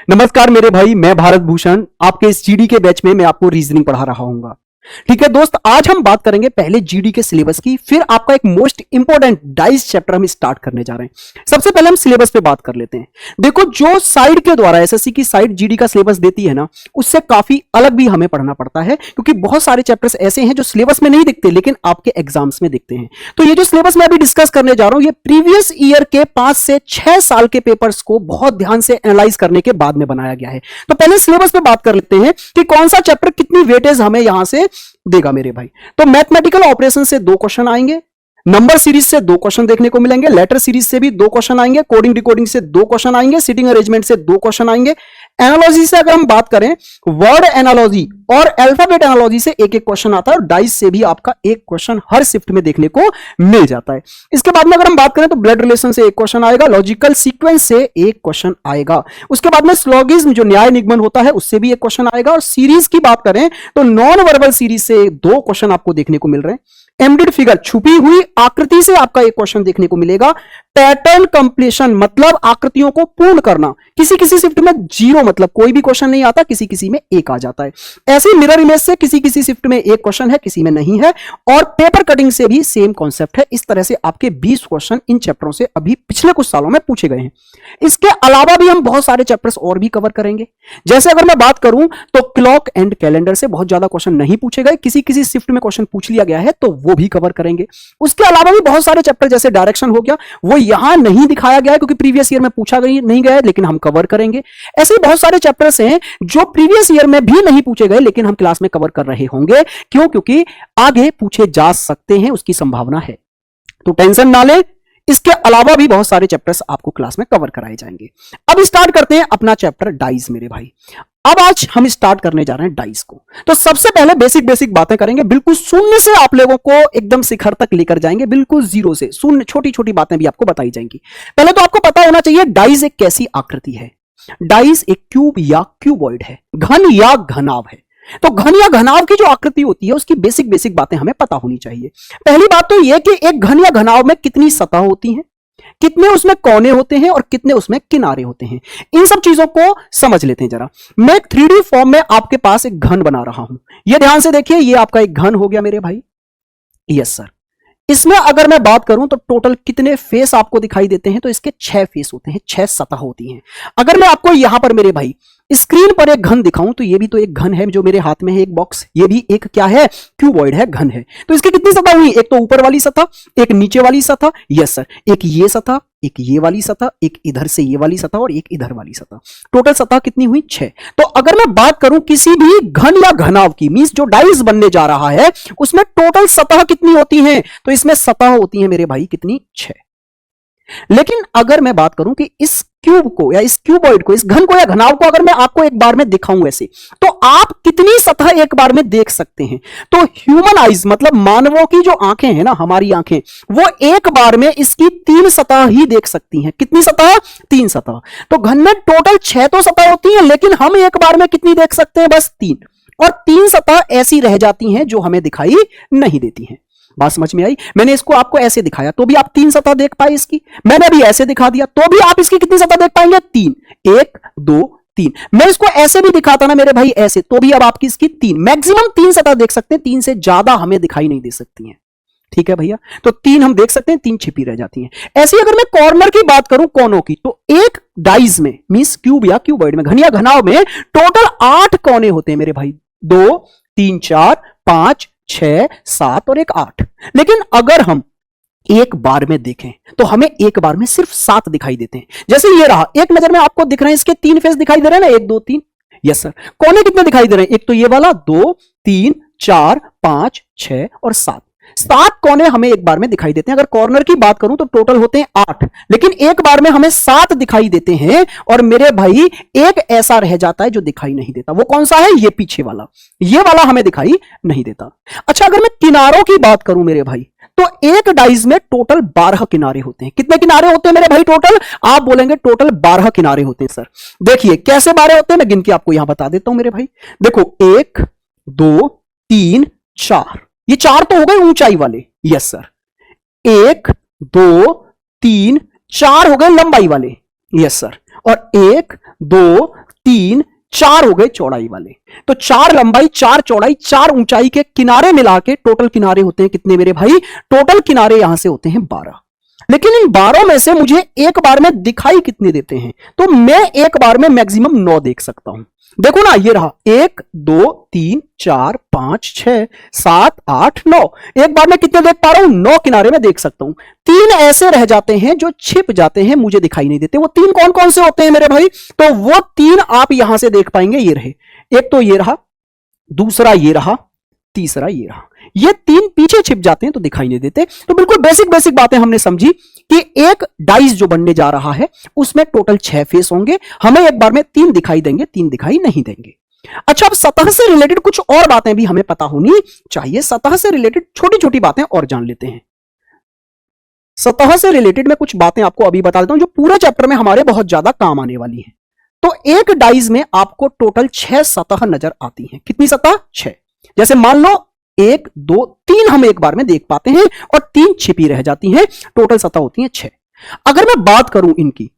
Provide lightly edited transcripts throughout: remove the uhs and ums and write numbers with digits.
नमस्कार मेरे भाई, मैं भारत भूषण आपके इस जीडी के बैच में मैं आपको रीजनिंग पढ़ा रहा हूंगा। ठीक है दोस्त, आज हम बात करेंगे पहले जीडी के सिलेबस की, फिर आपका एक मोस्ट इंपॉर्टेंट डाइस चैप्टर हम स्टार्ट करने जा रहे हैं। सबसे पहले हम सिलेबस पे बात कर लेते हैं। देखो, जो साइड के द्वारा एसएससी की साइड जीडी का सिलेबस देती है ना, उससे काफी अलग भी हमें पढ़ना पड़ता है, क्योंकि बहुत सारे चैप्टर्स ऐसे हैं जो सिलेबस में नहीं दिखते लेकिन आपके एग्जाम्स में दिखते हैं। तो ये जो सिलेबस मैं अभी डिस्कस करने जा रहा हूं, ये प्रीवियस ईयर के 5 से 6 साल के पेपर्स को बहुत ध्यान से एनालाइज करने के बाद में बनाया गया है। तो पहले सिलेबस पे बात कर लेते हैं कि कौन सा चैप्टर कितनी वेटेज हमें यहां से देगा मेरे भाई। तो मैथमेटिकल ऑपरेशन से 2 क्वेश्चन आएंगे, नंबर सीरीज से 2 क्वेश्चन देखने को मिलेंगे, लेटर सीरीज से भी 2 क्वेश्चन आएंगे, कोडिंग डिकोडिंग से 2 क्वेश्चन आएंगे, सिटिंग अरेंजमेंट से 2 क्वेश्चन आएंगे, एनालॉजी से अगर हम बात करें, वर्ड एनालॉजी और अल्फाबेट एनालॉजी से 1-1 क्वेश्चन आता है, और डाइस से भी आपका 1 क्वेश्चन हर शिफ्ट में देखने को मिल जाता है। इसके बाद में अगर हम बात करें तो ब्लड रिलेशन से 1 क्वेश्चन आएगा, लॉजिकल सीक्वेंस से 1 क्वेश्चन आएगा, उसके बाद में स्लोगिज्म जो न्याय निगमन होता है उससे भी 1 क्वेश्चन आएगा, और सीरीज की बात करें तो नॉन वर्बल सीरीज से 2 क्वेश्चन आपको देखने को मिल रहे हैं। एम्बेडेड फिगर, छुपी हुई आकृति से आपका 1 क्वेश्चन देखने को मिलेगा। पैटर्न कंप्लीशन मतलब आकृतियों को पूर्ण करना, किसी किसी शिफ्ट में 0 मतलब कोई भी क्वेश्चन नहीं आता, किसी किसी में 1 आ जाता है। ऐसे मिरर इमेज से किसी किसी शिफ्ट में 1 क्वेश्चन है, किसी में नहीं है, और पेपर कटिंग से भी सेम कॉन्सेप्ट है। इस तरह से आपके 20 क्वेश्चन इन चैप्टरों से अभी पिछले कुछ सालों में पूछे गए हैं। इसके अलावा भी हम बहुत सारे चैप्टर्स और भी कवर करेंगे। जैसे अगर मैं बात करूं तो क्लॉक एंड कैलेंडर से बहुत ज्यादा क्वेश्चन नहीं पूछे गए, किसी किसी शिफ्ट में क्वेश्चन पूछ लिया गया है तो वो भी कवर करेंगे। उसके अलावा भी बहुत सारे चैप्टर जैसे डायरेक्शन हो गया, वो यहां नहीं दिखाया गया है क्योंकि प्रीवियस ईयर में पूछा नहीं गया है, लेकिन हम कवर करेंगे। ऐसे ही बहुत सारे चैप्टर्स हैं जो प्रीवियस ईयर में भी नहीं पूछे गए लेकिन हम क्लास में कवर कर रहे होंगे। क्यों? क्योंकि आगे पूछे जा सकते हैं, उसकी संभावना है, तो टेंशन ना लें। इसके अलावा भी बहुत सारे चैप्टर्स आपको क्लास में कवर कराए जाएंगे। अब स्टार्ट करते हैं अपना चैप्टर डाइस मेरे भाई। अब आज हम स्टार्ट करने जा रहे हैं डाइस को। तो सबसे पहले बेसिक बातें करेंगे, बिल्कुल शून्य से आप लोगों को एकदम शिखर तक लेकर जाएंगे, बिल्कुल 0 से शून्य, छोटी छोटी बातें भी आपको बताई जाएंगी। पहले तो आपको पता होना चाहिए डाइस एक कैसी आकृति है। डाइस एक क्यूब या क्यूबॉइड है, घन या घनाव है। तो घन या घनाव की जो आकृति होती है उसकी बेसिक बातें हमें पता होनी चाहिए। पहली बात तो यह कि एक घन या घनाव में कितनी सतह होती हैं, कितने उसमें कोने होते हैं और कितने उसमें किनारे होते हैं, इन सब चीजों को समझ लेते हैं जरा। मैं 3D फॉर्म में आपके पास एक घन बना रहा हूं, ये ध्यान से देखिए, ये आपका एक घन हो गया मेरे भाई। Yes sir. इसमें अगर मैं बात करूं तो टोटल कितने फेस आपको दिखाई देते हैं, तो इसके 6 फेस होते हैं, 6 सतह होती हैं। अगर मैं आपको यहां पर मेरे भाई स्क्रीन पर एक घन दिखाऊं तो ये भी तो एक घन है जो मेरे हाथ में है, एक बॉक्स, ये भी एक क्या है, क्यूबॉइड है, घन है। तो इसकी कितनी सतह हुई, एक तो ऊपर वाली सतह, एक नीचे वाली सतह, यस सर, एक ये सतह, एक ये वाली सतह, एक इधर से ये वाली सतह और एक इधर वाली सतह। टोटल सतह कितनी हुई, 6। तो अगर मैं बात करूं किसी भी घन या घनाव की, मींस जो डाइस बनने जा रहा है उसमें टोटल सतह कितनी होती है, तो इसमें सतह होती है मेरे भाई कितनी, 6। लेकिन अगर मैं बात करूं कि इस क्यूब को या इस क्यूबॉइड को, इस घन को या घनाव को अगर मैं आपको एक बार में दिखाऊं ऐसे, तो आप कितनी सतह एक बार में देख सकते हैं, तो ह्यूमन आइज मतलब मानवों की जो आंखें हैं ना, हमारी आंखें, वो एक बार में इसकी 3 सतह ही देख सकती हैं। कितनी सतह, 3 सतह। तो घन में टोटल 6 तो सतह होती हैं, लेकिन हम एक बार में कितनी देख सकते हैं, बस 3, और 3 सतह ऐसी रह जाती हैं जो हमें दिखाई नहीं देती हैं। बात समझ में आई? मैंने इसको आपको ऐसे दिखाया तो भी आप 3 सतह देख पाए इसकी, मैंने अभी ऐसे दिखा दिया तो भी आप इसकी कितनी सतह देख पाएंगे, 3, 1 2 3। मैं इसको ऐसे भी दिखाता ना मेरे भाई ऐसे, तो भी अब आपकी इसकी 3, मैक्सिमम 3 सतह देख सकते हैं, 3 से ज्यादा हमें दिखाई नहीं दे सकती हैं। ठीक है भैया, तो 3 हम देख सकते हैं, 3 छिपी रह जाती हैं। ऐसे अगर मैं कॉर्नर की बात करूं, कोनों की, तो एक डाइस में मींस क्यूब या क्यूबॉइड में, घन या घनाव में टोटल 8 कोने होते हैं मेरे भाई, 2 3 4 5 6 7 और एक 8। लेकिन अगर हम एक बार में देखें तो हमें एक बार में सिर्फ 7 दिखाई देते हैं। जैसे ये रहा, एक नजर में आपको दिख रहे हैं, इसके 3 फेस दिखाई दे रहे हैं ना, 1 2 3। Yes sir. कोने कितने दिखाई दे रहे हैं, एक तो ये वाला, 2 3 4 5 6 और 7 कोने हमें एक बार में दिखाई देते हैं। अगर कॉर्नर की बात करूं तो टोटल होते हैं 8, लेकिन एक बार में हमें 7 दिखाई देते हैं, और मेरे भाई एक ऐसा रह जाता है जो दिखाई नहीं देता। वो कौन सा है, ये पीछे वाला, ये वाला हमें दिखाई नहीं देता। अच्छा, अगर मैं किनारों की बात करूं मेरे भाई, तो एक डाइस में टोटल 12 किनारे होते हैं। कितने किनारे होते हैं मेरे भाई टोटल, आप बोलेंगे टोटल 12 किनारे होते हैं। सर देखिए कैसे 12 होते हैं, मैं गिन के आपको यहां बता देता हूं मेरे भाई। देखो 1 2 3 4, ये 4 तो हो गए ऊंचाई वाले, यस सर। 1 2 3 4 हो गए लंबाई वाले, यस सर। और 1 2 3 4 हो गए चौड़ाई वाले। तो 4 लंबाई 4 चौड़ाई 4 ऊंचाई के किनारे मिला के टोटल किनारे होते हैं कितने मेरे भाई? टोटल किनारे यहां से होते हैं 12। लेकिन इन 12 में से मुझे एक बार में दिखाई कितने देते हैं? तो मैं एक बार में मैक्सिमम 9 देख सकता हूं। देखो ना, ये रहा 1 2 3 4 5 6 7 8 9। एक बार में कितने देख पा रहा हूं? 9 किनारे में देख सकता हूं। 3 ऐसे रह जाते हैं जो छिप जाते हैं, मुझे दिखाई नहीं देते। वो 3 कौन कौन से होते हैं मेरे भाई? तो वो 3 आप यहां से देख पाएंगे। ये रहे, एक तो ये रहा, दूसरा ये रहा, तीसरा ये रहा। ये 3 पीछे छिप जाते हैं तो दिखाई नहीं देते। तो बिल्कुल बेसिक बेसिक बातें हमने समझी कि एक डाइस जो बनने जा रहा है उसमें टोटल 6 फेस होंगे। हमें एक बार में 3 दिखाई देंगे, 3 दिखाई नहीं देंगे। अच्छा, अब सतह से रिलेटेड कुछ और बातें भी हमें पता होनी चाहिए। सतह से रिलेटेड छोटी छोटी बातें और जान लेते हैं। सतह से रिलेटेड मैं कुछ बातें आपको अभी बता देता हूं जो पूरे चैप्टर में हमारे बहुत ज्यादा काम आने वाली हैं। तो एक डाइस में आपको टोटल 6 सतह नजर आती हैं। कितनी सतह? 6। जैसे मान लो 1 2 3 हम एक बार में देख पाते हैं और 3 छिपी रह जाती हैं। टोटल सतह होती हैं 6। अगर मैं बात करूं इनकी,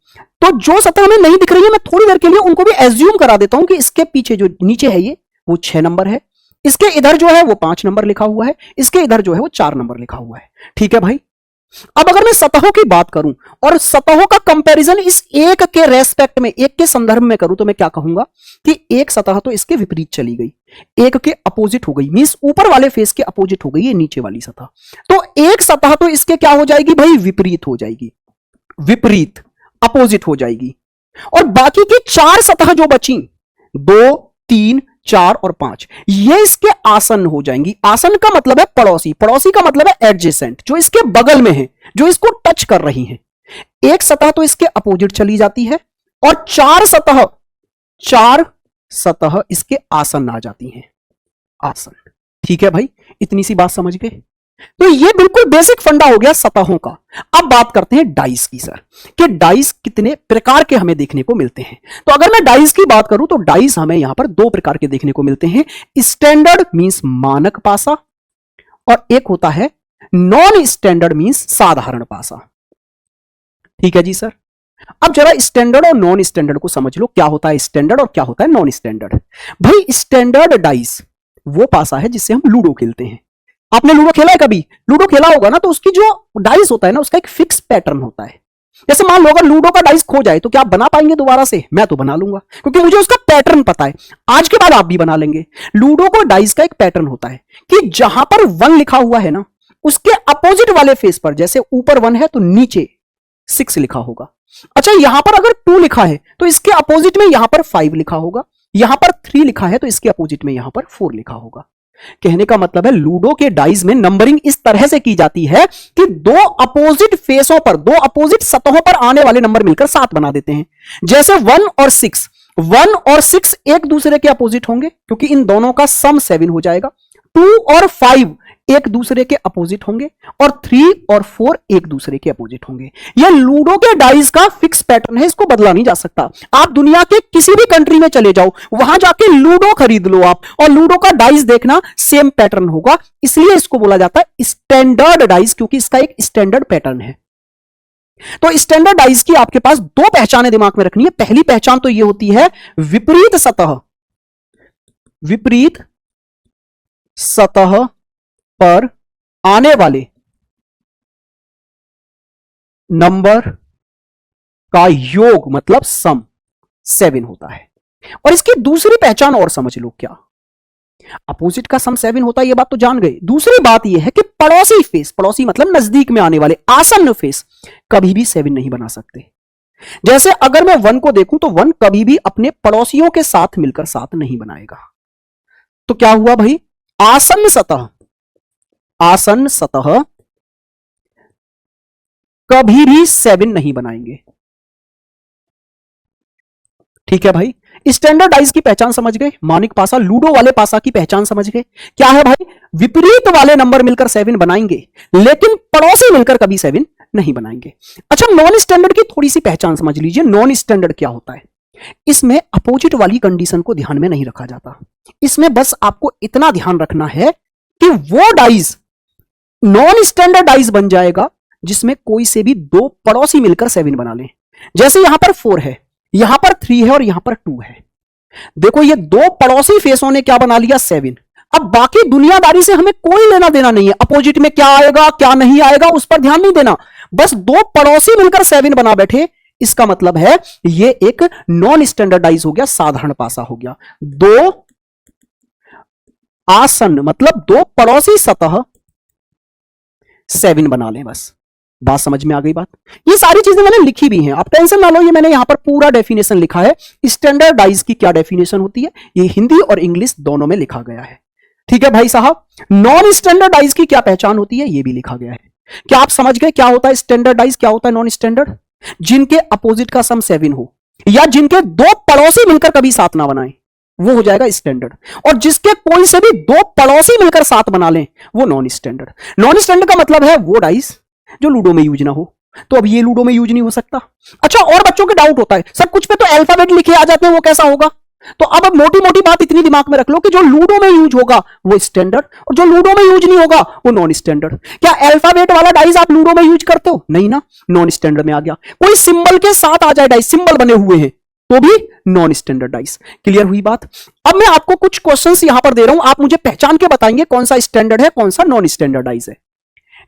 तो जो सतह हमें नहीं दिख रही है मैं थोड़ी देर के लिए उनको भी एज्यूम करा देता हूं कि इसके पीछे जो नीचे है ये वो 6 नंबर है, इसके इधर जो है वो 5 नंबर लिखा हुआ है, इसके इधर जो है वो 4 नंबर लिखा हुआ है। ठीक है भाई। अब अगर मैं सतहों की बात करूं और सतहों का कंपैरिजन इस एक के रेस्पेक्ट में, एक के संदर्भ में करूं, तो मैं क्या कहूंगा कि एक सतह तो इसके विपरीत चली गई, एक के अपोजिट हो गई। मींस ऊपर वाले फेस के अपोजिट हो गई ये नीचे वाली सतह। तो एक सतह तो इसके क्या हो जाएगी भाई? विपरीत हो जाएगी, विपरीत अपोजिट हो जाएगी। और बाकी की 4 सतह जो बची, 2 3 4 और 5, ये इसके आसन हो जाएंगी। आसन का मतलब है पड़ोसी, पड़ोसी का मतलब है एडजेसेंट, जो इसके बगल में है, जो इसको टच कर रही है। एक सतह तो इसके अपोजिट चली जाती है और 4 सतह इसके आसन आ जाती हैं, आसन। ठीक है भाई, इतनी सी बात समझ गए? तो ये बिल्कुल बेसिक फंडा हो गया सतहों का। अब बात करते हैं डाइस की सर, कि डाइस कितने प्रकार के हमें देखने को मिलते हैं। तो अगर मैं डाइस की बात करूं तो डाइस हमें यहां पर 2 प्रकार के देखने को मिलते हैं। स्टैंडर्ड मींस मानक पासा, और एक होता है नॉन स्टैंडर्ड मींस साधारण पासा। ठीक है जी सर। अब जरा स्टैंडर्ड और नॉन स्टैंडर्ड को समझ लो, क्या होता है स्टैंडर्ड और क्या होता है नॉन स्टैंडर्ड। भाई स्टैंडर्ड डाइस वो पासा है जिससे हम लूडो खेलते हैं। आपने लूडो खेला है कभी? लूडो खेला होगा ना, तो उसकी जो डाइस होता है ना उसका एक फिक्स पैटर्न होता है। जैसे मान लो अगर लूडो का डाइस खो जाए तो क्या आप बना पाएंगे दोबारा से? मैं तो बना लूंगा क्योंकि मुझे उसका पैटर्न पता है। आज के बाद आप भी बना लेंगे। लूडो को डाइस का एक पैटर्न होता है कि जहां पर 1 लिखा हुआ है ना, उसके अपोजिट वाले फेस पर, जैसे ऊपर 1 है तो नीचे 6 लिखा होगा। अच्छा, यहां पर अगर 2 लिखा है तो इसके अपोजिट में यहां पर 5 लिखा होगा। यहां पर 3 लिखा है तो इसके अपोजिट में यहां पर 4 लिखा होगा। कहने का मतलब है लूडो के डाइस में नंबरिंग इस तरह से की जाती है कि 2 अपोजिट फेसों पर, 2 अपोजिट सतहों पर आने वाले नंबर मिलकर 7 बना देते हैं। जैसे 1 और 6, 1 और 6 एक दूसरे के अपोजिट होंगे क्योंकि इन दोनों का सम 7 हो जाएगा। 2 और 5 एक दूसरे के अपोजिट होंगे और 3 और 4 एक दूसरे के अपोजिट होंगे। यह लूडो के डाइस का फिक्स पैटर्न है, इसको बदला नहीं जा सकता। आप दुनिया के किसी भी कंट्री में चले जाओ, वहां जाके लूडो खरीद लो आप, और लूडो का डाइस देखना सेम पैटर्न होगा। इसलिए इसको बोला जाता है स्टैंडर्ड डाइस, क्योंकि इसका एक स्टैंडर्ड पैटर्न है। तो स्टैंडर्ड डाइस की आपके पास 2 पहचानें दिमाग में रखनी है। पहली पहचान तो यह होती है विपरीत सतह, विपरीत सतह पर आने वाले नंबर का योग मतलब सम 7 होता है। और इसकी दूसरी पहचान और समझ लो, क्या अपोजिट का सम 7 होता है, यह बात तो जान गए। दूसरी बात यह है कि पड़ोसी फेस, पड़ोसी मतलब नजदीक में आने वाले आसन्न फेस, कभी भी 7 नहीं बना सकते। जैसे अगर मैं 1 को देखूं तो 1 कभी भी अपने पड़ोसियों के साथ मिलकर 7 नहीं बनाएगा। तो क्या हुआ भाई? आसन्न सतह, आसन्न सतह कभी भी 7 नहीं बनाएंगे। ठीक है भाई। स्टैंडर्ड डाइस की पहचान समझ गए, मानिक पासा, लूडो वाले पासा की पहचान समझ गए। क्या है भाई? विपरीत वाले नंबर मिलकर 7 बनाएंगे, लेकिन पड़ोसी मिलकर कभी 7 नहीं बनाएंगे। अच्छा, नॉन स्टैंडर्ड की थोड़ी सी पहचान समझ लीजिए। नॉन स्टैंडर्ड क्या होता है? इसमें अपोजिट वाली कंडीशन को ध्यान में नहीं रखा जाता। इसमें बस आपको इतना ध्यान रखना है कि वो डाइस नॉन स्टैंडर्ड डाइस बन जाएगा जिसमें कोई से भी 2 पड़ोसी मिलकर 7 बना लें। जैसे यहां पर 4 है, यहां पर 3 है और यहां पर 2 है। देखो ये दो पड़ोसी फेसों ने क्या बना लिया, 7। अब बाकी दुनियादारी से हमें कोई लेना देना नहीं है, अपोजिट में क्या आएगा क्या नहीं आएगा उस पर ध्यान नहीं देना, बस दो पड़ोसी मिलकर 7 बना बैठे। इसका मतलब है ये एक नॉन स्टैंडर्डाइज हो गया, साधारण पासा हो गया। दो आसन्न मतलब दो पड़ोसी सतह 7 बना लें, बस बात समझ में आ गई बात। ये सारी चीजें मैंने लिखी भी हैं, आप टेंशन ना लो, ये मैंने यहां पर पूरा डेफिनेशन लिखा है। स्टैंडर्डाइज की क्या डेफिनेशन होती है, ये हिंदी और इंग्लिश दोनों में लिखा गया है। ठीक है भाई साहब, नॉन स्टैंडर्डाइज की क्या पहचान होती है, ये भी लिखा गया है। क्या आप समझ गए क्या होता है स्टैंडर्डाइज, क्या होता है नॉन स्टैंडर्ड? जिनके अपोजिट का सम 7 हो, या जिनके दो पड़ोसी मिलकर कभी 7 ना बनाए, वो हो जाएगा स्टैंडर्ड। और जिसके कोई से भी दो पड़ोसी मिलकर 7 बना लें, वो नॉन स्टैंडर्ड। नॉन स्टैंडर्ड का मतलब है वो डाइस जो लूडो में यूज ना हो। तो अब ये लूडो में यूज नहीं हो सकता। अच्छा, और बच्चों के डाउट होता है सब कुछ पे तो अल्फाबेट लिखे आ जाते हैं, वो कैसा होगा? तो अब मोटी मोटी बात इतनी दिमाग में रख लो कि जो लूडो में यूज होगा वो स्टैंडर्ड, और जो लूडो में यूज नहीं होगा वो नॉन स्टैंडर्ड। क्या अल्फाबेट वाला डाइस आप लूडो में यूज करते हो? नहीं ना, नॉन स्टैंडर्ड में आ गया। कोई सिंबल के साथ आ जाए डाइस, सिंबल बने हुए हैं, तो भी नॉन स्टैंडर्ड डाइस। क्लियर हुई बात? अब मैं आपको कुछ क्वेश्चंस यहां पर दे रहा हूं, आप मुझे पहचान के बताएंगे कौन सा स्टैंडर्ड है कौन सा नॉन स्टैंडर्ड डाइस है।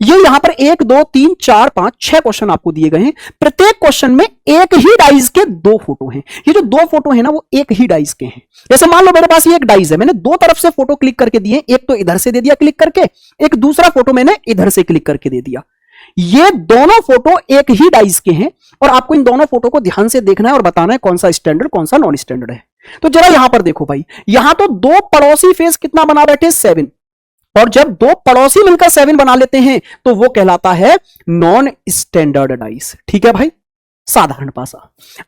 ये यहां पर 1 2 3 4 5 6 क्वेश्चन आपको दिए गए हैं। प्रत्येक क्वेश्चन में एक ही डाइस के 2 फोटो हैं। ये जो 2 फोटो है ना वो एक ही डाइस के हैं। जैसे मान लो मेरे पास ये एक डाइस है, मैंने दो तरफ से फोटो क्लिक करके दिए, एक तो इधर से दे दिया क्लिक करके, एक दूसरा फोटो मैंने इधर से क्लिक करके दे दिया। ये दोनों फोटो एक ही डाइस के हैं और आपको इन दोनों फोटो को ध्यान से देखना है और बताना है कौन सा स्टैंडर्ड कौन सा नॉन स्टैंडर्ड है। तो जरा यहां पर देखो भाई, यहां तो दो पड़ोसी फेस कितना बना बैठे, 7। और जब दो पड़ोसी मिलकर 7 बना लेते हैं तो वो कहलाता है नॉन स्टैंडर्ड डाइस। ठीक है भाई, साधारण पासा।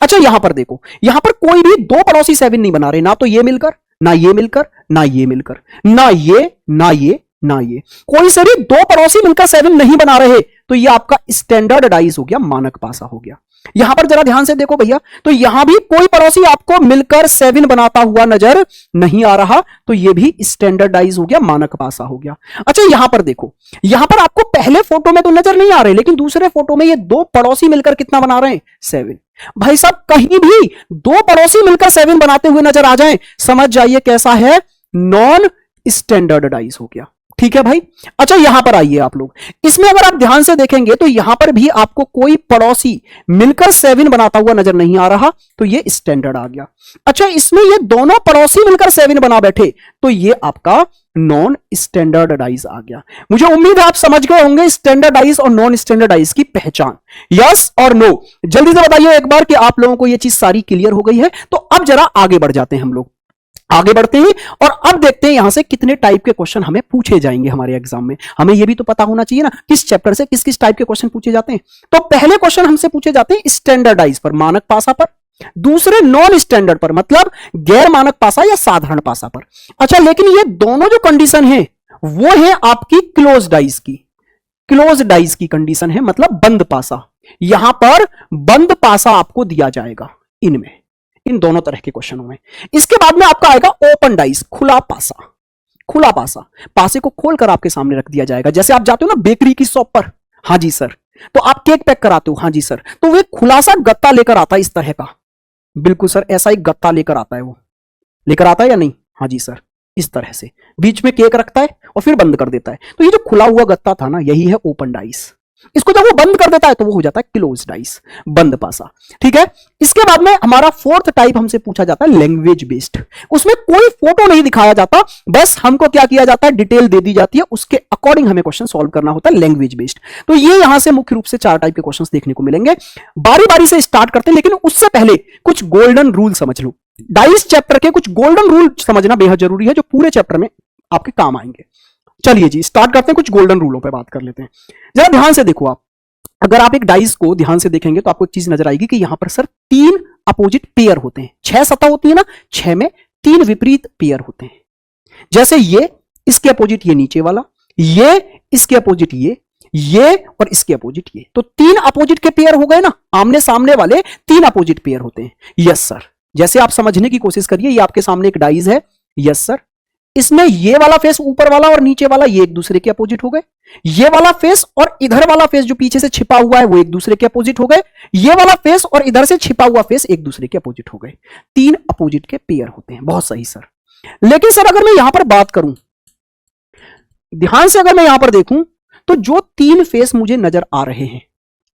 अच्छा यहां पर देखो, यहां पर कोई भी दो पड़ोसी 7 नहीं बना रहे, ना तो ये मिलकर ना ये मिलकर ना ये मिलकर, ना ये ना ये ना ये, कोई से भी दो पड़ोसी मिलकर 7 नहीं बना रहे, तो ये आपका स्टैंडर्ड डाइस हो गया, मानक पासा हो गया। यहां पर जरा ध्यान से देखो भैया, तो यहां भी कोई पड़ोसी आपको मिलकर 7 बनाता हुआ नजर नहीं आ रहा, तो ये भी स्टैंडर्डाइज हो गया, मानक पासा हो गया। अच्छा यहां पर देखो, यहां पर आपको पहले फोटो में तो नजर नहीं आ रहे, लेकिन दूसरे फोटो में ये दो पड़ोसी मिलकर कितना बना रहे हैं, 7। भाई साहब कहीं भी दो पड़ोसी मिलकर 7 बनाते हुए नजर आ जाएं, समझ जाइए कैसा है, नॉन स्टैंडर्डाइज हो गया। ठीक है भाई। अच्छा यहां पर आइए आप लोग, इसमें अगर आप ध्यान से देखेंगे तो यहां पर भी आपको कोई पड़ोसी मिलकर 7 बनाता हुआ नजर नहीं आ रहा, तो ये स्टैंडर्ड आ गया। अच्छा इसमें ये दोनों पड़ोसी मिलकर 7 बना बैठे, तो ये आपका नॉन स्टैंडर्डाइज आ गया। मुझे उम्मीद है आप समझ गए होंगे स्टैंडर्डाइज और नॉन स्टैंडर्डाइज की पहचान। यस और नो, जल्दी से बताइए एक बार कि आप लोगों को ये चीज सारी क्लियर हो गई है। तो अब जरा आगे बढ़ जाते हैं, हम लोग आगे बढ़ते हैं और अब देखते हैं यहां से कितने टाइप के क्वेश्चन हमें पूछे जाएंगे हमारे एग्जाम में। हमें यह भी तो पता होना चाहिए ना किस चैप्टर से किस किस टाइप के क्वेश्चन पूछे जाते हैं। तो पहले क्वेश्चन हमसे पूछे जाते हैं स्टैंडर्डाइज पर, मानक पासा पर, दूसरे नॉन स्टैंडर्ड पर मतलब गैर मानक पासा या साधारण पासा पर। अच्छा लेकिन ये दोनों जो कंडीशन है वो है आपकी क्लोज डाइज की, क्लोज डाइज की कंडीशन है, मतलब बंद पासा। यहां पर बंद पासा आपको दिया जाएगा इनमें, इन दोनों तरह के क्वेश्चनों में। इसके बाद में आपका आएगा ओपन डाइस, खुला पासा। खुला पासा, पासे को खोलकर आपके सामने रख दिया जाएगा। जैसे आप जाते हो ना बेकरी की शॉप पर, हाँ जी सर, तो आप केक पैक कराते हो, हाँ जी सर, तो वो खुला सा गत्ता लेकर आता है इस तरह का। बिल्कुल सर, ऐसा एक गत्ता लेकर आता है, वो लेकर आता है या नहीं? हाँ जी सर, इस तरह से बीच में केक रखता है और फिर बंद कर देता है। तो ये जो खुला हुआ गत्ता था ना, यही है ओपन डाइस। इसको जब वो बंद कर देता है तो वो हो जाता है क्लोज डाइस, बंद पासा। ठीक है। इसके बाद में हमारा फोर्थ टाइप हमसे पूछा जाता है लैंग्वेज बेस्ड। उसमें कोई फोटो नहीं दिखाया जाता, बस हमको क्या किया जाता है, डिटेल दे दी जाती है, उसके अकॉर्डिंग हमें क्वेश्चन सॉल्व करना होता है, लैंग्वेज बेस्ड। तो ये यहां से मुख्य रूप से 4 टाइप के क्वेश्चन देखने को मिलेंगे। बारी बारी से स्टार्ट करते हैं, लेकिन उससे पहले कुछ गोल्डन रूल समझ लो। डाइस चैप्टर के कुछ गोल्डन रूल समझना बेहद जरूरी है, जो पूरे चैप्टर में आपके काम आएंगे। चलिए जी स्टार्ट करते हैं, कुछ गोल्डन रूलों पे बात कर लेते हैं। जरा ध्यान से देखो आप, अगर आप एक डाइस को ध्यान से देखेंगे तो आपको एक चीज नजर आएगी कि यहां पर सर 3 अपोजिट पेयर होते हैं। 6 सतह होती है ना, 6 में 3 विपरीत पेयर होते हैं। जैसे ये इसके अपोजिट ये नीचे वाला, ये इसके अपोजिट ये और इसके अपोजिट ये, तो 3 अपोजिट के पेयर हो गए ना, आमने सामने वाले 3 अपोजिट पेयर होते हैं। यस सर, जैसे आप समझने की कोशिश करिए, ये आपके सामने एक डाइस है, यस सर, इसमें ये वाला फेस ऊपर वाला और नीचे वाला ये एक दूसरे के अपोजिट हो गए। ये वाला फेस और इधर वाला फेस जो पीछे से छिपा हुआ है वो एक दूसरे के अपोजिट हो गए। ये वाला फेस और इधर से छिपा हुआ फेस एक दूसरे के अपोजिट हो गए। 3 अपोजिट के पेयर होते हैं। बहुत सही सर। लेकिन सर अगर मैं यहां पर बात करूं, ध्यान से अगर मैं यहां पर देखूं, तो जो 3 फेस मुझे नजर आ रहे हैं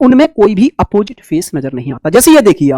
उनमें कोई भी अपोजिट फेस नजर नहीं आता। जैसे ये देखिए,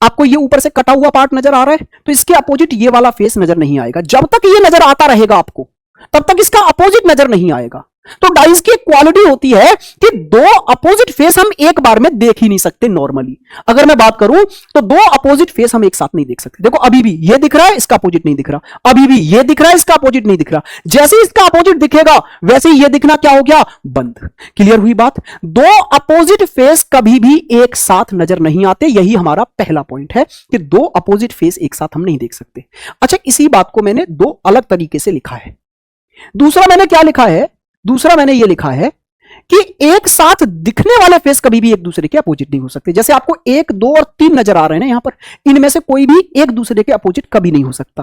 आपको ये ऊपर से कटा हुआ पार्ट नजर आ रहा है, तो इसके अपोजिट ये वाला फेस नजर नहीं आएगा। जब तक ये नजर आता रहेगा आपको, तब तक इसका अपोजिट नजर नहीं आएगा। तो डाइस की एक क्वालिटी होती है कि 2 अपोजिट फेस हम एक बार में देख ही नहीं सकते नॉर्मली। अगर मैं बात करूं तो 2 अपोजिट फेस हम एक साथ नहीं देख सकते। देखो अभी भी ये दिख रहा है, इसका अपोजिट नहीं दिख रहा, अभी भी ये दिख रहा है, इसका अपोजिट नहीं दिख रहा। जैसे ही इसका अपोजिट दिखेगा वैसे ही ये दिखना क्या हो गया, बंद। क्लियर हुई बात। 2 अपोजिट फेस कभी भी एक साथ नजर नहीं आते। यही हमारा पहला पॉइंट है कि 2 अपोजिट फेस एक साथ हम नहीं देख सकते। अच्छा, इसी बात को मैंने 2 अलग तरीके से लिखा है। दूसरा मैंने क्या लिखा है, दूसरा मैंने ये लिखा है कि एक साथ दिखने वाले फेस कभी भी एक दूसरे के अपोजिट नहीं हो सकते। जैसे आपको 1, 2 और 3 नजर आ रहे हैं ना यहां पर, इनमें से कोई भी एक दूसरे के अपोजिट कभी नहीं हो सकता।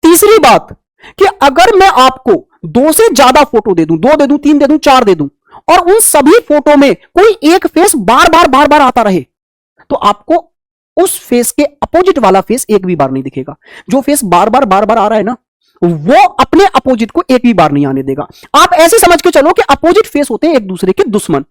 तीसरी बात कि अगर मैं आपको 2 से ज्यादा फोटो दे दूं, 2 दे दूं, 3 दे दूं, 4 दे दूं, और उन सभी फोटो में कोई एक फेस बार बार आता रहे, तो आपको उस फेस के अपोजिट वाला फेस एक भी बार नहीं दिखेगा। जो फेस बार बार आ रहा है ना, वो अपने अपोजिट को एक भी बार नहीं आने देगा। आप ऐसे समझ के चलो कि अपोजिट फेस होते हैं एक दूसरे के दुश्मन।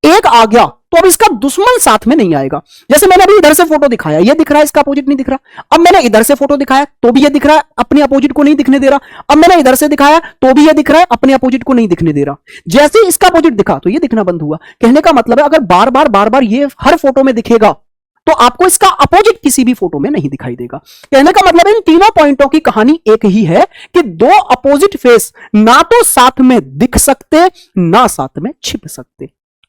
एक आ गया तो अब इसका दुश्मन साथ में नहीं आएगा। जैसे मैंने अभी इधर से फोटो दिखाया, ये दिख रहा है, इसका अपोजिट नहीं दिख रहा। अब मैंने इधर से फोटो दिखाया तो भी ये दिख रहा है, अपने अपोजिट को नहीं दिखने दे रहा। अब मैंने इधर से दिखाया तो भी ये दिख रहा है, अपने अपोजिट को नहीं दिखने दे रहा। जैसे ही इसका अपोजिट दिखा तो ये दिखना बंद हुआ। कहने का मतलब है अगर बार बार ये हर फोटो में दिखेगा तो आपको इसका अपोजिट किसी भी फोटो में नहीं दिखाई देगा। कहने का मतलब इन तीनों पॉइंटों की कहानी एक ही है कि 2 अपोजिट फेस ना तो साथ में दिख सकते, ना साथ में छिप सकते।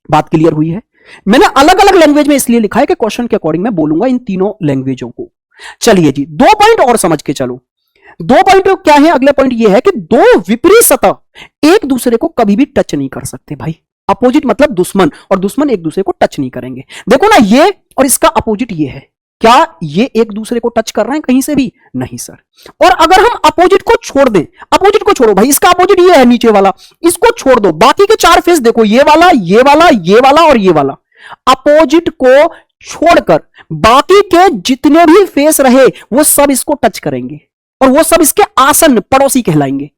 बात क्लियर हुई है। मैंने अलग अलग लैंग्वेज में इसलिए लिखा है कि क्वेश्चन के अकॉर्डिंग मैं बोलूंगा इन तीनों लैंग्वेजों को। चलिए जी, 2 पॉइंट और समझ के चलो। 2 पॉइंट क्या है? अगला पॉइंट यह है कि 2 विपरीत सतह एक दूसरे को कभी भी टच नहीं कर सकते। भाई अपोजिट मतलब दुश्मन, और दुश्मन एक दूसरे को टच नहीं करेंगे। देखो ना, ये और इसका अपोजिट ये है, क्या ये एक दूसरे को टच कर रहे हैं कहीं से भी? नहीं सर। और अगर हम अपोजिट को छोड़ दें, अपोजिट को छोड़ो भाई, इसका अपोजिट ये है नीचे वाला, इसको छोड़ दो, बाकी के 4 फेस देखो, ये वाला, ये वाला, ये वाला और ये वाला। अपोजिट को छोड़कर बाकी के जितने भी फेस रहे वो सब इसको टच करेंगे और वो सब इसके आसन पड़ोसी कहलाएंगे।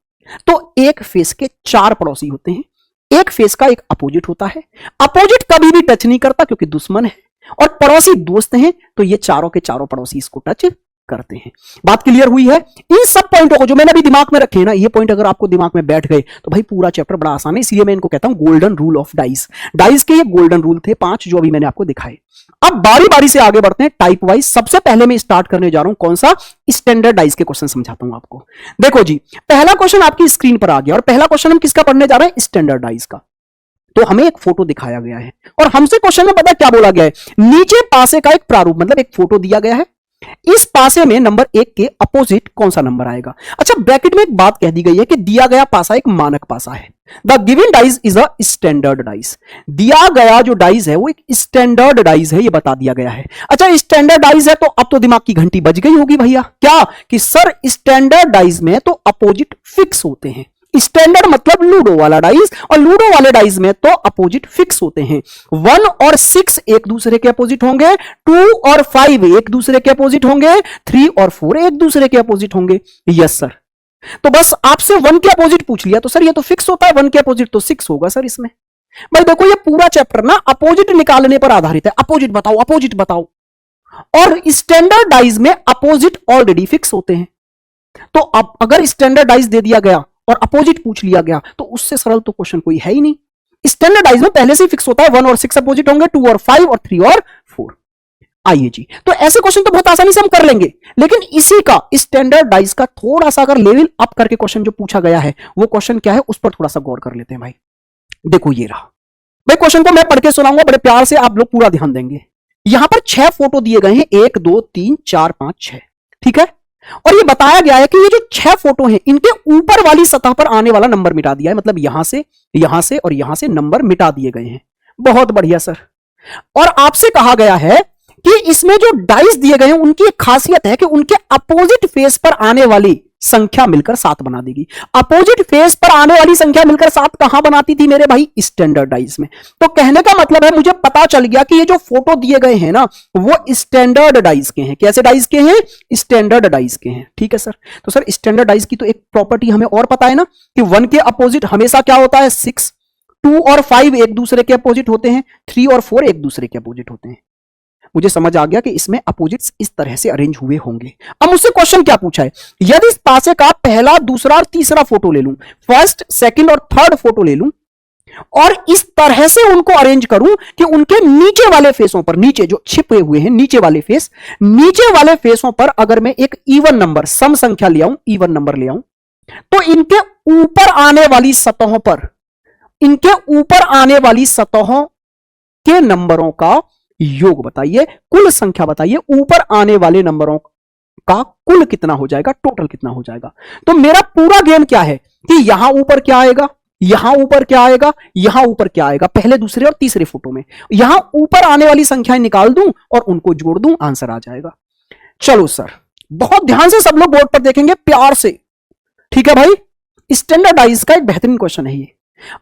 तो एक फेस के 4 पड़ोसी होते हैं, एक फेस का एक अपोजिट होता है। अपोजिट कभी भी टच नहीं करता क्योंकि दुश्मन है, और पड़ोसी दोस्त हैं, तो ये चारों के चारों पड़ोसी इसको टच करते हैं। बात क्लियर हुई है। इन सब पॉइंटों को जो मैंने अभी दिमाग में रखे हैं ना, ये पॉइंट अगर आपको दिमाग में बैठ गए तो भाई पूरा चैप्टर बड़ा आसान है। इसलिए मैं इनको कहता हूं golden rule of dice. Dice के ये गोल्डन रूल थे 5 जो अभी मैंने आपको दिखाए। अब बारी बारी से आगे बढ़ते हैं टाइप वाइज। सबसे पहले मैं स्टार्ट करने जा रहा हूं कौन सा? स्टैंडर्ड डाइस के क्वेश्चन समझाता हूं आपको। देखो जी, पहला क्वेश्चन आपकी स्क्रीन पर आ गया, और पहला क्वेश्चन हम किसका पढ़ने जा रहे हैं? स्टैंडर्ड डाइस का। तो हमें एक फोटो दिखाया गया है और हमसे क्वेश्चन में पता क्या बोला गया है? नीचे पासे का एक प्रारूप, मतलब एक फोटो दिया गया है, इस पासे में नंबर 1 के अपोजिट कौन सा नंबर आएगा? अच्छा, ब्रैकेट में एक बात कह दी गई है कि दिया गया पासा एक मानक पासा है। The given dice is a standard dice. दिया गया जो डाइस है वो एक स्टैंडर्ड डाइस है, ये बता दिया गया है। अच्छा, स्टैंडर्ड डाइस है तो अब तो दिमाग की घंटी बज गई होगी भैया, क्या कि सर स्टैंडर्ड डाइस में तो अपोजिट फिक्स होते हैं। स्टैंडर्ड मतलब लूडो वाला डाइस, और लूडो वाले डाइस में तो अपोजिट फिक्स होते हैं। 1 और 6 एक दूसरे के अपोजिट होंगे, 2 और 5 एक दूसरे के अपोजिट होंगे, 3 और 4 एक दूसरे के अपोजिट होंगे। Yes sir. तो बस आपसे 1 के अपोजिट पूछ लिया तो सर ये तो फिक्स होता है, 1 के अपोजिट तो 6 होगा सर इसमें। भाई देखो, ये पूरा चैप्टर ना अपोजिट निकालने पर आधारित है। अपोजिट बताओ, अपोजिट बताओ, और स्टैंडर्ड डाइस में अपोजिट ऑलरेडी फिक्स होते हैं। तो अब अगर स्टैंडर्ड डाइस दे दिया गया और अपोजिट पूछ लिया गया तो उससे सरल तो क्वेश्चन कोई है ही नहीं। स्टैंडर्डाइज में पहले से फिक्स होता है, 1 और 6 अपोजिट होंगे, 2 और 5 और 3 और 4। आइए जी, तो ऐसे क्वेश्चन तो बहुत आसानी से हम कर लेंगे, लेकिन इसी का स्टैंडर्डाइज का थोड़ा सा अगर लेवल अप करके क्वेश्चन जो पूछा गया है वो क्वेश्चन क्या है उस पर थोड़ा सा गौर कर लेते हैं। भाई देखो, ये रहा भाई, क्वेश्चन को मैं पढ़ के सुनाऊंगा, बड़े प्यार से आप लोग पूरा ध्यान देंगे। यहां पर 6 फोटो दिए गए हैं, 1 2 3 4 5 6, ठीक है। और ये बताया गया है कि ये जो 6 फोटो हैं इनके ऊपर वाली सतह पर आने वाला नंबर मिटा दिया है, मतलब यहां से और यहां से नंबर मिटा दिए गए हैं। बहुत बढ़िया सर। और आपसे कहा गया है कि इसमें जो डाइस दिए गए हैं उनकी एक खासियत है कि उनके अपोजिट फेस पर आने वाली संख्या मिलकर 7 बना देगी। अपोजिट फेस पर आने वाली संख्या मिलकर 7 कहां बनाती थी मेरे भाई? स्टैंडर्ड डाइस में। तो कहने का मतलब है मुझे पता चल गया कि ये जो फोटो दिए गए हैं ना वो स्टैंडर्ड डाइस के हैं। कैसे डाइस के हैं? स्टैंडर्ड डाइस के हैं। ठीक है सर। तो सर स्टैंडर्ड डाइस की तो एक प्रॉपर्टी हमें और पता है ना कि 1 के अपोजिट हमेशा क्या होता है? 6। 2 और 5 एक दूसरे के अपोजिट होते हैं। 3 और 4 एक दूसरे के अपोजिट होते हैं। मुझे समझ आ गया कि इसमें अपोजिट्स इस तरह से अरेंज हुए होंगे। अब मुझसे क्वेश्चन क्या पूछा है? यदि इस पासे का पहला, दूसरा और तीसरा फोटो ले लूं, फर्स्ट, सेकंड और थर्ड फोटो ले लूं और इस तरह से उनको अरेंज करूं कि उनके नीचे वाले फेसों पर, नीचे जो छिपे हुए हैं नीचे वाले फेस, नीचे वाले फेसों पर अगर मैं एक इवन नंबर, सम संख्या ले आऊं, इवन नंबर ले आऊं, तो इनके ऊपर आने वाली सतहों पर, इनके ऊपर आने वाली सतहों के नंबरों का योग बताइए, कुल संख्या बताइए, ऊपर आने वाले नंबरों का कुल कितना हो जाएगा, टोटल कितना हो जाएगा। तो मेरा पूरा गेम क्या है कि यहां ऊपर क्या आएगा, यहां ऊपर क्या आएगा, यहां ऊपर क्या आएगा, पहले, दूसरे और तीसरे फोटो में यहां ऊपर आने वाली संख्याएं निकाल दूं और उनको जोड़ दूं, आंसर आ जाएगा। चलो सर, बहुत ध्यान से सब लोग बोर्ड पर देखेंगे, प्यार से। ठीक है भाई, स्टैंडर्डाइज का एक बेहतरीन क्वेश्चन है ये।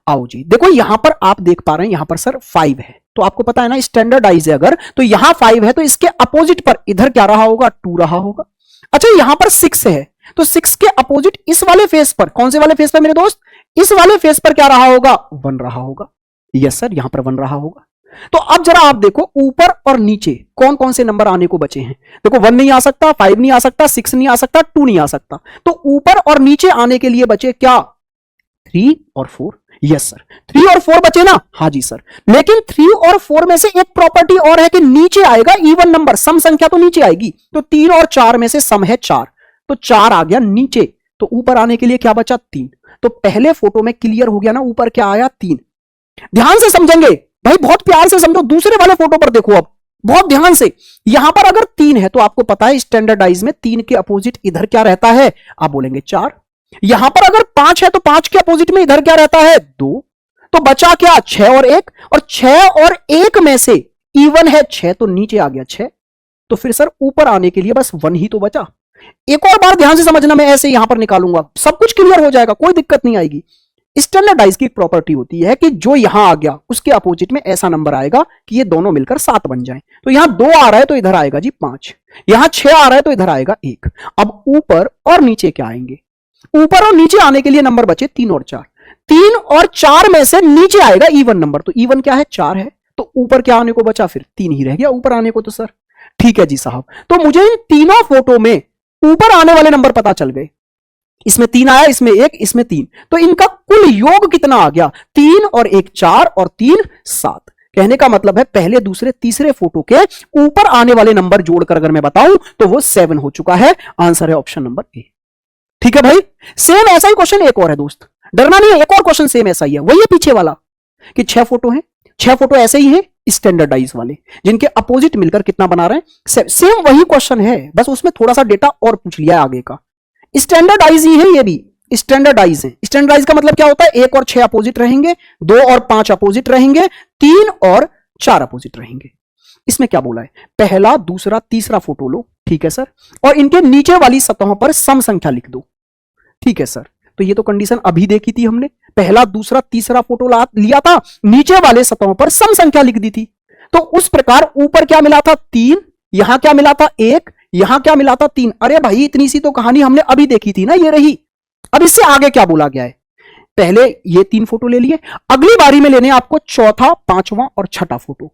आओ जी, देखो यहां पर आप देख पा रहे हैं, यहां पर सर 5 है, तो आपको पता है ना स्टैंडर्डाइज है अगर, तो यहां 5 है तो इसके अपोजिट पर इधर क्या रहा होगा? 2 रहा होगा। अच्छा, यहां पर 6 है तो 6 के अपोजिट इस वाले फेस पर, कौन से वाले फेस पर मेरे दोस्त? इस वाले फेस पर क्या रहा होगा? 1 रहा होगा। यस सर, यहां पर 1 रहा होगा। तो अब जरा आप देखो ऊपर और नीचे कौन कौन से नंबर आने को बचे हैं। देखो 1 नहीं आ सकता, 5 नहीं आ सकता, 6 नहीं आ सकता, 2 नहीं आ सकता। तो ऊपर और नीचे आने के लिए बचे क्या? 3 और 4। यस सर, 3 और 4 बचे ना? हाँ जी सर। लेकिन 3 और 4 में से एक प्रॉपर्टी और है कि नीचे आएगा इवन नंबर, सम संख्या तो नीचे आएगी। तो 3 और 4 में से सम है 4, तो 4 आ गया नीचे। तो ऊपर आने के लिए क्या बचा? 3। तो पहले फोटो में क्लियर हो गया ना, ऊपर क्या आया? 3। ध्यान से समझेंगे भाई, बहुत प्यार से समझो। दूसरे वाले फोटो पर देखो अब बहुत ध्यान से। यहां पर अगर 3 है तो आपको पता है स्टैंडर्डाइज में 3 के अपोजिट इधर क्या रहता है? आप बोलेंगे 4। यहां पर अगर 5 है तो 5 के अपोजिट में इधर क्या रहता है? 2। तो बचा क्या? 6 और 1, और 6 और 1 में से इवन है 6, तो नीचे आ गया 6। तो फिर सर ऊपर आने के लिए बस 1 ही तो बचा। एक और बार ध्यान से समझना, मैं ऐसे यहां पर निकालूंगा, सब कुछ क्लियर हो जाएगा, कोई दिक्कत नहीं आएगी। स्टैंडर्डाइज की एक प्रॉपर्टी होती है कि जो यहां आ गया उसके अपोजिट में ऐसा नंबर आएगा कि ये दोनों मिलकर 7 बन जाए। तो यहां 2 आ रहा है तो इधर आएगा जी 5, यहां 6 आ रहा है तो इधर आएगा 1। अब ऊपर और नीचे क्या आएंगे? ऊपर और नीचे आने के लिए नंबर बचे 3 और 4। 3 और 4 में से नीचे आएगा इवन नंबर, तो इवन क्या है? 4 है। तो ऊपर क्या आने को बचा? फिर 3 ही रह गया ऊपर आने को। तो सर ठीक है जी साहब, तो मुझे इन तीनों फोटो में ऊपर आने वाले नंबर पता चल गए। इसमें 3 आया, इसमें 1, इसमें 3, तो इनका कुल योग कितना आ गया? 3 और 1 4 और 3 7। कहने का मतलब है पहले, दूसरे, तीसरे फोटो के ऊपर आने वाले नंबर जोड़कर अगर मैं बताऊं तो वो 7 हो चुका है। आंसर है ऑप्शन नंबर ए। ठीक है भाई, सेम ऐसा ही क्वेश्चन एक और है दोस्त, डरना नहीं है, एक और क्वेश्चन सेम ऐसा ही है, वही है पीछे वाला कि 6 फोटो हैं, 6 फोटो ऐसे ही हैं स्टैंडर्डाइज वाले, जिनके अपोजिट मिलकर कितना बना रहे हैं? सेम वही क्वेश्चन है, बस उसमें थोड़ा सा डेटा और पूछ लिया आगे का। स्टैंडर्डाइज ही है ये भी, स्टैंडर्डाइज है। स्टैंडर्डाइज का मतलब क्या होता है? 1 और 6 अपोजिट रहेंगे, 2 और 5 अपोजिट रहेंगे, 3 और 4 अपोजिट रहेंगे। इसमें क्या बोला है? पहला, दूसरा, तीसरा फोटो लो, ठीक है सर, और इनके नीचे वाली सतहों पर सम संख्या लिख दो। ठीक है सर, तो ये तो कंडीशन अभी देखी थी हमने, पहला, दूसरा, तीसरा फोटो लिया था, नीचे वाले सतहों पर सम संख्या लिख दी थी। तो उस प्रकार ऊपर क्या मिला था? 3, यहां क्या मिला था? 1, यहां क्या मिला था? 3। अरे भाई, इतनी सी तो कहानी हमने अभी देखी थी ना, ये रही। अब इससे आगे क्या बोला गया है? पहले ये 3 फोटो ले लिए, अगली बारी में लेने आपको चौथा, पांचवां और छठा फोटो।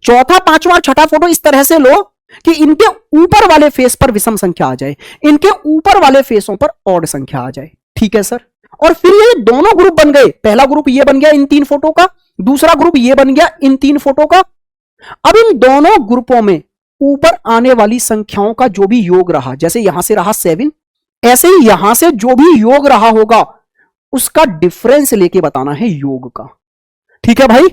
चौथा, पांचवां और छठा फोटो इस तरह से लो कि इनके ऊपर वाले फेस पर विषम संख्या आ जाए, इनके ऊपर वाले फेसों पर ऑड संख्या आ जाए। ठीक है सर, और फिर ये दोनों ग्रुप बन गए। पहला ग्रुप ये बन गया इन 3 फोटो का, दूसरा ग्रुप ये बन गया इन 3 फोटो का। अब इन दोनों ग्रुपों में ऊपर आने वाली संख्याओं का जो भी योग रहा, जैसे यहां से रहा 7, ऐसे ही यहां से जो भी योग रहा होगा उसका डिफरेंस लेके बताना है योग का। ठीक है भाई,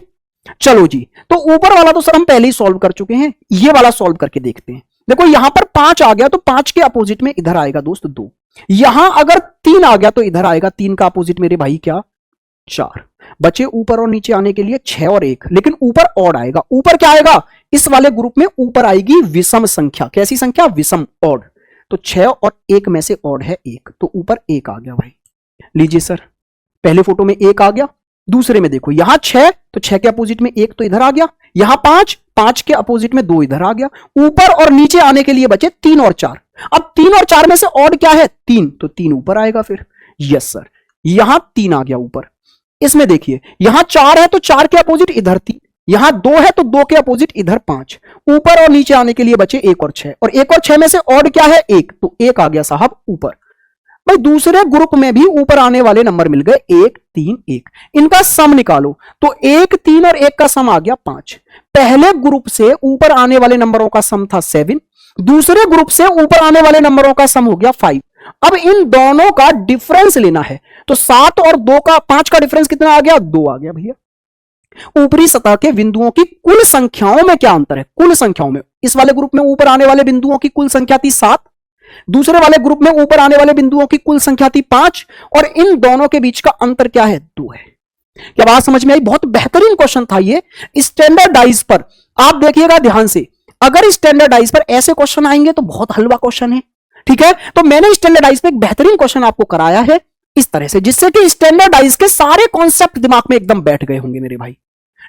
चलो जी, तो ऊपर वाला तो सर हम पहले ही सॉल्व कर चुके हैं, ये वाला सॉल्व करके देखते हैं। देखो यहां पर 5 आ गया तो 5 के अपोजिट में इधर आएगा दोस्त 2। यहां अगर 3 आ गया तो इधर आएगा 3 का अपोजिट मेरे भाई क्या? 4। बचे ऊपर और नीचे आने के लिए 6 और 1, लेकिन ऊपर ऑड आएगा। ऊपर क्या आएगा? इस वाले ग्रुप में ऊपर आएगी विषम संख्या। कैसी संख्या? विषम, ऑड। तो 6 और 1 में से ऑड है 1, तो ऊपर 1 आ गया भाई। लीजिए सर, पहले फोटो में 1 आ गया, दूसरे में देखो यहां 6, तो 6 के अपोजिट में 1 तो इधर आ गया, यहां 5, 5 के अपोजिट में 2 इधर आ गया। ऊपर और नीचे आने के लिए बचे 3 और 4। अब 3 और 4 में से ऑड क्या है? 3, तो 3 ऊपर आएगा फिर। यस सर, यहां 3 आ गया ऊपर। इसमें देखिए यहां 4 है तो 4 के अपोजिट इधर 3, यहां 2 है तो 2 के अपोजिट इधर 5। ऊपर और नीचे आने के लिए बचे 1 और 6, और 1 और 6 में से ऑड क्या है? 1, तो 1 आ गया साहब ऊपर। भाई दूसरे ग्रुप में भी ऊपर आने वाले नंबर मिल गए 1 3 1। इनका सम निकालो, तो 1 3 और 1 का सम आ गया 5। पहले ग्रुप से ऊपर आने वाले नंबरों का सम था 7, दूसरे ग्रुप से ऊपर आने वाले नंबरों का सम हो गया 5। अब इन दोनों का डिफरेंस लेना है, तो 7 और 2 का 5 का डिफरेंस कितना आ गया? 2 आ गया भैया। ऊपरी सतह के बिंदुओं की कुल संख्याओं में क्या अंतर है? कुल संख्याओं में इस वाले ग्रुप में ऊपर आने वाले बिंदुओं की कुल संख्या थी 7, दूसरे वाले ग्रुप में ऊपर आने वाले बिंदुओं की कुल संख्या थी 5, और इन दोनों के बीच का अंतर क्या है? 2 है। क्या बात समझ में आई? बहुत बेहतरीन क्वेश्चन था ये। स्टैंडर्डाइज पर आप देखिएगा ध्यान से, अगर स्टैंडर्डाइज पर ऐसे क्वेश्चन आएंगे तो बहुत हलवा क्वेश्चन है, ठीक है। तो मैंने स्टैंडर्डाइज पे एक बेहतरीन क्वेश्चन आपको कराया है इस तरह से, जिससे कि स्टैंडर्डाइज के सारे कॉन्सेप्ट दिमाग में एकदम बैठ गए होंगे मेरे भाई,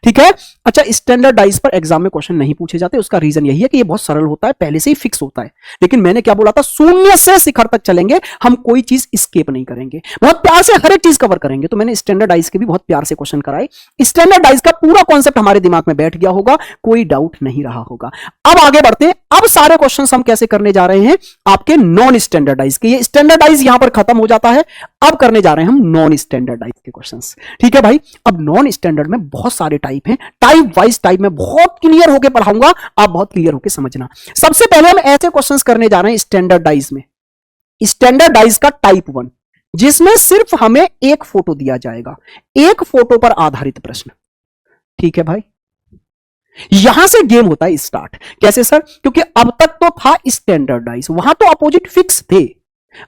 ठीक है। अच्छा, स्टैंडर्डाइज पर एग्जाम में क्वेश्चन नहीं पूछे जाते, उसका रीजन यही है कि ये बहुत सरल होता है, पहले से ही फिक्स होता है। लेकिन मैंने क्या बोला था? शून्य से शिखर तक चलेंगे, हम कोई चीज स्केप नहीं करेंगे, बहुत प्यार से हर एक चीज कवर करेंगे। तो मैंने स्टैंडर्डाइज के भी बहुत प्यार से क्वेश्चन कराए, स्टैंडर्डाइज का पूरा कॉन्सेप्ट हमारे दिमाग में बैठ गया होगा, कोई डाउट नहीं रहा होगा। अब आगे बढ़ते हैं। अब सारे क्वेश्चन हम कैसे करने जा रहे हैं? आपके नॉन स्टैंडर्डाइज के। ये स्टैंडर्डाइज यहां पर खत्म हो जाता है, अब करने जा रहे हैं हम नॉन स्टैंडर्डाइज के क्वेश्चंस, ठीक है भाई। अब नॉन स्टैंडर्ड में बहुत सारे टाइप हैं, टाइप वाइज टाइप में बहुत क्लियर होकर पढ़ाऊंगा, आप बहुत क्लियर होकर समझना। सबसे पहले हम ऐसे क्वेश्चंस करने जा रहे हैं स्टैंडर्डाइज में। स्टैंडर्डाइज का टाइप 1, जिसमें सिर्फ हमें एक फोटो दिया जाएगा, एक फोटो पर आधारित प्रश्न, ठीक है भाई। यहां से गेम होता है स्टार्ट। कैसे सर? क्योंकि अब तक तो था स्टैंडर्डाइज, वहां तो अपोजिट फिक्स थे,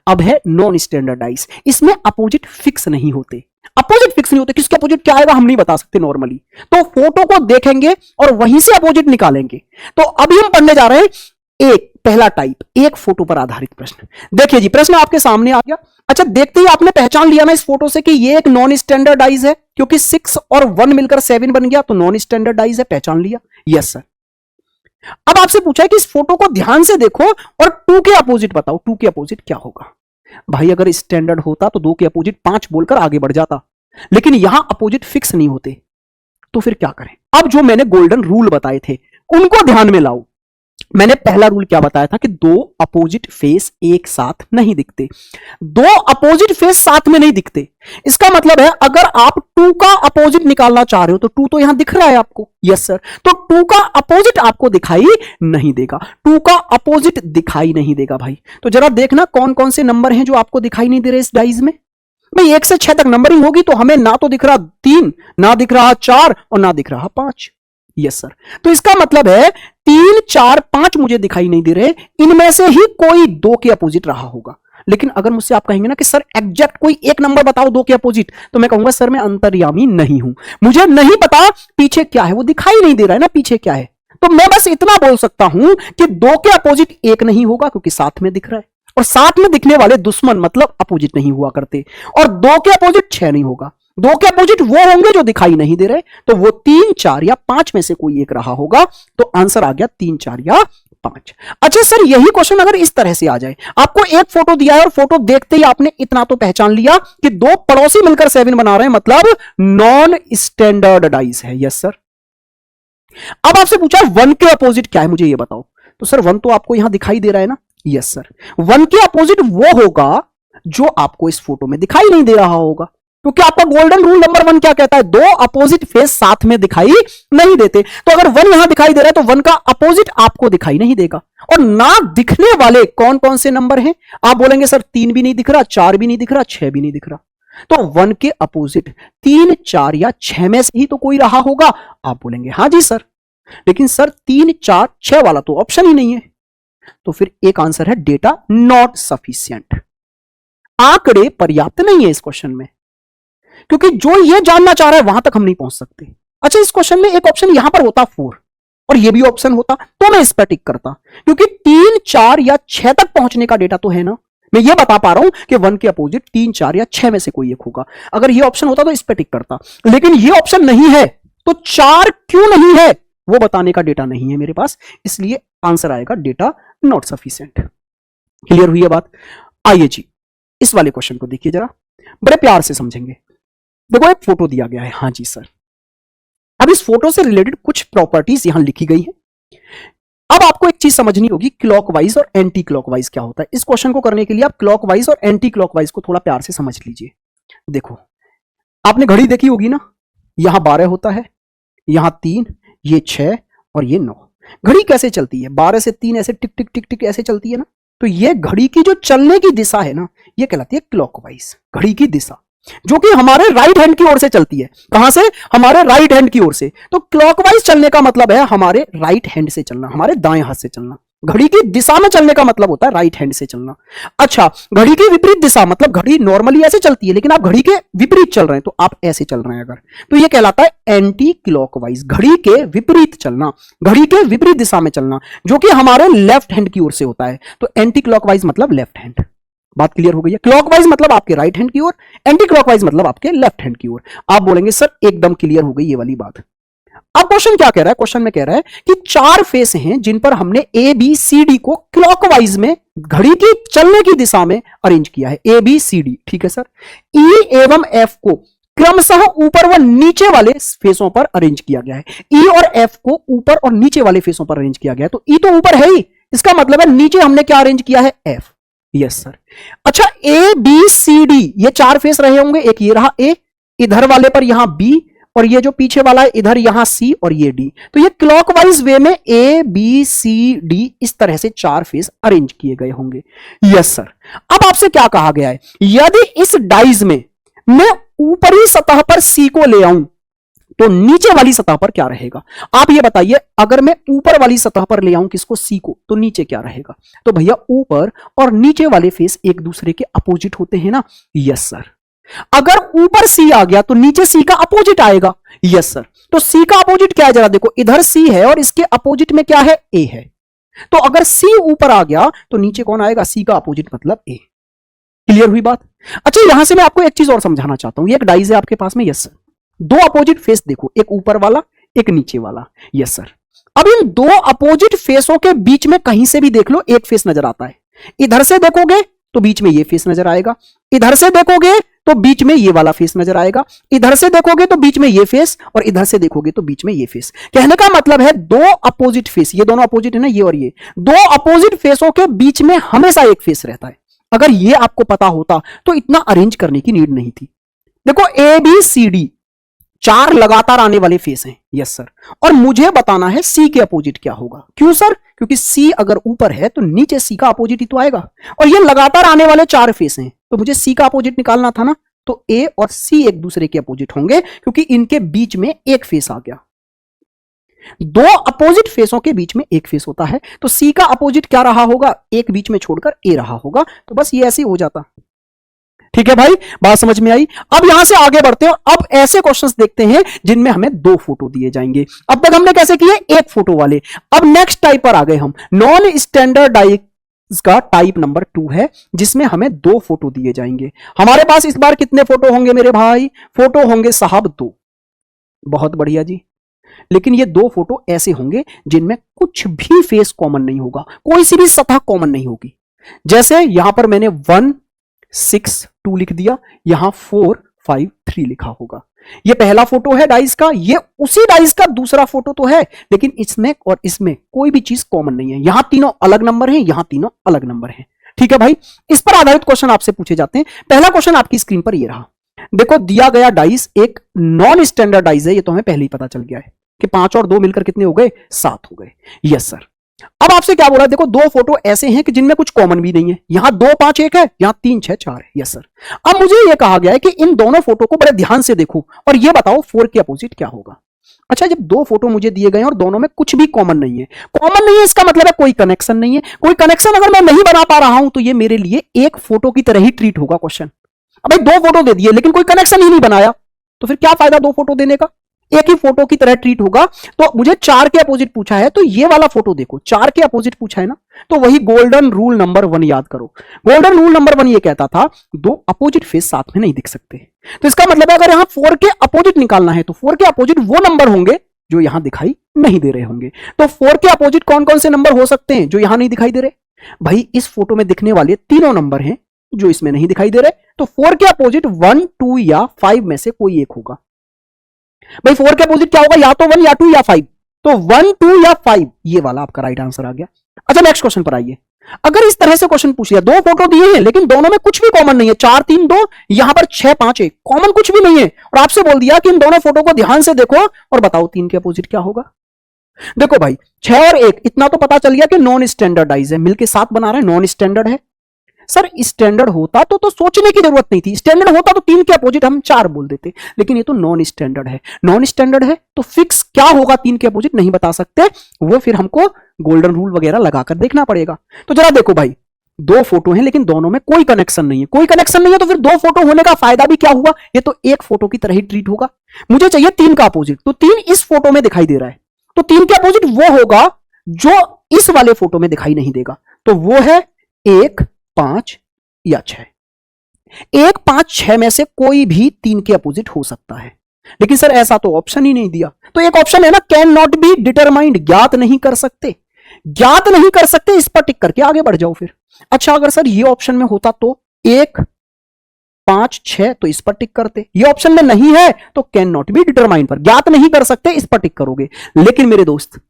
अब है नॉन स्टैंडर्डाइज, इसमें अपोजिट फिक्स नहीं होते। अपोजिट फिक्स नहीं होते, किसके अपोजिट क्या आएगा हम नहीं बता सकते नॉर्मली, तो फोटो को देखेंगे और वहीं से अपोजिट निकालेंगे। तो अभी हम पढ़ने जा रहे हैं एक पहला टाइप, एक फोटो पर आधारित प्रश्न। देखिए जी, प्रश्न आपके सामने आ गया। अच्छा, देखते ही आपने पहचान लिया ना इस फोटो से कि ये एक नॉन स्टैंडर्डाइज है, क्योंकि 6 और 1 मिलकर 7 बन गया, तो नॉन स्टैंडर्डाइज है, पहचान लिया। Yes sir. अब आपसे पूछा है कि इस फोटो को ध्यान से देखो और 2 के अपोजिट बताओ, 2 के अपोजिट क्या होगा। भाई अगर स्टैंडर्ड होता तो 2 के अपोजिट 5 बोलकर आगे बढ़ जाता, लेकिन यहां अपोजिट फिक्स नहीं होते, तो फिर क्या करें। अब जो मैंने गोल्डन रूल बताए थे उनको ध्यान में लाओ। मैंने पहला रूल क्या बताया था कि 2 अपोजिट फेस एक साथ नहीं दिखते, 2 अपोजिट फेस साथ में नहीं दिखते। इसका मतलब है अगर आप 2 का अपोजिट निकालना चाह रहे हो तो 2 तो यहां दिख रहा है आपको, यस सर, तो 2 का अपोजिट आपको दिखाई नहीं देगा, 2 का अपोजिट दिखाई नहीं देगा भाई। तो जरा देखना कौन कौन से नंबर हैं जो आपको दिखाई नहीं दे रहे इस डाइज में। भाई 1 से 6 तक नंबरिंग होगी तो हमें ना तो दिख रहा 3, ना दिख रहा 4 और ना दिख रहा 5। यस सर, तो इसका मतलब है 3 4 5 मुझे दिखाई नहीं दे रहे, इनमें से ही कोई 2 के अपोजिट रहा होगा। लेकिन अगर मुझसे आप कहेंगे ना कि सर एग्जैक्ट कोई एक नंबर बताओ 2 के अपोजिट, तो मैं कहूंगा सर मैं अंतर्यामी नहीं हूं, मुझे नहीं पता पीछे क्या है, वो दिखाई नहीं दे रहा है ना पीछे क्या है। तो मैं बस इतना बोल सकता हूं कि 2 के अपोजिट 1 नहीं होगा क्योंकि साथ में दिख रहा है, और साथ में दिखने वाले दुश्मन मतलब अपोजिट नहीं हुआ करते, और 2 के अपोजिट 6 नहीं होगा। 2 के अपोजिट वो होंगे जो दिखाई नहीं दे रहे, तो वो 3 4 या 5 में से कोई एक रहा होगा। तो आंसर आ गया 3 4 या 5। अच्छा सर, यही क्वेश्चन अगर इस तरह से आ जाए, आपको एक फोटो दिया है और फोटो देखते ही आपने इतना तो पहचान लिया कि 2 पड़ोसी मिलकर 7 बना रहे हैं, मतलब नॉन स्टैंडर्डाइज है। Yes sir. अब आपसे पूछा 1 के अपोजिट क्या है, मुझे ये बताओ। तो सर 1 तो आपको यहां दिखाई दे रहा है ना। यस सर, 1 के अपोजिट वो होगा जो आपको इस फोटो में दिखाई नहीं दे रहा होगा, क्योंकि आपका गोल्डन रूल नंबर 1 क्या कहता है, 2 अपोजिट फेस साथ में दिखाई नहीं देते। तो अगर 1 यहां दिखाई दे रहा है तो 1 का अपोजिट आपको दिखाई नहीं देगा। और ना दिखने वाले कौन कौन से नंबर हैं? आप बोलेंगे सर 3 भी नहीं दिख रहा, 4 भी नहीं दिख रहा, 6 भी नहीं दिख रहा। तो 1 के अपोजिट 3 4 या 6 में से ही तो कोई रहा होगा। आप बोलेंगे हां जी सर, लेकिन सर 3 4 6 वाला तो ऑप्शन ही नहीं है। तो फिर एक आंसर है डेटा नॉट सफिशिएंट, आंकड़े पर्याप्त नहीं है इस क्वेश्चन में, क्योंकि जो ये जानना चाह रहा है वहां तक हम नहीं पहुंच सकते। अच्छा, इस क्वेश्चन में एक ऑप्शन यहां पर होता 4 और ये भी ऑप्शन होता तो मैं इस पर टिक करता, क्योंकि 3, 4 या 6 तक पहुंचने का डेटा तो है ना। मैं ये बता पा रहा हूं कि 1 के अपोजिट 3, 4 या 6 में से कोई एक होगा। अगर ये ऑप्शन होता तो इस पर टिक करता, लेकिन ये ऑप्शन नहीं है तो 4 क्यों नहीं है वो बताने का डेटा नहीं है मेरे पास, इसलिए आंसर आएगा डेटा नॉट सफिशिएंट। क्लियर हुई है बात? आइए जी इस वाले क्वेश्चन को देखिए जरा, बड़े प्यार से समझेंगे। देखो एक फोटो दिया गया है, हाँ जी सर। अब इस फोटो से रिलेटेड कुछ प्रॉपर्टीज यहां लिखी गई है। अब आपको एक चीज समझनी होगी, क्लॉकवाइज और एंटी क्लॉकवाइज क्या होता है। इस क्वेश्चन को करने के लिए आप क्लॉकवाइज और एंटी क्लॉकवाइज को थोड़ा प्यार से समझ लीजिए। देखो आपने घड़ी देखी होगी ना, यहां 12 होता है, यहां 3, ये 6 और ये 9। घड़ी कैसे चलती है? 12 से 3 ऐसे टिक टिक टिक टिक ऐसे चलती है ना। तो ये घड़ी की जो चलने की दिशा है ना, ये कहलाती है क्लॉकवाइज, घड़ी की दिशा, जो कि हमारे राइट हैंड की ओर से चलती है। कहां से? हमारे राइट हैंड की ओर से। तो क्लॉकवाइज चलने का मतलब है हमारे राइट हैंड से चलना, हमारे दाएं हाथ से चलना। घड़ी की दिशा में चलने का मतलब होता है राइट हैंड से चलना। अच्छा, घड़ी की विपरीत दिशा मतलब घड़ी नॉर्मली ऐसे चलती है, लेकिन आप घड़ी के विपरीत चल रहे हैं तो आप ऐसे चल रहे हैं अगर, तो ये कहलाता है एंटी क्लॉकवाइज, घड़ी के विपरीत चलना, घड़ी के विपरीत दिशा में चलना, जो कि हमारे लेफ्ट हैंड की ओर से होता है। तो एंटी क्लॉकवाइज मतलब लेफ्ट हैंड। बात क्लियर हो गई है? क्लॉकवाइज मतलब आपके राइट हैंड की ओर, एंटी क्लॉकवाइज मतलब आपके लेफ्ट हैंड की ओर। आप बोलेंगे सर एकदम क्लियर हो गई ये वाली बात। अब क्वेश्चन क्या कह रहा है? क्वेश्चन में कह रहा है कि 4 फेस हैं जिन पर हमने ए बी सी डी को क्लॉकवाइज में घड़ी की चलने की दिशा में अरेंज किया है। ए बी सी डी, ठीक है सर। ई एवं एफ को क्रमशः ऊपर व नीचे वाले फेसों पर अरेंज किया गया है। ई और एफ को ऊपर और नीचे वाले फेसों पर अरेंज किया गया है। तो ई तो ऊपर है ही, इसका मतलब है नीचे हमने क्या अरेंज किया है? एफ। Yes sir. अच्छा, ए बी सी डी ये 4 फेस रहे होंगे, एक ये रहा ए, इधर वाले पर यहां बी, और ये जो पीछे वाला है इधर यहां सी और ये डी। तो ये क्लॉकवाइज वे में ए बी सी डी इस तरह से 4 फेस अरेंज किए गए होंगे। Yes sir. अब आपसे क्या कहा गया है? यदि इस डाइज में मैं ऊपरी सतह पर सी को ले आऊं तो नीचे वाली सतह पर क्या रहेगा? आप ये बताइए, अगर मैं ऊपर वाली सतह पर ले आऊं किसको? सी को, तो नीचे क्या रहेगा? तो भैया ऊपर और नीचे वाले फेस एक दूसरे के अपोजिट होते हैं ना। Yes sir. अगर ऊपर सी आ गया तो नीचे सी का अपोजिट आएगा। Yes sir. तो सी का अपोजिट क्या है? जरा देखो, इधर सी है और इसके अपोजिट में क्या है? ए है। तो अगर सी ऊपर आ गया तो नीचे कौन आएगा? सी का अपोजिट मतलब ए। क्लियर हुई बात? अच्छा, यहां से मैं आपको एक चीज और समझाना चाहता हूं। ये एक डाइज है आपके पास में। Yes sir. 2 अपोजिट फेस देखो, एक ऊपर वाला एक नीचे वाला। Yes sir. अब इन 2 अपोजिट फेसों के बीच में कहीं से भी देख लो एक फेस नजर आता है। इधर से देखोगे तो बीच में ये फेस नजर आएगा, इधर से देखोगे तो बीच में ये वाला फेस नजर आएगा, इधर से देखोगे तो बीच में ये फेस, और इधर से देखोगे तो बीच में ये फेस। कहने का मतलब है 2 अपोजिट फेस, ये दोनों अपोजिट है ना, ये और ये 2 अपोजिट फेसों के बीच में हमेशा एक फेस रहता है। अगर ये आपको पता होता तो इतना अरेंज करने की नीड नहीं थी। देखो ए बी सी डी 4 लगातार आने वाले फेस हैं। Yes sir. और मुझे बताना है सी के अपोजिट क्या होगा। क्यों सर? क्योंकि सी अगर ऊपर है तो नीचे सी का अपोजिट ही तो आएगा, और ये लगातार आने वाले 4 फेस हैं, तो मुझे सी का अपोजिट निकालना था ना। तो ए और सी एक दूसरे के अपोजिट होंगे क्योंकि इनके बीच में एक फेस आ गया। 2 अपोजिट फेसों के बीच में एक फेस होता है, तो सी का अपोजिट क्या रहा होगा? एक बीच में छोड़कर ए रहा होगा। तो बस ये ऐसे ही हो जाता। ठीक है भाई, बात समझ में आई? अब यहां से आगे बढ़ते हैं। अब ऐसे क्वेश्चंस देखते हैं जिनमें हमें 2 फोटो दिए जाएंगे। अब तक हमने कैसे किए? 1 फोटो वाले। अब नेक्स्ट टाइप पर आ गए हम। नॉन स्टैंडर्डाइज का टाइप नंबर 2 है, जिसमें हमें 2 फोटो दिए जाएंगे। हमारे पास इस बार कितने फोटो होंगे मेरे भाई? फोटो होंगे साहब 2। बहुत बढ़िया जी। लेकिन ये 2 फोटो ऐसे होंगे जिनमें कुछ भी फेस कॉमन नहीं होगा, कोई सी भी सतह कॉमन नहीं होगी। जैसे यहां पर मैंने 1 6 2 लिख दिया, यहां 4 5 3 लिखा होगा। ये पहला फोटो है डाइस का, ये उसी डाइस का दूसरा फोटो तो है, लेकिन इसमें और इसमें कोई भी चीज कॉमन नहीं है। यहां तीनों अलग नंबर हैं, यहां तीनों अलग नंबर हैं। ठीक है भाई, इस पर आधारित क्वेश्चन आपसे पूछे जाते हैं। पहला क्वेश्चन आपकी स्क्रीन पर ये रहा। देखो, दिया गया डाइस एक नॉन स्टैंडर्ड डाइस है, ये तो हमें पहले ही पता चल गया है कि 5 और 2 मिलकर कितने हो गए? 7 हो गए। Yes sir. अब आपसे क्या बोला? देखो, 2 फोटो ऐसे हैं कि जिनमें कुछ कॉमन भी नहीं है। यहां 2 5 1 है, यहां 3 6 4 है। Yes sir. अब मुझे यह कहा गया है कि इन दोनों फोटो को बड़े ध्यान से देखो और यह बताओ 4 के अपोजिट क्या होगा। अच्छा, जब 2 फोटो मुझे दिए गए और दोनों में कुछ भी कॉमन नहीं है, कॉमन नहीं है इसका मतलब है कोई कनेक्शन नहीं है। कोई कनेक्शन अगर मैं नहीं बना पा रहा हूं तो यह मेरे लिए एक फोटो की तरह ही ट्रीट होगा क्वेश्चन। अब भाई 2 फोटो दे दिए लेकिन कोई कनेक्शन ही नहीं बनाया, तो फिर क्या फायदा 2 फोटो देने का? एक ही फोटो की तरह ट्रीट होगा। तो मुझे 4 के अपोजिट पूछा है, तो ये वाला फोटो देखो, 4 के अपोजिट पूछा है ना, तो वही गोल्डन रूल नंबर 1 याद करो। गोल्डन रूल नंबर 1 ये कहता था दो अपोजिट फेस साथ में नहीं दिख सकते। तो इसका मतलब है अगर यहां 4 के अपोजिट निकालना है तो 4 के अपोजिट वो नंबर होंगे जो यहां दिखाई नहीं दे रहे होंगे। तो 4 के अपोजिट कौन कौन से नंबर हो सकते हैं जो यहां नहीं दिखाई दे रहे? भाई इस फोटो में दिखने वाले तीनों नंबर हैं जो इसमें नहीं दिखाई दे रहे। तो 4 के अपोजिट 1, 2 या 5 में से कोई एक होगा। भाई 4 के अपोजिट क्या होगा? या तो 1 या 2 या 5। तो 1, 2 या 5 ये वाला आपका राइट आंसर आ गया। अच्छा नेक्स्ट क्वेश्चन पर आइए। अगर इस तरह से क्वेश्चन पूछ लिया, दो फोटो दिए हैं लेकिन दोनों में कुछ भी कॉमन नहीं है, 4, 3, 2, यहां पर 6, 5 1, कॉमन कुछ भी नहीं है, और आपसे बोल दिया कि इन दोनों फोटो को ध्यान से देखो और बताओ 3 के अपोजिट क्या होगा। देखो भाई 6 और 1 इतना तो पता चल गया कि नॉन स्टैंडर्डाइज है, मिलके 7 बना रहे हैं, नॉन स्टैंडर्ड है। सर स्टैंडर्ड होता तो सोचने की जरूरत नहीं थी, स्टैंडर्ड होता तो 3 के अपोजिट हम 4 बोल देते, लेकिन ये तो नॉन स्टैंडर्ड है। नॉन स्टैंडर्ड है तो फिक्स क्या होगा 3 के अपोजिट नहीं बता सकते, वो फिर हमको गोल्डन रूल वगैरह लगाकर देखना पड़ेगा। तो जरा देखो भाई, दो फोटो हैं लेकिन दोनों में कोई कनेक्शन नहीं है, कोई कनेक्शन नहीं है तो फिर दो फोटो होने का फायदा भी क्या हुआ? ये तो एक फोटो की तरह ही ट्रीट होगा। मुझे चाहिए 3 का अपोजिट, तो 3 इस फोटो में दिखाई दे रहा है, तो 3 के अपोजिट वो होगा जो इस वाले फोटो में दिखाई नहीं देगा, तो वो है 1, 5 या 6। 1, 5, 6 में से कोई भी 3 के अपोजिट हो सकता है, लेकिन सर ऐसा तो ऑप्शन ही नहीं दिया। तो एक ऑप्शन है ना, कैन नॉट बी डिटरमाइंड, ज्ञात नहीं कर सकते, ज्ञात नहीं कर सकते, इस पर टिक करके आगे बढ़ जाओ फिर। अच्छा अगर सर ये ऑप्शन में होता तो 1, 5, 6 तो इस पर टिक करते, ये ऑप्शन में नहीं है तो कैन नॉट बी डिटरमाइंड पर, ज्ञात नहीं कर सकते, इस पर टिक करोगे। लेकिन मेरे दोस्त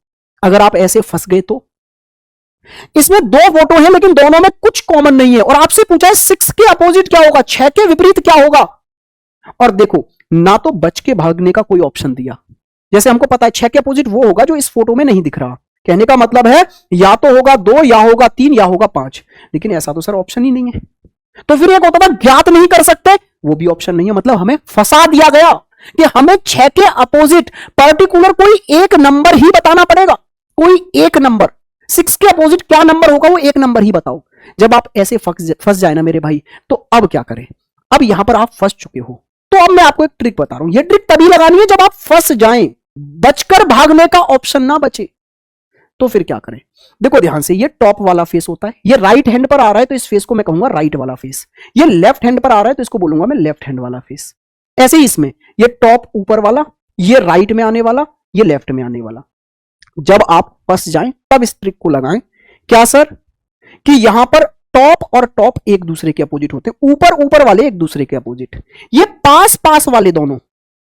अगर आप ऐसे फंस गए तो इसमें दो फोटो हैं लेकिन दोनों में कुछ कॉमन नहीं है, और आपसे पूछा है 6 के अपोजिट क्या होगा, 6 के विपरीत क्या होगा। और देखो ना तो बच के भागने का कोई ऑप्शन दिया, जैसे हमको पता है 6 के अपोजिट वो होगा जो इस फोटो में नहीं दिख रहा, कहने का मतलब है या तो होगा 2 या होगा 3 या होगा 5, लेकिन ऐसा तो सर ऑप्शन ही नहीं है। तो फिर एक होता था ज्ञात नहीं कर सकते, वो भी ऑप्शन नहीं है, मतलब हमें फंसा दिया गया कि हमें 6 के अपोजिट पर्टिकुलर कोई एक नंबर ही बताना पड़ेगा, कोई एक नंबर। 6 के अपोजिट क्या नंबर होगा वो एक नंबर ही बताओ। जब आप ऐसे फंस जाए ना मेरे भाई, तो अब क्या करें? अब यहां पर आप फंस चुके हो, तो अब मैं आपको एक ट्रिक बता रहा हूं। ये ट्रिक तभी लगानी है जब आप फंस जाएं, बचकर भागने का ऑप्शन ना बचे। तो फिर क्या करें? देखो ध्यान से, ये टॉप वाला फेस होता है, ये राइट हैंड पर आ रहा है तो इस फेस को मैं कहूंगा राइट वाला फेस, ये लेफ्ट हैंड पर आ रहा है तो इसको बोलूंगा मैं लेफ्ट हैंड वाला फेस। ऐसे ही इसमें ये टॉप ऊपर वाला, ये राइट में आने वाला, ये लेफ्ट में आने वाला। जब आप फंस जाएं तब इस ट्रिक को लगाएं। क्या सर? कि यहां पर टॉप और टॉप एक दूसरे के अपोजिट होते हैं, ऊपर ऊपर वाले एक दूसरे के अपोजिट, ये पास पास वाले दोनों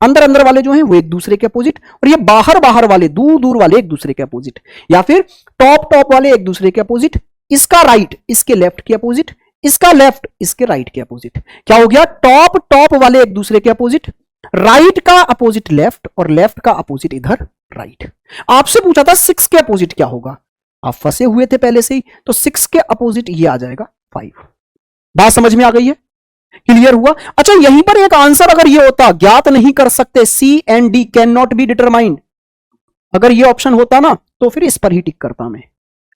अंदर अंदर वाले जो हैं वो एक दूसरे के अपोजिट, और ये बाहर बाहर वाले दूर दूर वाले एक दूसरे के अपोजिट, या फिर टॉप टॉप वाले एक दूसरे के अपोजिट, इसका राइट इसके लेफ्ट के अपोजिट, इसका लेफ्ट इसके राइट के अपोजिट। क्या हो गया? टॉप टॉप वाले एक दूसरे के अपोजिट, राइट का अपोजिट लेफ्ट और लेफ्ट का अपोजिट इधर राइट। आपसे पूछा था 6 के अपोजिट क्या होगा, आप फंसे हुए थे पहले से ही, तो 6 के अपोजिट ये आ जाएगा 5। बात समझ में आ गई है? क्लियर हुआ? अच्छा यहीं पर एक आंसर अगर ये होता, ज्ञात नहीं कर सकते, C and D can not be determined, अगर ये ऑप्शन होता ना तो फिर इस पर ही टिक करता मैं,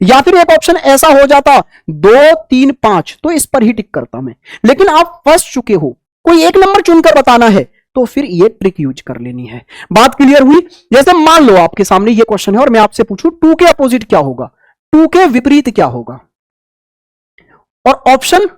या फिर एक ऑप्शन ऐसा हो जाता 2, 3, 5 तो इस पर ही टिक करता मैं। लेकिन आप फंस चुके हो, कोई एक नंबर चुनकर बताना है, तो फिर ये ट्रिक यूज कर लेनी है। बात क्लियर हुई? जैसे मान लो आपके सामने ये क्वेश्चन है और मैं आपसे पूछूं 2 के अपोजिट क्या होगा, 2 के विपरीत क्या होगा, और ऑप्शन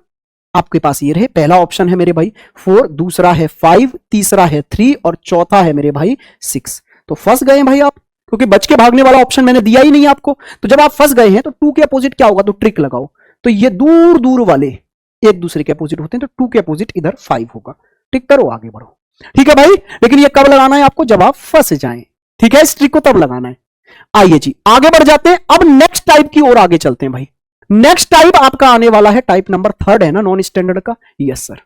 आपके पास ये रहे, पहला ऑप्शन है मेरे भाई 4, दूसरा है 5, तीसरा है 3 और चौथा है मेरे भाई 6। तो फंस गए भाई आप, क्योंकि बच के भागने वाला ऑप्शन मैंने दिया ही नहीं आपको। तो जब आप फंस गए हैं तो 2 के अपोजिट क्या होगा, तो ट्रिक लगाओ। तो ये दूर दूर वाले एक दूसरे के अपोजिट होते हैं, तो 2 के अपोजिट इधर 5 होगा। टिक करो, आगे बढ़ो। ठीक है भाई, लेकिन ये कब लगाना है आपको? जब आप फंस जाएं। ठीक है, इस ट्रिक को तब लगाना है। आइए जी आगे बढ़ जाते हैं, अब नेक्स्ट टाइप की ओर आगे चलते हैं भाई। नेक्स्ट टाइप आपका आने वाला है टाइप नंबर 3 है ना नॉन स्टैंडर्ड का। यस सर,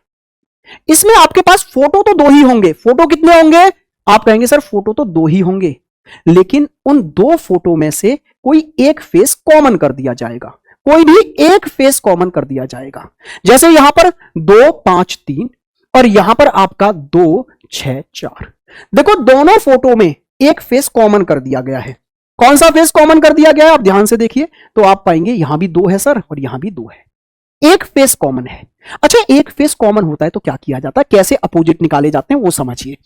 इसमें आपके पास फोटो तो 2 ही होंगे। फोटो कितने होंगे? आप कहेंगे सर फोटो तो 2 ही होंगे, लेकिन उन 2 फोटो में से कोई एक फेस कॉमन कर दिया जाएगा, कोई भी एक फेस कॉमन कर दिया जाएगा। जैसे यहां पर 2, 5, 3 और यहां पर आपका 2, 6, 4। देखो दोनों फोटो में एक फेस कॉमन कर दिया गया है। कौन सा फेस कॉमन कर दिया गया है आप ध्यान से देखिए, तो आप पाएंगे यहां भी 2 है सर और यहां भी 2 है। एक फेस कॉमन है। अच्छा, एक फेस कॉमन होता है तो क्या किया जाता है, कैसे अपोजिट निकाले जाते हैं वो समझिए।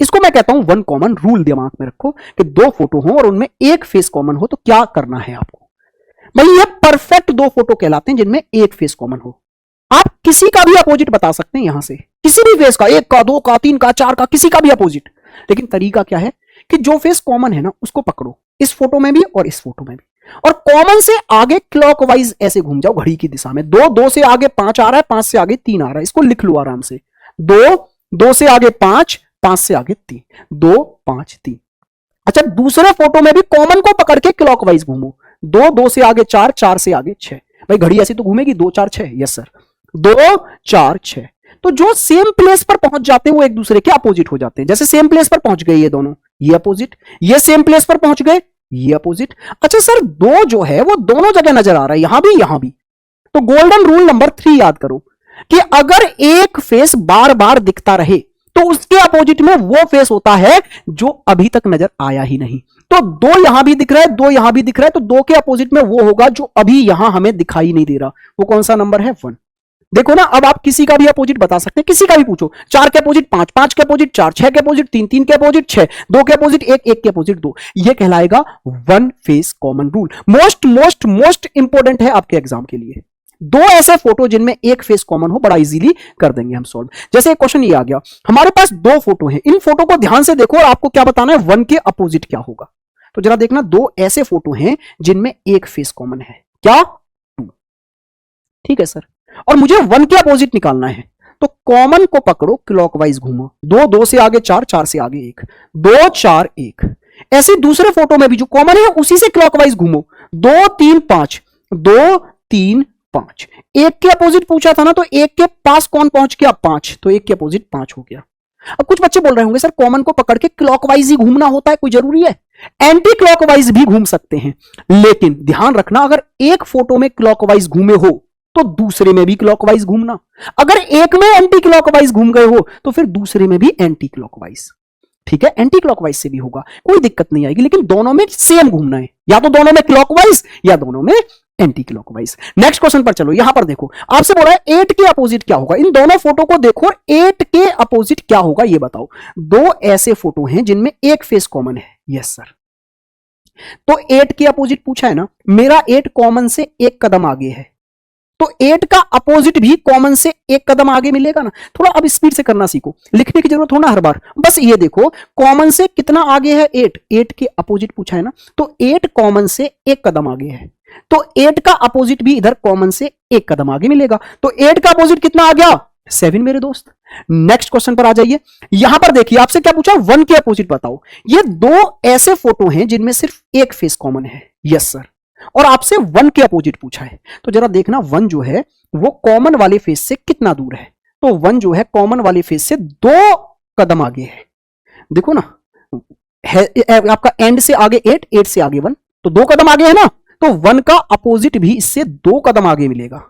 इसको मैं कहता हूं वन कॉमन रूल। दिमाग में रखो कि दो फोटो हो और उनमें एक फेस कॉमन हो तो क्या करना है आपको। भाई ये परफेक्ट दो फोटो कहलाते हैं जिनमें एक फेस कॉमन हो। आप किसी का भी अपोजिट बता सकते हैं यहां से, किसी भी फेस का, एक का, दो का, तीन का, चार का, किसी का भी अपोजिट। लेकिन तरीका क्या है कि जो फेस कॉमन है ना उसको पकड़ो, इस फोटो में भी और इस फोटो में भी, और कॉमन से आगे क्लॉकवाइज ऐसे घूम जाओ घड़ी की दिशा में। दो से आगे 5 आ रहा है, 5 से आगे 3 आ रहा है, इसको लिख लो आराम से। दो से आगे 5, 5 से आगे 3, 2 5 3। अच्छा, दूसरे फोटो में भी कॉमन को पकड़ के क्लॉकवाइज घूमो। 2 से आगे 4, 4 से आगे 6। भाई घड़ी ऐसी तो घूमेगी, 2 4 6। Yes sir, 2 4 6। तो जो सेम प्लेस पर पहुंच जाते हैं वो एक दूसरे के अपोजिट हो जाते हैं। जैसे सेम प्लेस पर पहुंच गए ये दोनों, ये अपोजिट, ये सेम प्लेस पर पहुंच गए, ये अपोजिट। अच्छा सर, दो जो है वो दोनों जगह नजर आ रहा है, यहां भी यहां भी। तो गोल्डन रूल नंबर 3 याद करो कि अगर एक फेस बार बार दिखता रहे तो उसके अपोजिट में वो फेस होता है जो अभी तक नजर आया ही नहीं। तो दो यहां भी दिख रहा है, दो यहां भी दिख रहा है, तो दो के अपोजिट में वो होगा जो अभी यहां हमें दिखाई नहीं दे रहा। वो कौन सा नंबर है, 1। देखो ना, अब आप किसी का भी अपोजिट बता सकते हैं, किसी का भी पूछो। 4 के अपोजिट 5, 5 के अपोजिट 4, 6 के अपोजिट 3, 3 के अपोजिट 6, 2 के अपोजिट 1, 1 के अपोजिट 2। यह कहलाएगा one face common rule. Most most most important है आपके एग्जाम के लिए। दो ऐसे फोटो जिनमें एक फेस कॉमन हो, बड़ा इजीली कर देंगे हम सॉल्व। जैसे एक क्वेश्चन ये आ गया, हमारे पास दो फोटो हैं, इन फोटो को ध्यान से देखो और आपको क्या बताना है, वन के अपोजिट क्या होगा। तो जरा देखना, दो ऐसे फोटो हैं जिनमें एक फेस कॉमन है, क्या, 2। ठीक है सर, और मुझे 1 के अपोजिट निकालना है। तो कॉमन को पकड़ो, क्लॉकवाइज घूमो। 2 से आगे 4, 4 से आगे 1, 2 4 1। ऐसे दूसरे फोटो में भी जो कॉमन है उसी से क्लॉकवाइज घूमो। 2 3 5, 2 3 5। एक के अपोजिट पूछा था ना, तो एक के पास कौन पहुंच गया, 5, तो एक के अपोजिट 5 हो गया। अब कुछ बच्चे बोल रहे होंगे सर कॉमन को पकड़ के क्लॉकवाइज ही घूमना होता है, कोई जरूरी है? एंटी क्लॉकवाइज भी घूम सकते हैं, लेकिन ध्यान रखना अगर एक फोटो में क्लॉकवाइज घूमे हो तो दूसरे में भी क्लॉकवाइज घूमना। अगर एक में एंटी क्लॉकवाइज घूम गए हो तो फिर दूसरे में भी एंटी क्लॉकवाइज। ठीक है, एंटी क्लॉकवाइज से भी होगा, कोई दिक्कत नहीं आएगी, लेकिन दोनों में सेम घूमना है, या तो दोनों में क्लॉकवाइज या दोनों में एंटी क्लॉकवाइज। नेक्स्ट क्वेश्चन पर चलो, यहां पर देखो आपसे बोला है 8 के अपोजिट क्या होगा। इन दोनों फोटो को देखो, 8 के अपोजिट क्या होगा ये बताओ। दो ऐसे फोटो हैं जिनमें एक फेस कॉमन है। यस सर, तो 8 के अपोजिट पूछा है ना, मेरा 8 कॉमन से एक कदम आगे है, तो 8 का अपोजिट भी कॉमन से एक कदम आगे मिलेगा ना। थोड़ा अब स्पीड से करना सीखो, लिखने की जरूरत हो ना हर बार। बस ये देखो कॉमन से कितना आगे है, 8, 8 के अपोजिट पूछा है ना, तो 8 कॉमन से एक कदम आगे है, तो 8 का अपोजिट भी इधर कॉमन से एक कदम आगे मिलेगा। तो 8 का अपोजिट कितना आ गया, 7 मेरे दोस्त। नेक्स्ट क्वेश्चन पर आ जाइए, यहां पर देखिए आपसे क्या पूछा, 1 के अपोजिट बताओ। ये दो ऐसे फोटो हैं जिनमें सिर्फ एक फेस कॉमन है। यस सर, और आपसे 1 के अपोजिट पूछा है, तो जरा देखना 1 जो है वो कॉमन वाले फेस से कितना दूर है। तो 1 जो है कॉमन वाले फेस से 2 कदम आगे है। देखो ना, आपका एंड से आगे 8, 8 से आगे 1, तो 2 कदम आगे है ना, तो 1 का अपोजिट भी इससे 2 कदम आगे मिलेगा।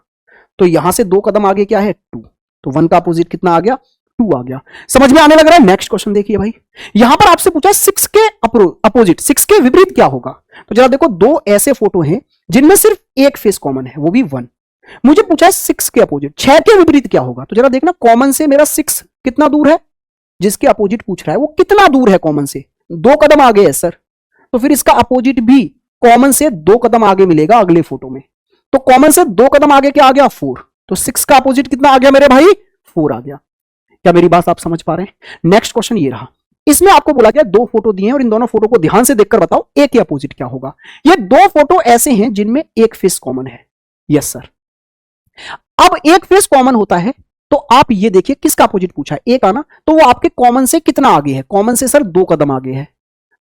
तो यहां से 2 कदम आगे क्या है, 2, तो 1 का अपोजिट कितना आ गया, 2 आ गया। समझ में आने लग रहा है? नेक्स्ट क्वेश्चन देखिए भाई, यहां पर आपसे पूछा 6 के अपोजिट, 6 के विपरीत क्या होगा। तो जरा देखो, दो ऐसे फोटो हैं जिनमें सिर्फ एक फेस कॉमन है, वो भी 1। मुझे पूछा है 6 के अपोजिट, 6 के विपरीत क्या होगा। तो जरा देखना, कॉमन से मेरा 6 कितना दूर है, जिसके अपोजिट पूछ रहा है वो कितना दूर है कॉमन से, 2 कदम आगे है सर, तो फिर इसका अपोजिट भी कॉमन से 2 कदम आगे मिलेगा अगले फोटो में। तो कॉमन से 2 कदम आगे क्या आ गया, 4, तो 6 का अपोजिट कितना आ गया मेरे भाई, 4 आ गया। क्या मेरी बात आप समझ पा रहे हैं? नेक्स्ट क्वेश्चन ये रहा, इसमें आपको बोला गया 2 फोटो दिए हैं और इन दोनों फोटो को ध्यान से देखकर बताओ एक के अपोजिट क्या होगा। ये 2 फोटो ऐसे हैं जिनमें एक फेस कॉमन है। यस सर, अब एक फेस कॉमन होता है तो आप ये देखिए किसका अपोजिट पूछा है, एक आना, तो वो आपके कॉमन से कितना आगे है, कॉमन से सर 2 कदम आगे है,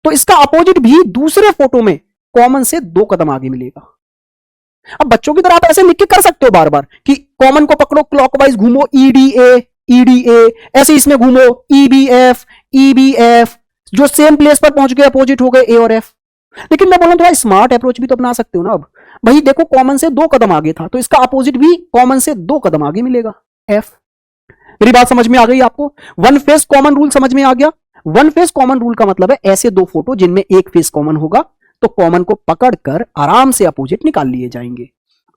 तो इसका अपोजिट भी दूसरे फोटो में कॉमन से 2 कदम आगे मिलेगा। अब बच्चों की तरह आप ऐसे लिख के कर सकते हो बार बार कि कॉमन को पकड़ो, क्लॉकवाइज घूमो, ईडीए ईडीए, ऐसे इसमें घूमो, ईबीएफ ईबीएफ, जो सेम प्लेस पर पहुंच गए अपोजिट हो गए ए और एफ। लेकिन मैं बोल रहा हूं थोड़ा स्मार्ट अप्रोच भी तो अपना सकते हो ना। अब भाई देखो, कॉमन से 2 कदम आगे था, तो इसका अपोजिट भी कॉमन से 2 कदम आगे मिलेगा, एफ। मेरी बात समझ में आ गई आपको? वन फेस कॉमन रूल समझ में आ गया। वन फेस कॉमन रूल का मतलब है ऐसे 2 फोटो जिनमें एक फेस कॉमन होगा, तो कॉमन को पकड़कर आराम से अपोजिट निकाल लिए जाएंगे।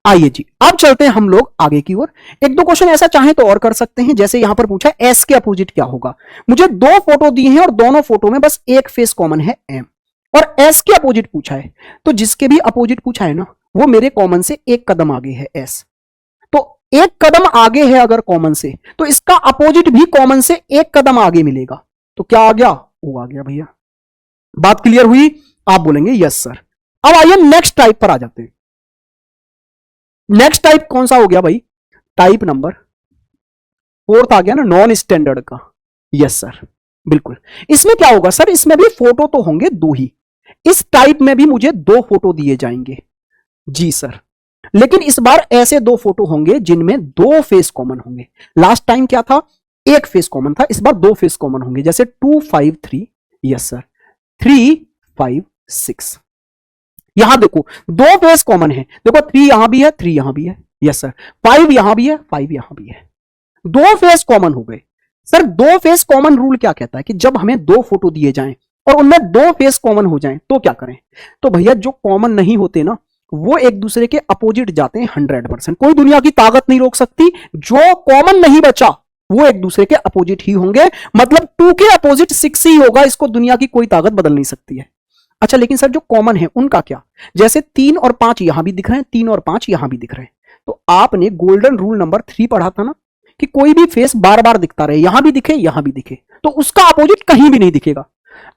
आइए जी, अब चलते हैं हम लोग आगे की ओर। एक दो क्वेश्चन ऐसा चाहे तो और कर सकते हैं, जैसे यहां पर पूछा है एस के अपोजिट क्या होगा। मुझे दो फोटो दी हैं और दोनों फोटो में बस एक फेस कॉमन है एम, और एस के अपोजिट पूछा है, तो जिसके भी अपोजिट पूछा है ना वो मेरे कॉमन से एक कदम आगे है एस। तो एक कदम आगे है अगर कॉमन से, तो इसका अपोजिट भी कॉमन से एक कदम आगे मिलेगा। तो क्या आ गया? ओ आ गया भैया। बात क्लियर हुई? आप बोलेंगे यस सर। अब आइए नेक्स्ट टाइप पर आ जाते हैं। नेक्स्ट टाइप कौन सा हो गया भाई? टाइप नंबर 4 आ गया ना, नॉन स्टैंडर्ड का। यस सर, बिल्कुल। इसमें क्या होगा सर? इसमें भी फोटो तो होंगे दो ही, इस टाइप में भी मुझे दो फोटो दिए जाएंगे। जी सर, लेकिन इस बार ऐसे दो फोटो होंगे जिनमें दो फेस कॉमन होंगे। लास्ट टाइम क्या था? एक फेस कॉमन था, इस बार दो फेस कॉमन होंगे, जैसे 2 5 3। Yes sir, 3 5 6। यहां देखो दो फेस कॉमन है, देखो 3 यहां भी है, 3 यहां भी है। यस सर, 5 यहां भी है, 5 यहां भी है। दो फेस कॉमन हो गए। सर दो फेस कॉमन रूल क्या कहता है कि जब हमें दो फोटो दिए जाएं और उनमें दो फेस कॉमन हो जाएं तो क्या करें? तो भैया जो कॉमन नहीं होते ना वो एक दूसरे के अपोजिट जाते हैं 100%। कोई दुनिया की ताकत नहीं रोक सकती। जो कॉमन नहीं बचा वो एक दूसरे के अपोजिट ही होंगे, मतलब 2 के अपोजिट 6 ही होगा। इसको दुनिया की कोई ताकत बदल नहीं सकती है। अच्छा, लेकिन सर जो कॉमन है उनका क्या? जैसे 3 और 5 यहां भी दिख रहे हैं, 3 और 5 यहां भी दिख रहे हैं। तो आपने गोल्डन रूल नंबर 3 पढ़ा था ना कि कोई भी फेस बार बार दिखता रहे, यहां भी दिखे यहां भी दिखे, तो उसका अपोजिट कहीं भी नहीं दिखेगा।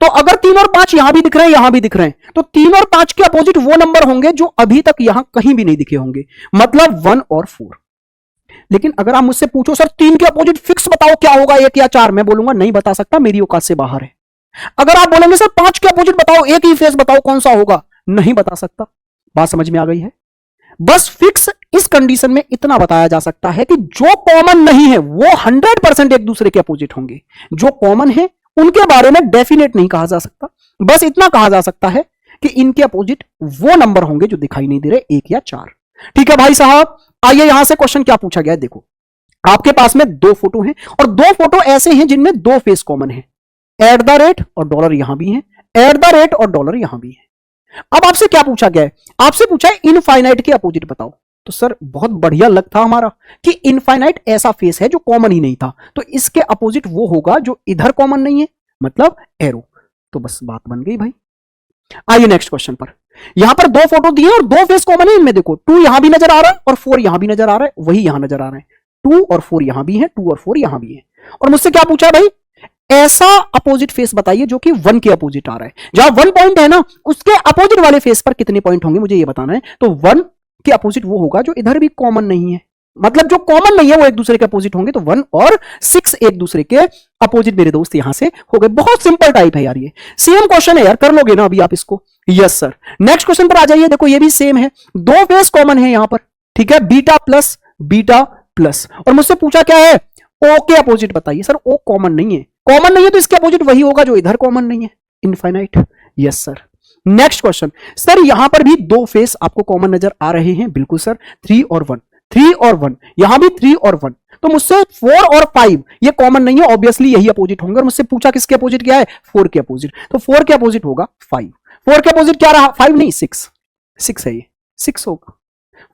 तो अगर 3 और 5 यहां भी दिख रहे हैं यहां भी दिख रहे हैं, तो 3 और 5 के अपोजिट वो नंबर होंगे जो अभी तक यहां कहीं भी नहीं दिखे होंगे, मतलब 1 और 4। लेकिन अगर आप मुझसे पूछो सर 3 के अपोजिट फिक्स बताओ क्या होगा, 1 या 4, मैं बोलूंगा नहीं बता सकता, मेरी औकात से बाहर है। अगर आप बोलेंगे सर 5 के अपोजिट बताओ, एक ही फेस बताओ कौन सा होगा, नहीं बता सकता। बात समझ में आ गई है? बस फिक्स इस कंडीशन में इतना बताया जा सकता है कि जो कॉमन नहीं है वो 100% एक दूसरे के अपोजिट होंगे। जो कॉमन है उनके बारे में डेफिनेट नहीं कहा जा सकता, बस इतना कहा जा सकता है कि इनके अपोजिट वो नंबर होंगे जो दिखाई नहीं दे रहे, 1 या 4। ठीक है भाई साहब, आइए यहां से क्वेश्चन क्या पूछा गया है। देखो आपके पास में दो फोटो हैं और दो फोटो ऐसे हैं जिनमें दो फेस कॉमन है, एट द रेट और डॉलर यहां भी है, एट द रेट और डॉलर यहां भी है। अब आपसे क्या पूछा गया है? आपसे पूछा है इनफाइनाइट के अपोजिट बताओ। तो सर बहुत बढ़िया लग था हमारा कि इनफाइनाइट ऐसा फेस है जो कॉमन ही नहीं था, तो इसके अपोजिट वो होगा जो इधर कॉमन नहीं है, मतलब एरो। तो बस बात बन गई भाई। आइए नेक्स्ट क्वेश्चन पर। यहां पर दो फोटो दिए और दो फेस कॉमन है इनमें। देखो 2 यहां भी नजर आ रहा है और 4 यहां भी नजर आ रहा है, वही यहां नजर आ रहा है। 2 और 4 यहां भी है, 2 और 4 यहां भी है। और मुझसे क्या पूछा भाई? ऐसा अपोजिट फेस बताइए जो कि 1 के अपोजिट आ रहा है। जहां 1 पॉइंट है ना उसके अपोजिट वाले फेस पर कितने पॉइंट होंगे मुझे ये बताना है। तो 1 के अपोजिट वो होगा जो इधर भी कॉमन नहीं है, मतलब जो कॉमन नहीं है वो एक दूसरे के अपोजिट होंगे। तो 1 और 6 एक दूसरे के अपोजिट मेरे दोस्त यहां से हो गए। बहुत सिंपल टाइप है यार, ये सेम क्वेश्चन है यार, कर लोगे ना अभी आप इसको? Yes sir. नेक्स्ट क्वेश्चन पर आ जाइए। देखो ये भी सेम है, दो फेस कॉमन है यहां पर, ठीक है, बीटा प्लस बीटा प्लस। और मुझसे पूछा क्या है? ओ के अपोजिट बताइए। सर ओ कॉमन नहीं है, कॉमन नहीं है तो इसके अपोजिट वही होगा जो इधर कॉमन नहीं है, infinite. Yes sir. Next question. Sir यहां पर भी दो फेस आपको कॉमन नजर आ रहे हैं, बिल्कुल सर, 3 और 1, 3 और 1, यहां भी 3 और 1। तो मुझसे 4 और 5 ये कॉमन नहीं है, ऑब्वियसली यही अपोजिट होंगे। और मुझसे पूछा किसके अपोजिट क्या है? 4 के अपोजिट। तो 4 के अपोजिट होगा 5। 4 के अपोजिट क्या रहा? 5 नहीं 6, 6 है, ये 6 होगा।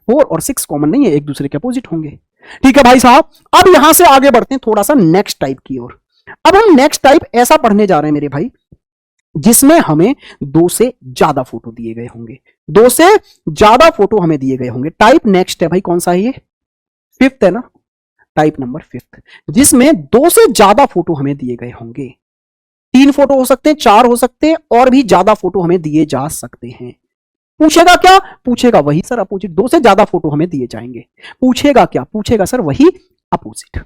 4 और 6 कॉमन नहीं है, एक दूसरे के अपोजिट होंगे। ठीक है भाई साहब, अब यहां से आगे बढ़ते हैं थोड़ा सा नेक्स्ट टाइप की ओर। अब हम नेक्स्ट टाइप ऐसा पढ़ने जा रहे हैं मेरे भाई जिसमें हमें दो से ज्यादा फोटो दिए गए होंगे, दो से ज्यादा फोटो हमें दिए गए होंगे। टाइप नेक्स्ट है भाई, कौन सा है ये? 5th है ना, टाइप नंबर 5th, जिसमें दो से ज्यादा फोटो हमें दिए गए होंगे। 3 फोटो हो सकते हैं, 4 हो सकते हैं, और भी ज्यादा फोटो हमें दिए जा सकते हैं। पूछेगा क्या? पूछेगा वही सर अपोजिट। दो से ज्यादा फोटो हमें दिए जाएंगे, पूछेगा क्या? पूछेगा सर वही अपोजिट।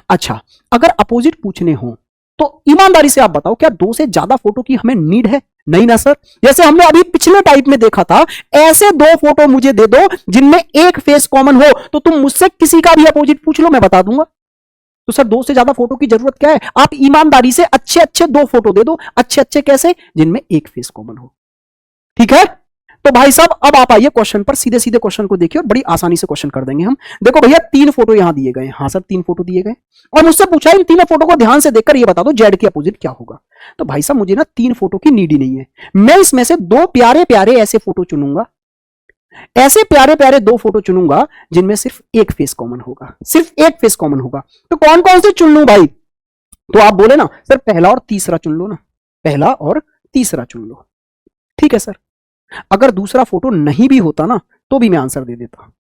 अच्छा, अगर अपोजिट पूछने हो तो ईमानदारी से आप बताओ क्या दो से ज्यादा फोटो की हमें नीड है? नहीं ना सर। जैसे हमने अभी पिछले टाइप में देखा था, ऐसे दो फोटो मुझे दे दो जिनमें एक फेस कॉमन हो, तो तुम मुझसे किसी का भी अपोजिट पूछ लो मैं बता दूंगा। तो सर दो से ज्यादा फोटो की जरूरत क्या है? आप ईमानदारी से अच्छे अच्छे दो फोटो दे दो। अच्छे अच्छे कैसे? जिनमें एक फेस कॉमन हो। ठीक है, तो भाई साहब अब आप आइए क्वेश्चन पर, सीधे सीधे क्वेश्चन को देखिए और बड़ी आसानी से क्वेश्चन कर देंगे हम। देखो भैया 3 फोटो यहां दिए गए। हाँ सर 3 फोटो दिए गए और मुझसे पूछा इन तीनों फोटो को ध्यान से देखकर ये बता दो जेड के अपोजिट क्या होगा। तो भाई साहब मुझे ना 3 फोटो की नीड ही नहीं है, मैं इसमें से 2 प्यारे प्यारे ऐसे फोटो चुनूंगा ऐसे प्यारे प्यारे दो फोटो चुनूंगा जिनमें सिर्फ एक फेस कॉमन होगा, सिर्फ एक फेस कॉमन होगा। तो कौन कौन से चुन लूं भाई? तो आप बोले ना सर पहला और तीसरा चुन लो ना, पहला और तीसरा चुन लो। ठीक है सर, अगर दूसरा फोटो नहीं भी होता ना तो भी मैं आंसर दे देता।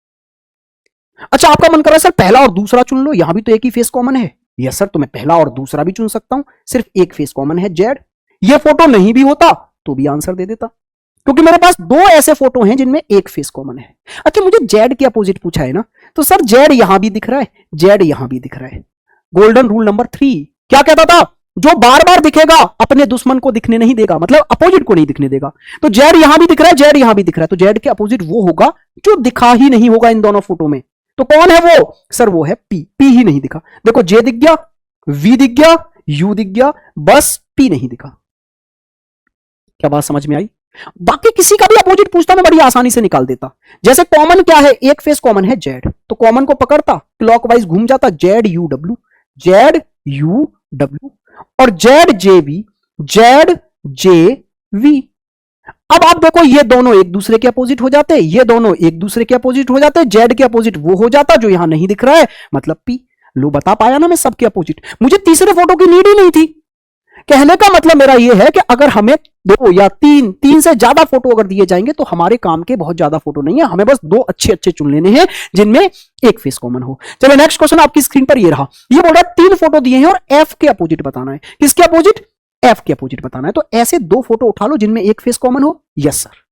अच्छा, आपका मन कर रहा है सर पहला और दूसरा चुन लो, यहां भी तो एक ही फेस कॉमन है। यस सर, तो मैं पहला और दूसरा भी चुन सकता हूं, सिर्फ एक फेस कॉमन है जेड। ये फोटो नहीं भी होता तो भी आंसर दे देता, क्योंकि मेरे पास दो ऐसे फोटो हैं जिनमें एक फेस कॉमन है। अच्छा, मुझे जेड के अपोजिट पूछा है ना, तो सर जेड यहां भी दिख रहा है, जेड यहां भी दिख रहा है। गोल्डन रूल नंबर 3 क्या कहता था? जो बार बार दिखेगा अपने दुश्मन को दिखने नहीं देगा, मतलब अपोजिट को नहीं दिखने देगा। तो जेड यहां भी दिख रहा है, जेड यहां भी दिख रहा है, तो जेड के अपोजिट वो होगा जो दिखा ही नहीं होगा इन दोनों फोटो में। तो कौन है वो? सर वो है पी। पी ही नहीं दिखा। देखो, जे दिख गया, वी दिख गया, यू दिख गया, बस पी नहीं दिखा। क्या बात समझ में आई? बाकी किसी का भी अपोजिट पूछता मैं बड़ी आसानी से निकाल देता। जैसे कॉमन क्या है? एक फेस कॉमन है जेड, तो कॉमन को पकड़ता, क्लॉकवाइज घूम जाता, Z U W, Z U W, और Z J V, Z J V. अब आप देखो, ये दोनों एक दूसरे के अपोजिट हो जाते, ये दोनों एक दूसरे के अपोजिट हो जाते, जेड के अपोजिट वो हो जाता जो यहां नहीं दिख रहा है, मतलब पी। लो, बता पाया ना मैं सबके अपोजिट। मुझे तीसरे फोटो की नीड ही नहीं थी। कहने का मतलब मेरा ये है कि अगर हमें दो या तीन से ज्यादा फोटो अगर दिए जाएंगे तो हमारे काम के बहुत ज्यादा फोटो नहीं है, हमें बस दो अच्छे अच्छे चुन लेने हैं जिनमें एक फेस कॉमन हो। चलो नेक्स्ट क्वेश्चन आपकी स्क्रीन पर ये रहा। ये बोल रहा है 3 फोटो दिए हैं और एफ के अपोजिट बताना है। किसके अपोजिट? एफ के अपोजिट बताना है। तो ऐसे 2 फोटो उठा लो जिनमें एक फेस कॉमन हो। Yes sir.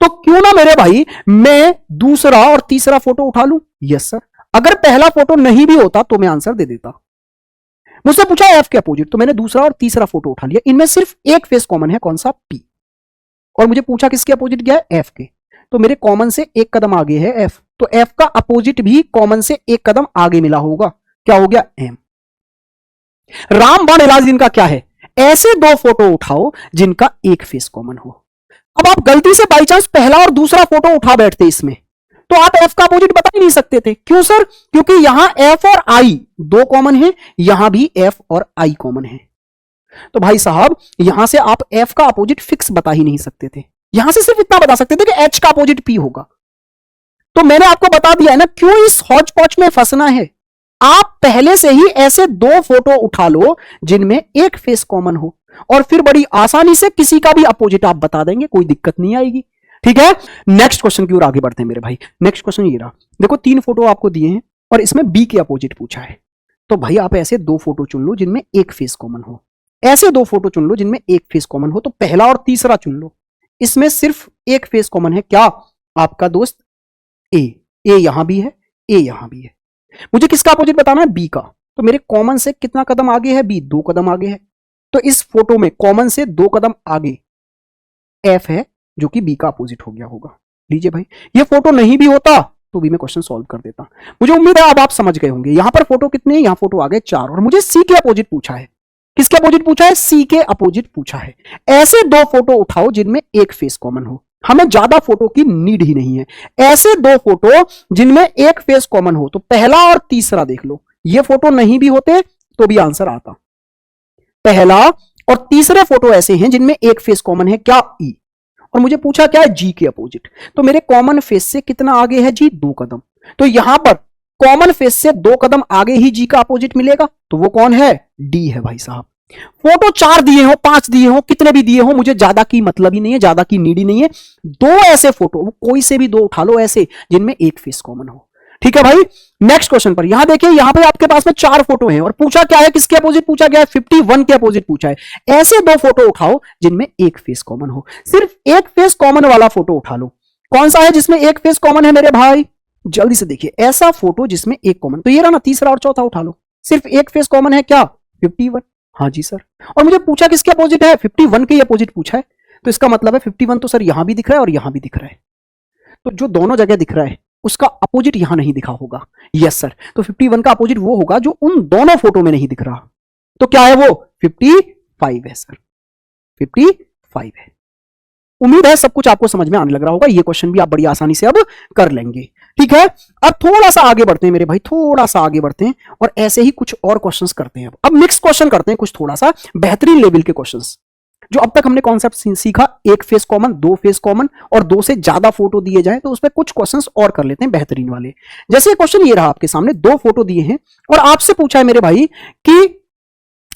तो क्यों ना मेरे भाई मैं दूसरा और तीसरा फोटो उठा लूं। Yes sir. अगर पहला फोटो नहीं भी होता तो मैं आंसर दे देता। मुझसे पूछा एफ के अपोजिट, तो मैंने दूसरा और तीसरा फोटो उठा लिया। इनमें सिर्फ एक फेस कॉमन है, कौन सा? पी। और मुझे पूछा किसके अपोजिट गया है? एफ के। तो मेरे कॉमन से एक कदम आगे है एफ, तो एफ का अपोजिट भी कॉमन से एक कदम आगे मिला होगा। क्या हो गया? एम। रामबाण इलाज इनका क्या है? ऐसे 2 फोटो उठाओ जिनका एक फेस कॉमन हो। अब आप गलती से बाई चांस पहला और दूसरा फोटो उठा बैठते इसमें, तो आप एफ का अपोजिट बता ही नहीं सकते थे। क्यों सर? क्योंकि यहां एफ और आई 2 कॉमन है, यहां भी एफ और आई कॉमन है। तो भाई साहब यहां से आप एफ का अपोजिट फिक्स बता ही नहीं सकते थे, यहां से सिर्फ इतना बता सकते थे कि एच का अपोजिट पी होगा। तो मैंने आपको बता दिया है ना, क्यों इस हौच पौच में फंसना है। आप पहले से ही ऐसे 2 फोटो उठा लो जिनमें एक फेस कॉमन हो, और फिर बड़ी आसानी से किसी का भी अपोजिट आप बता देंगे, कोई दिक्कत नहीं आएगी। ठीक है, नेक्स्ट क्वेश्चन की ओर आगे बढ़ते हैं मेरे भाई। नेक्स्ट क्वेश्चन ये रहा। देखो 3 फोटो आपको दिए हैं और इसमें बी के अपोजिट पूछा है। तो भाई आप ऐसे 2 फोटो चुन लो जिनमें एक फेस कॉमन हो। ऐसे 2 फोटो चुन लो जिनमें एक फेस कॉमन हो। तो पहला और तीसरा चुन लो, इसमें सिर्फ एक फेस कॉमन है। क्या? आपका दोस्त ए। ए यहां भी है, ए यहां भी है। मुझे किसका अपोजिट बताना है? बी का। तो मेरे कॉमन से कितना कदम आगे है? बी 2 कदम आगे है। तो इस फोटो में कॉमन से 2 कदम आगे एफ है जो कि बी का अपोजिट हो गया होगा। लीजिए भाई, ये फोटो नहीं भी होता तो भी मैं क्वेश्चन सॉल्व कर देता। मुझे उम्मीद है अब आप समझ गए होंगे। यहां पर फोटो कितने हैं? यहां फोटो आ गए 4, और मुझे सी के अपोजिट पूछा है। किसके अपोजिट पूछा है? सी के अपोजिट पूछा है। ऐसे 2 फोटो उठाओ जिनमें एक फेस कॉमन हो। हमें ज्यादा फोटो की नीड ही नहीं है। ऐसे 2 फोटो जिनमें एक फेस कॉमन हो। तो पहला और तीसरा देख लो, ये फोटो नहीं भी होते तो भी आंसर आता। पहला और तीसरे फोटो ऐसे हैं जिनमें एक फेस कॉमन है। क्या? ई। और मुझे पूछा क्या है? जी के अपोजिट। तो मेरे कॉमन फेस से कितना आगे है जी? 2 कदम। तो यहां पर कॉमन फेस से 2 कदम आगे ही जी का अपोजिट मिलेगा। तो वो कौन है? डी है भाई साहब। फोटो 4 दिए हो, 5 दिए हो, कितने भी दिए हो, मुझे ज्यादा की मतलब ही नहीं है, ज्यादा की नीड ही नहीं है। 2 ऐसे फोटो, कोई से भी 2 उठा लो ऐसे जिनमें एक फेस कॉमन हो। ठीक है भाई, नेक्स्ट क्वेश्चन पर यहां देखिए, यहां पे आपके पास में 4 फोटो हैं और पूछा क्या है? किसके अपोजिट पूछा गया है? 51 के अपोजिट पूछा है। ऐसे 2 फोटो उठाओ जिनमें एक फेस कॉमन हो। सिर्फ एक फेस कॉमन वाला फोटो उठा लो। कौन सा है जिसमें एक फेस कॉमन है मेरे भाई? जल्दी से देखिए, ऐसा फोटो जिसमें एक कॉमन, तो ये रहा ना, तीसरा और चौथा उठा लो। सिर्फ एक फेस कॉमन है। क्या? 51। हाँ जी सर। और मुझे पूछा किसके अपोजिट है? 51 के अपोजिट पूछा है। तो इसका मतलब है 51 तो सर यहां भी दिख रहा है और यहां भी दिख रहा है। तो जो दोनों जगह दिख रहा है उसका अपोजिट यहां नहीं दिखा होगा। Yes sir. तो 51 का अपोजिट वो होगा जो उन दोनों फोटो में नहीं दिख रहा। तो क्या है वो? 55 है सर, 55 है। उम्मीद है सब कुछ आपको समझ में आने लग रहा होगा। ये क्वेश्चन भी आप बड़ी आसानी से अब कर लेंगे। ठीक है, अब थोड़ा सा आगे बढ़ते हैं मेरे भाई, थोड़ा सा आगे बढ़ते हैं और ऐसे ही कुछ और क्वेश्चंस करते हैं। अब मिक्स क्वेश्चन करते हैं, कुछ थोड़ा सा बेहतरीन लेवल के क्वेश्चंस। जो अब तक हमने कॉन्सेप्ट सीखा, एक फेस कॉमन, दो फेस कॉमन और दो से ज्यादा फोटो दिए जाए, तो उस पर कुछ क्वेश्चंस और कर लेते हैं बेहतरीन वाले। जैसे क्वेश्चन ये रहा आपके सामने, दो फोटो दिए हैं और आपसे पूछा है मेरे भाई कि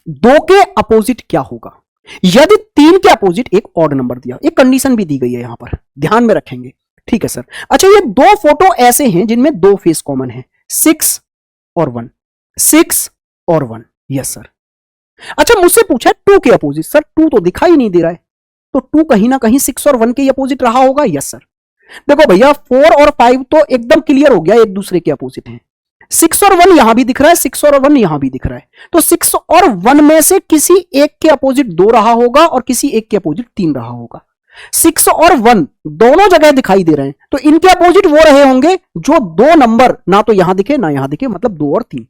दो के अपोजिट क्या होगा यदि तीन के अपोजिट एक ऑड नंबर दिया। एक कंडीशन भी दी गई है यहां पर, ध्यान में रखेंगे, ठीक है सर। अच्छा, ये दो फोटो ऐसे हैं जिनमें दो फेस कॉमन है, 6 और 1, 6 और 1, यस सर। अच्छा, मुझसे पूछा है 2 के अपोजिट, सर 2 तो दिखाई नहीं दे रहा है, तो 2 कहीं ना कहीं 6 और 1 के अपोजिट रहा होगा, यस सर। देखो भैया 4 और 5 तो एकदम क्लियर हो गया, एक दूसरे के अपोजिट हैं। 6 और 1 यहां भी दिख रहा है, 6 और 1 यहां भी दिख रहा है, तो 6 और 1 में से किसी एक के अपोजिट 2 रहा होगा और किसी एक के अपोजिट 3 रहा होगा। 6 और 1 दोनों जगह दिखाई दे रहे हैं, तो इनके अपोजिट वो रहे होंगे जो दो नंबर ना तो यहां दिखे ना यहां दिखे, मतलब 2 और 3।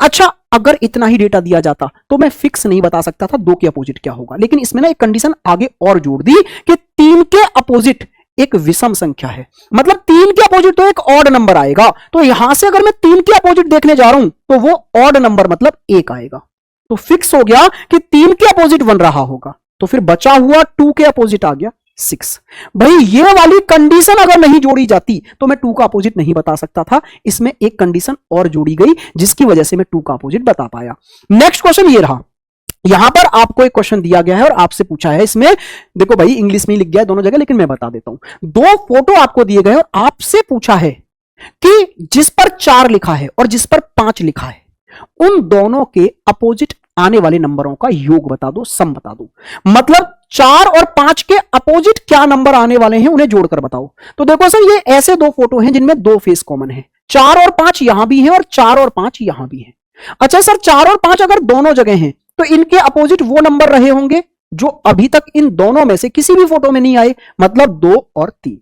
अच्छा, अगर इतना ही डेटा दिया जाता तो मैं फिक्स नहीं बता सकता था 2 के अपोजिट क्या होगा, लेकिन इसमें ना एक कंडीशन आगे और जोड़ दी कि 3 के अपोजिट एक विषम संख्या है, मतलब 3 के अपोजिट तो एक ऑड नंबर आएगा, तो यहां से अगर मैं 3 के अपोजिट देखने जा रहा हूं तो वो ऑड नंबर मतलब 1 आएगा, तो फिक्स हो गया कि 3 के अपोजिट 1 रहा होगा, तो फिर बचा हुआ 2 के अपोजिट आ गया 6। भाई ये वाली कंडीशन अगर नहीं जोड़ी जाती तो मैं 2 का अपोजिट नहीं बता सकता था, इसमें एक कंडीशन और जोड़ी गई जिसकी वजह से मैं 2 का अपोजिट बता पाया। नेक्स्ट क्वेश्चन ये रहा, यहां पर आपको एक क्वेश्चन दिया गया है और आपसे पूछा है, इसमें देखो भाई इंग्लिश में ही लिख गया है दोनों जगह, लेकिन मैं बता देता हूं। दो फोटो आपको दिए गए और आपसे पूछा है कि जिस पर 4 लिखा है और जिस पर 5 लिखा है, उन दोनों के अपोजिट आने वाले नंबरों का योग बता दो, सम बता दो। मतलब 4 और 5 के अपोजिट क्या नंबर आने वाले हैं उन्हें जोड़कर बताओ। तो देखो सर, ये ऐसे दो फोटो हैं जिनमें दो फेस कॉमन है, 4 और 5 यहां भी है और 4 और 5 यहां भी है। अच्छा सर, 4 और 5 अगर दोनों जगह हैं तो इनके अपोजिट वो नंबर रहे होंगे जो अभी तक इन दोनों में से किसी भी फोटो में नहीं आए, मतलब 2 और 3।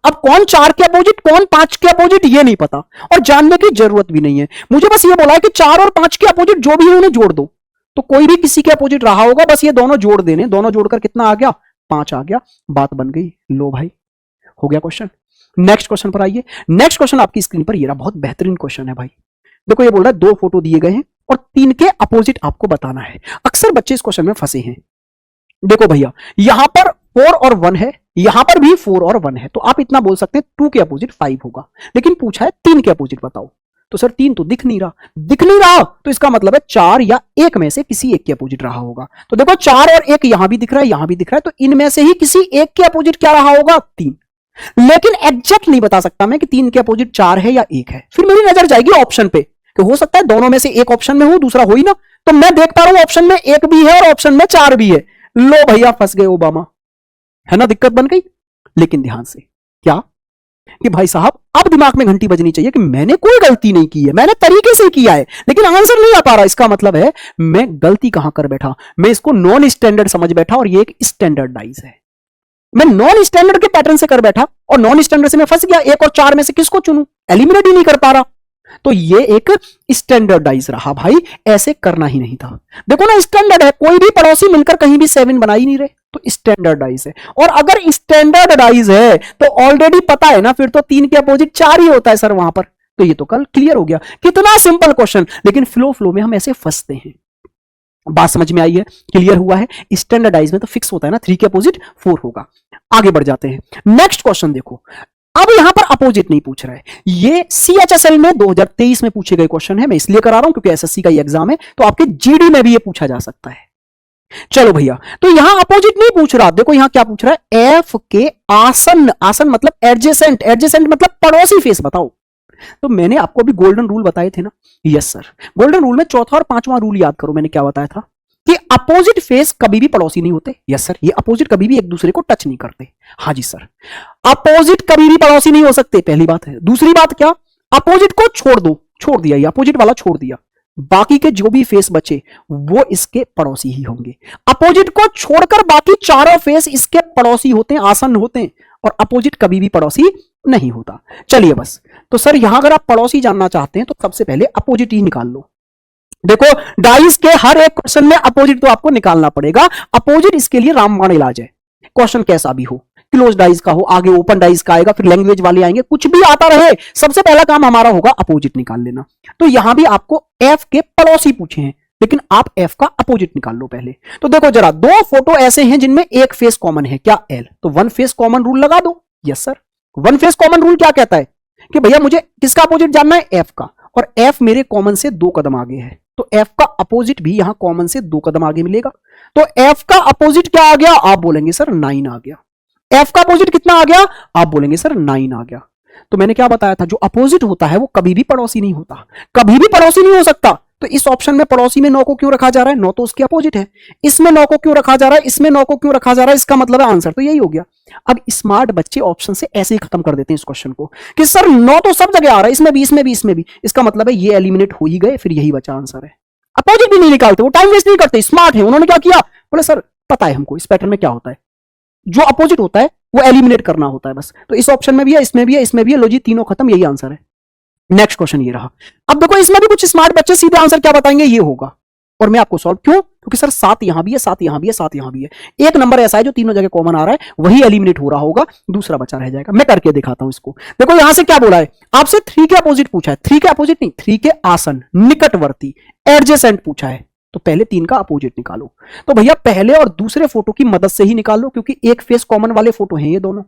अब कौन 4 के अपोजिट कौन 5 के अपोजिट ये नहीं पता और जानने की जरूरत भी नहीं है, मुझे बस ये बोला है कि 4 और 5 के अपोजिट जो भी है उन्हें जोड़ दो, तो कोई भी किसी के अपोजिट रहा होगा, बस ये दोनों जोड़ देने, दोनों जोड़कर कितना आ गया, 5 आ गया, बात बन गई। लो भाई, हो गया क्वेश्चन। नेक्स्ट क्वेश्चन पर आइए। नेक्स्ट क्वेश्चन आपकी स्क्रीन पर ये रहा, बहुत बेहतरीन क्वेश्चन है भाई। देखो ये बोल रहा है दो फोटो दिए गए हैं और 3 के अपोजिट आपको बताना है। अक्सर बच्चे इस क्वेश्चन में फंसे हैं। देखो भैया, यहां पर 4 और 1 है, यहां पर भी 4 और 1 है, तो आप इतना बोल सकते हैं 2 के अपोजिट 5 होगा, लेकिन पूछा है 3 के अपोजिट बताओ। तो सर 3 तो दिख नहीं रहा, तो इसका मतलब है 4 या 1 में से किसी एक के अपोजिट रहा होगा। तो देखो 4 और 1 यहां भी दिख रहा है, यहां भी दिख रहा है, तो इनमें से ही किसी एक के अपोजिट क्या रहा होगा, 3। लेकिन एग्जैक्ट नहीं बता सकता मैं कि 3 के अपोजिट 4 है या 1 है, फिर मेरी नजर जाएगी ऑप्शन पे कि हो सकता है दोनों में से एक ऑप्शन में हो, दूसरा हो ही ना, तो मैं देख पा रहा हूं ऑप्शन में 1 भी है और ऑप्शन में 4 भी है। लो भैया, फंस गए ओबामा, है ना, दिक्कत बन गई। लेकिन ध्यान से, क्या कि भाई साहब अब दिमाग में घंटी बजनी चाहिए कि मैंने कोई गलती नहीं की है, मैंने तरीके से किया है, लेकिन आंसर नहीं आ पा रहा। इसका मतलब है मैं गलती कहां कर बैठा, मैं इसको नॉन स्टैंडर्ड समझ बैठा और ये एक स्टैंडर्डाइज है। मैं नॉन स्टैंडर्ड के पैटर्न से कर बैठा और नॉन स्टैंडर्ड से मैं फंस गया, 1 और 4 में से किसको चुनूं, एलिमिनेट ही नहीं कर पा रहा। तो ये एक स्टैंडर्डाइज रहा भाई, ऐसे करना ही नहीं था। देखो ना, स्टैंडर्ड है, कोई भी पड़ोसी मिलकर कहीं भी 7 बना ही नहीं रहे, तो स्टैंडर्डाइज है। और अगर स्टैंडर्डाइज है तो ऑलरेडी पता है ना, फिर तो 3 के अपोजिट 4 ही होता है सर वहां पर। तो ये तो कल क्लियर हो गया, कितना सिंपल क्वेश्चन, लेकिन फ्लो में हम ऐसे फंसते हैं। बात समझ में आई है, क्लियर हुआ है। स्टैंडर्डाइज में तो फिक्स होता है ना, 3 के अपोजिट 4 होगा। आगे बढ़ जाते हैं, नेक्स्ट क्वेश्चन देखो। अब यहां पर अपोजिट नहीं पूछ रहा है, ये CHSL में 2023 में पूछे गए क्वेश्चन है, मैं इसलिए करा रहा हूं क्योंकि SSC का ये एग्जाम है, तो आपके GD में भी ये पूछा जा सकता है। चलो भैया, तो यहां अपोजिट नहीं पूछ रहा, देखो यहां क्या पूछ रहा है, F के आसन, आसन मतलब एडजेसेंट, एडजेसेंट मतलब पड़ोसी फेस बताओ। तो मैंने आपको अभी गोल्डन रूल बताए थे ना, यस सर। गोल्डन रूल में चौथा और पांचवा रूल याद करो, मैंने क्या बताया था कि अपोजिट फेस कभी भी पड़ोसी नहीं होते। यस सर, ये अपोजिट कभी भी एक दूसरे को टच नहीं करते। हाँ जी सर, अपोजिट कभी भी पड़ोसी नहीं हो सकते, पहली बात है। दूसरी बात क्या, अपोजिट को छोड़ दो, छोड़ दिया, ये अपोजिट वाला छोड़ दिया, बाकी के जो भी फेस बचे वो इसके पड़ोसी ही होंगे। अपोजिट को छोड़कर बाकी चारों फेस इसके पड़ोसी होते हैं, आसन्न होते हैं, और अपोजिट कभी भी पड़ोसी नहीं होता। चलिए बस, तो सर यहां अगर आप पड़ोसी जानना चाहते हैं तो सबसे पहले अपोजिट ही निकाल लो। देखो डाइस के हर एक क्वेश्चन में अपोजिट तो आपको निकालना पड़ेगा, अपोजिट इसके लिए रामबाण इलाज है। क्वेश्चन कैसा भी हो, क्लोज डाइस का हो, आगे ओपन डाइस का आएगा, फिर लैंग्वेज वाले आएंगे, कुछ भी आता रहे, सबसे पहला काम हमारा होगा अपोजिट निकाल लेना। तो यहां भी आपको F के पड़ोसी पूछे हैं, लेकिन आप एफ का अपोजिट निकाल लो पहले। तो देखो जरा, दो फोटो ऐसे हैं जिनमें एक फेस कॉमन है, क्या एल, तो वन फेस कॉमन रूल लगा दो। Yes sir, one face common rule क्या कहता है कि भैया मुझे किसका अपोजिट जानना है, एफ का, और एफ मेरे कॉमन से 2 कदम आगे है, तो एफ का अपोजिट भी यहां कॉमन से 2 कदम आगे मिलेगा। तो एफ का अपोजिट क्या आ गया, आप बोलेंगे सर 9 आ गया। एफ का अपोजिट कितना आ गया, आप बोलेंगे सर 9 आ गया। तो मैंने क्या बताया था, जो अपोजिट होता है वो कभी भी पड़ोसी नहीं होता, कभी भी पड़ोसी नहीं हो सकता। तो इस ऑप्शन में पड़ोसी में 9 को क्यों रखा जा रहा है, 9 तो उसके अपोजिट है। इसमें 9 को क्यों रखा जा रहा है, इसमें 9 को क्यों रखा जा रहा है, इसका मतलब है आंसर तो यही हो गया। अब स्मार्ट बच्चे ऑप्शन से ऐसे ही खत्म कर देते हैं इस क्वेश्चन को कि सर 9 तो सब जगह आ रहा है, इसमें भी, इसमें भी, इसमें भी, इसका मतलब है ये एलिमिनेट हो ही गए, फिर यही बचा आंसर है। अपोजिट भी नहीं निकालते, वो टाइम वेस्ट नहीं करते, स्मार्ट है। उन्होंने क्या किया, बोले सर पता है हमको इस पैटर्न में क्या होता है, जो अपोजिट होता है वो एलिमिनेट करना होता है बस। तो इस ऑप्शन में भी है, इसमें भी है, इसमें भी है, लो जी तीनों खत्म, यही आंसर है। नेक्स्ट क्वेश्चन ये रहा। अब देखो इसमें भी कुछ स्मार्ट बच्चे सीधे आंसर क्या बताएंगे, ये होगा, और मैं आपको सॉल्व क्यों, क्योंकि सर 7 यहां भी है, 7 यहां भी है, 7 यहां भी है, एक नंबर ऐसा है जो तीनों जगह कॉमन आ रहा है, वही एलिमिनेट हो रहा होगा, दूसरा बचा रह जाएगा। मैं करके दिखाता हूं इसको। देखो यहां से क्या बोला है, आपसे 3 के अपोजिट पूछा है, 3 के अपोजिट नहीं, 3 के आसन, निकटवर्ती, एडजेसेंट पूछा है, तो पहले 3 का अपोजिट निकालो। तो भैया पहले और दूसरे फोटो की मदद से ही निकालो, क्योंकि एक फेस कॉमन वाले फोटो हैं ये दोनों,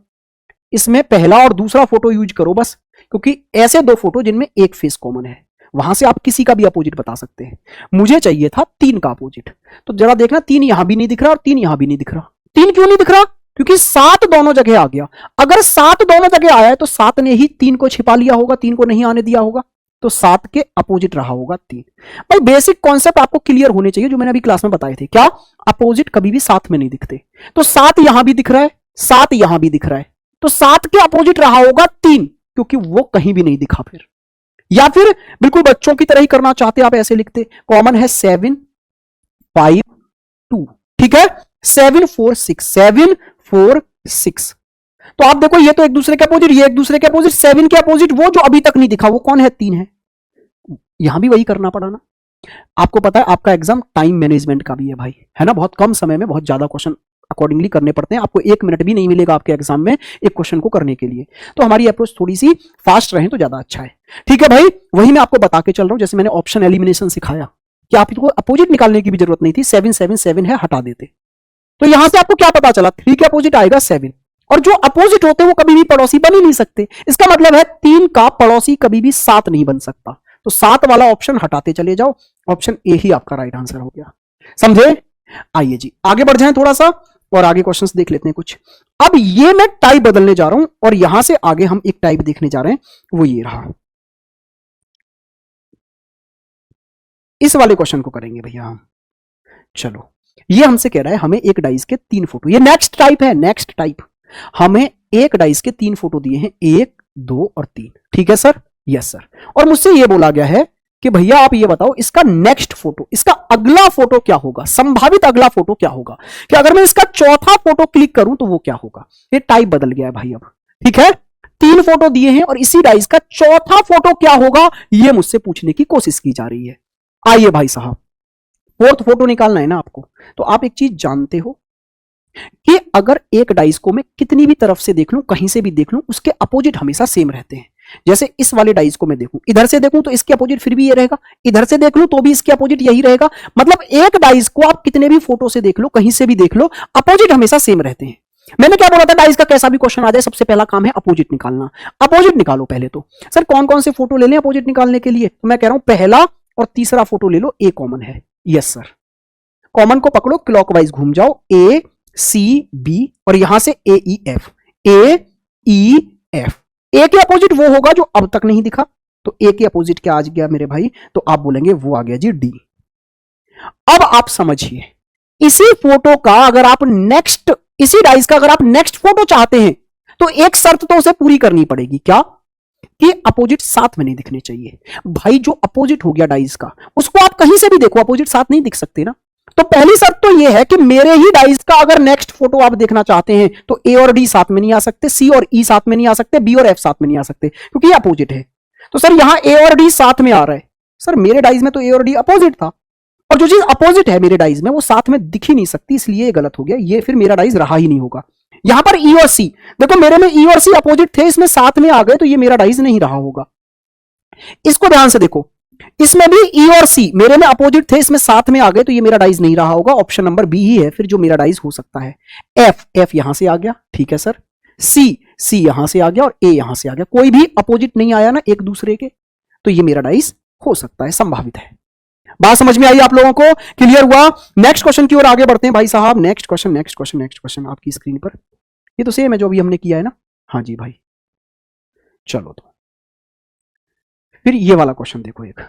इसमें पहला और दूसरा फोटो यूज करो बस, क्योंकि ऐसे 2 फोटो जिनमें एक फेस कॉमन है, वहां से आप किसी का भी अपोजिट बता सकते हैं। मुझे चाहिए था 3 का अपोजिट, तो जरा देखना 3 यहां भी नहीं दिख रहा और 3 यहां भी नहीं दिख रहा। 3 क्यों नहीं दिख रहा, क्योंकि 7 दोनों जगह आ गया। अगर 7 दोनों जगह आया है तो 7 ने ही 3 को छिपा लिया होगा, 3 को नहीं आने दिया होगा, तो 7 के अपोजिट रहा होगा 3। भाई बेसिक कॉन्सेप्ट आपको क्लियर होने चाहिए जो मैंने अभी क्लास में बताए थे। क्या, अपोजिट कभी भी साथ में नहीं दिखते। तो 7 यहां भी दिख रहा है, 7 यहां भी दिख रहा है, तो 7 के अपोजिट रहा होगा 3, क्योंकि वो कहीं भी नहीं दिखा। फिर या फिर बिल्कुल बच्चों की तरह ही करना चाहते आप, ऐसे लिखते, कॉमन है 7 5 2, ठीक है, 7 4 6, 7 4 6। तो आप देखो ये तो एक दूसरे के अपोजिट, ये एक दूसरे के अपोजिट, 7 के अपोजिट वो जो अभी तक नहीं दिखा वो कौन है, 3 है। यहां भी वही करना पड़ा ना। आपको पता है आपका एग्जाम टाइम मैनेजमेंट का भी है भाई, है ना, बहुत कम समय में बहुत ज्यादा क्वेश्चन अकॉर्डिंगली करने पड़ते हैं। आपको 1 मिनट भी नहीं मिलेगा आपके एग्जाम में एक क्वेश्चन को करने के लिए, तो हमारी अप्रोच थोड़ी सी फास्ट रहे तो ज्यादा अच्छा है। ठीक है भाई, वही मैं आपको बता के चल रहा हूं, जैसे मैंने ऑप्शन एलिमिनेशन सिखाया कि आपको अपोजिट निकालने की भी जरूरत नहीं थी, 7 7 7 है, हटा देते। तो यहां से आपको क्या पता चला, 3 के अपोजिट आएगा 7, और जो अपोजिट होते हैं वो कभी भी पड़ोसी बन ही नहीं सकते। इसका मतलब है 3 का पड़ोसी कभी भी 7 नहीं बन सकता। तो 7 वाला ऑप्शन हटाते चले जाओ, ऑप्शन ए ही आपका राइट आंसर हो गया। समझे? आइए जी आगे बढ़ जाएं थोड़ा सा और आगे क्वेश्चंस देख लेते हैं कुछ। अब ये मैं टाइप बदलने जा रहा हूं और यहां से आगे हम एक टाइप देखने जा रहे हैं, वो ये रहा। इस वाले क्वेश्चन को करेंगे भैया हम। चलो, ये हमसे कह रहा है हमें एक डाइस के 3 फोटो, ये नेक्स्ट टाइप है, नेक्स्ट टाइप। हमें एक डाइस के 3 फोटो दिए हैं, 1 2 और 3। ठीक है सर? Yes sir. और मुझसे ये बोला गया है कि भैया आप ये बताओ इसका नेक्स्ट फोटो, इसका अगला फोटो क्या होगा, संभावित अगला फोटो क्या होगा, कि अगर मैं इसका चौथा फोटो क्लिक करूं तो वो क्या होगा। ये टाइप बदल गया है भाई अब। ठीक है, 3 फोटो दिए हैं और इसी डाइस का चौथा फोटो क्या होगा ये मुझसे पूछने की कोशिश की जा रही है। आइए भाई साहब, 4th फोटो निकालना है ना आपको, तो आप एक चीज जानते हो कि अगर एक डाइस को मैं कितनी भी तरफ से देख लूं, कहीं से भी देख लूं, उसके अपोजिट हमेशा सेम रहते हैं। जैसे इस वाले डाइस को मैं देखूं, इधर से देखूं तो इसके अपोजिट फिर भी ये रहेगा, इधर से देख लूं तो भी इसके अपोजिट यही रहेगा। मतलब एक डाइस को आप कितने भी फोटो से देख लो, कहीं से भी देख लो, अपोजिट हमेशा सेम रहते हैं। मैंने क्या बोला था, डाइस का कैसा भी क्वेश्चन आ जाए सबसे पहला काम है अपोजिट निकालना। अपोजिट निकालो पहले तो। सर कौन कौन से फोटो ले लें अपोजिट निकालने के लिए, तो मैं कह रहा हूं पहला और तीसरा फोटो ले लो, ए कॉमन है। यस सर, कॉमन को पकड़ो, क्लॉकवाइज घूम जाओ, ए सी बी और यहां से ए ई एफ, ए ई एफ। ए के अपोजिट वो होगा जो अब तक नहीं दिखा, तो ए के अपोजिट क्या आ गया मेरे भाई, तो आप बोलेंगे वो आ गया जी डी। अब आप समझिए, इसी फोटो का अगर आप नेक्स्ट, इसी डाइस का अगर आप नेक्स्ट फोटो चाहते हैं तो एक शर्त तो उसे पूरी करनी पड़ेगी, क्या, कि अपोजिट साथ में नहीं दिखने चाहिए। भाई जो अपोजिट हो गया डाइस का, उसको आप कहीं से भी देखो, अपोजिट साथ नहीं दिख सकते ना। तो पहली शर्त तो यह है कि मेरे ही डाइस का अगर नेक्स्ट फोटो आप देखना चाहते हैं तो ए और डी साथ में नहीं आ सकते, सी और ई साथ में नहीं आ सकते, बी और एफ साथ में नहीं आ सकते, क्योंकि ये अपोजिट है। तो सर यहां ए और डी साथ में आ रहा है, सर मेरे डाइस में तो ए और डी अपोजिट था, और जो चीज अपोजिट है मेरे डाइस में वो साथ में दिख ही नहीं सकती, इसलिए ये गलत हो गया, ये फिर मेरा डाइस रहा ही नहीं होगा। यहां पर ई और सी, देखो मेरे में ई और सी अपोजिट थे, इसमें साथ में आ गए, तो ये मेरा डाइस नहीं रहा होगा। इसको ध्यान से देखो, इसमें भी ई और सी मेरे में अपोजिट थे, इसमें साथ में आ गए, तो ये मेरा डाइस नहीं रहा होगा, ऑप्शन नंबर बी ही है फिर जो मेरा डाइस हो सकता है। एफ यहां से आ गया, ठीक है सर। सी यहां से आ गया और ए यहां से आ गया, कोई भी अपोजिट नहीं आया ना एक दूसरे के, तो ये मेरा डाइस हो सकता है, संभावित है। बात समझ में आई आप लोगों को? क्लियर हुआ? नेक्स्ट क्वेश्चन की ओर आगे बढ़ते हैं भाई साहब। नेक्स्ट क्वेश्चन आपकी स्क्रीन पर, ये तो सेम है जो अभी हमने किया है ना। हाँ जी भाई, चलो तो फिर ये वाला क्वेश्चन देखो, एक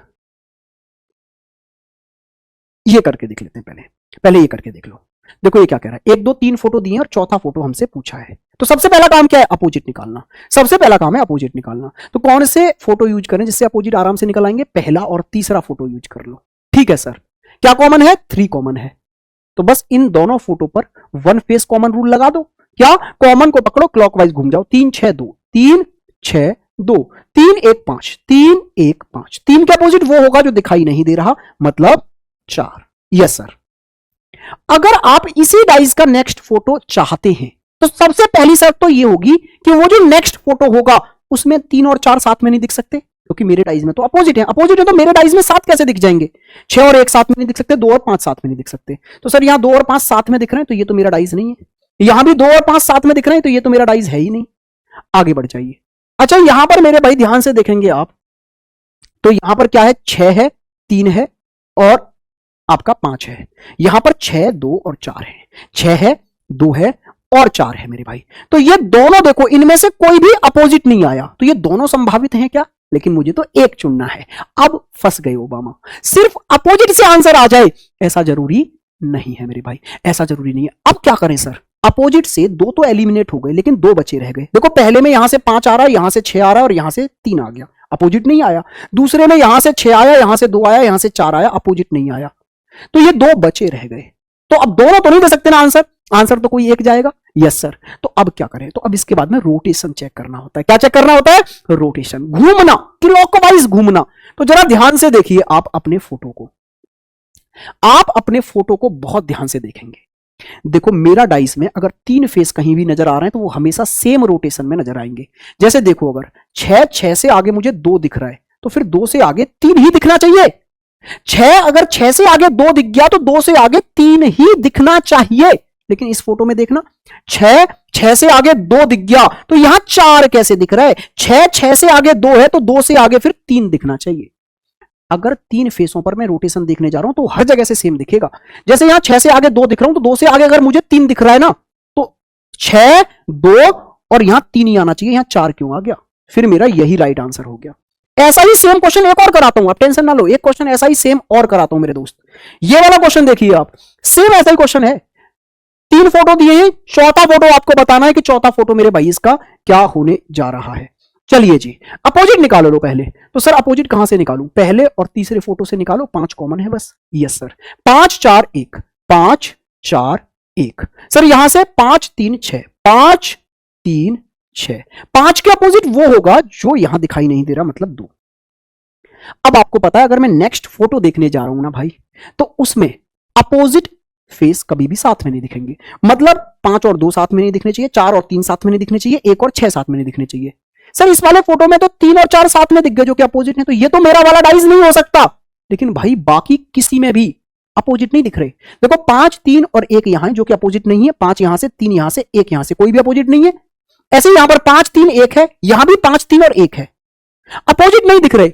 ये करके देख लेते हैं। पहले ये करके देख लो। देखो ये क्या कह रहा है, 1 2 3 फोटो दिए और चौथा फोटो हमसे पूछा है, तो सबसे पहला काम क्या है? अपोजिट निकालना। सबसे पहला काम है अपोजिट निकालना। तो कौन से फोटो यूज करें जिससे अपोजिट आराम से निकल आएंगे? पहला और तीसरा फोटो यूज कर लो। ठीक है सर। क्या कॉमन है? 3 कॉमन है, तो बस इन दोनों फोटो पर 1 फेस कॉमन रूल लगा दो। क्या? कॉमन को पकड़ो, क्लॉकवाइज घूम जाओ। 3 6 2 3 6 2 3 1 5 3 1 5। 3 के अपोजिट वो होगा जो दिखाई नहीं दे रहा, मतलब 4। Yes sir. अगर आप इसी डाइस का नेक्स्ट फोटो चाहते हैं तो सबसे पहली शर्त तो ये होगी कि वो जो नेक्स्ट फोटो होगा उसमें 3 और 4 साथ में नहीं दिख सकते, क्योंकि मेरे डाइस में तो अपोजिट है तो मेरे डाइस में 7 कैसे दिख जाएंगे? 6 और 1 साथ में नहीं दिख सकते, 2 और 5 साथ में नहीं दिख सकते। तो सर यहां 2 और 5 साथ में दिख रहे हैं, तो ये तो मेरा डाइस नहीं है। यहां भी 2 और 5 साथ में दिख रहे हैं, तो ये तो मेरा डाइस है ही नहीं। आगे बढ़ जाइए। अच्छा, यहां पर मेरे भाई ध्यान से देखेंगे आप, तो यहां पर क्या है? 6 है, 3 है और आपका 5 है। यहां पर 6 2 और 4 है। 6 है, 2 है और 4 है मेरे भाई। तो ये दोनों देखो, इनमें से कोई भी अपोजिट नहीं आया, तो ये दोनों संभावित हैं क्या? लेकिन मुझे तो एक चुनना है। अब फंस गए ओबामा। सिर्फ अपोजिट से आंसर आ जाए ऐसा जरूरी नहीं है मेरे भाई, ऐसा जरूरी नहीं है। अब क्या करें सर? अपोजिट से 2 तो एलिमिनेट हो गए, लेकिन 2 बचे रह गए। देखो पहले में यहां से 5 आ रहा है, यहां से 6 आ रहा है और यहां से 3 आ गया, अपोजिट नहीं आया। दूसरे में यहां से 6 आया, यहां से 2 आया, यहां से 4 आया, अपोजिट नहीं आया। तो ये 2 बचे रह गए। तो अब दोनों तो नहीं दे सकते ना आंसर तो कोई एक जाएगा। Yes sir. तो अब क्या करें? तो अब इसके बाद में रोटेशन चेक करना होता है। क्या चेक करना होता है? रोटेशन, घूमना, क्लॉकवाइज घूमना। तो जरा ध्यान से देखिए आप अपने फोटो को, आप अपने फोटो को बहुत ध्यान से देखेंगे। देखो मेरा डाइस में अगर 3 फेस कहीं भी नजर आ रहे हैं तो वो हमेशा सेम रोटेशन में नजर आएंगे। जैसे देखो, अगर 6 से आगे मुझे 2 दिख रहा है, तो फिर 2 से आगे 3 ही दिखना चाहिए। 6 अगर 6 से आगे 2 दिख गया तो 2 से आगे 3 ही दिखना चाहिए। लेकिन इस फोटो में देखना, 6 से आगे 2 दिख गया तो यहां 4 कैसे दिख रहा है? 6 से आगे 2 है तो 2 से आगे फिर 3 दिखना चाहिए। अगर 3 फेसों पर मैं रोटेशन देखने जा रहा हूं तो हर जगह से सेम दिखेगा। जैसे यहां 6 से आगे 2 दिख रहा हूं तो 2 से आगे अगर मुझे 3 दिख रहा है ना, तो 6 2 और यहां 3 ही आना चाहिए, यहां 4 क्यों आ गया? फिर मेरा यही राइट आंसर हो गया। ऐसा ही सेम क्वेश्चन एक और कराता हूं, आप टेंशन ना लो, एक क्वेश्चन ऐसा ही सेम और कराता हूं मेरे दोस्त। ये वाला क्वेश्चन देखिए आप, सेम ऐसा ही क्वेश्चन है। 3 फोटो दिए हैं, चौथा फोटो आपको बताना है कि चौथा फोटो मेरे भाई इसका क्या होने जा रहा है। चलिए जी, अपोजिट निकालो लो पहले। तो सर अपोजिट कहां से निकालूं? पहले और तीसरे फोटो से निकालो, 5 कॉमन है बस। Yes sir. 5 4 1 5 4 1। सर यहां से 5 3 6 5 3 6। 5 के अपोजिट वो होगा जो यहां दिखाई नहीं दे रहा, मतलब 2। अब आपको पता है अगर मैं नेक्स्ट फोटो देखने जा रहा हूं ना भाई, तो उसमें अपोजिट फेस कभी भी साथ में नहीं दिखेंगे। मतलब 5 और 2 साथ में नहीं दिखने चाहिए, 4 और 3 साथ में नहीं दिखने चाहिए, 1 और 6 साथ में नहीं दिखने चाहिए। सर इस वाले फोटो में तो 3 और 4 साथ में दिख गए जो कि अपोजिट है, तो ये तो मेरा वाला डाइस नहीं हो सकता। लेकिन भाई बाकी किसी में भी अपोजिट नहीं दिख रहे। देखो 5 3 और 1 यहां है जो कि अपोजिट नहीं है, 5 यहां से, 3 यहां से, 1 यहां से, कोई भी अपोजिट नहीं है। ऐसे यहां पर 5 3 1 है, यहां भी 5 3 और 1 है, अपोजिट नहीं दिख रहे।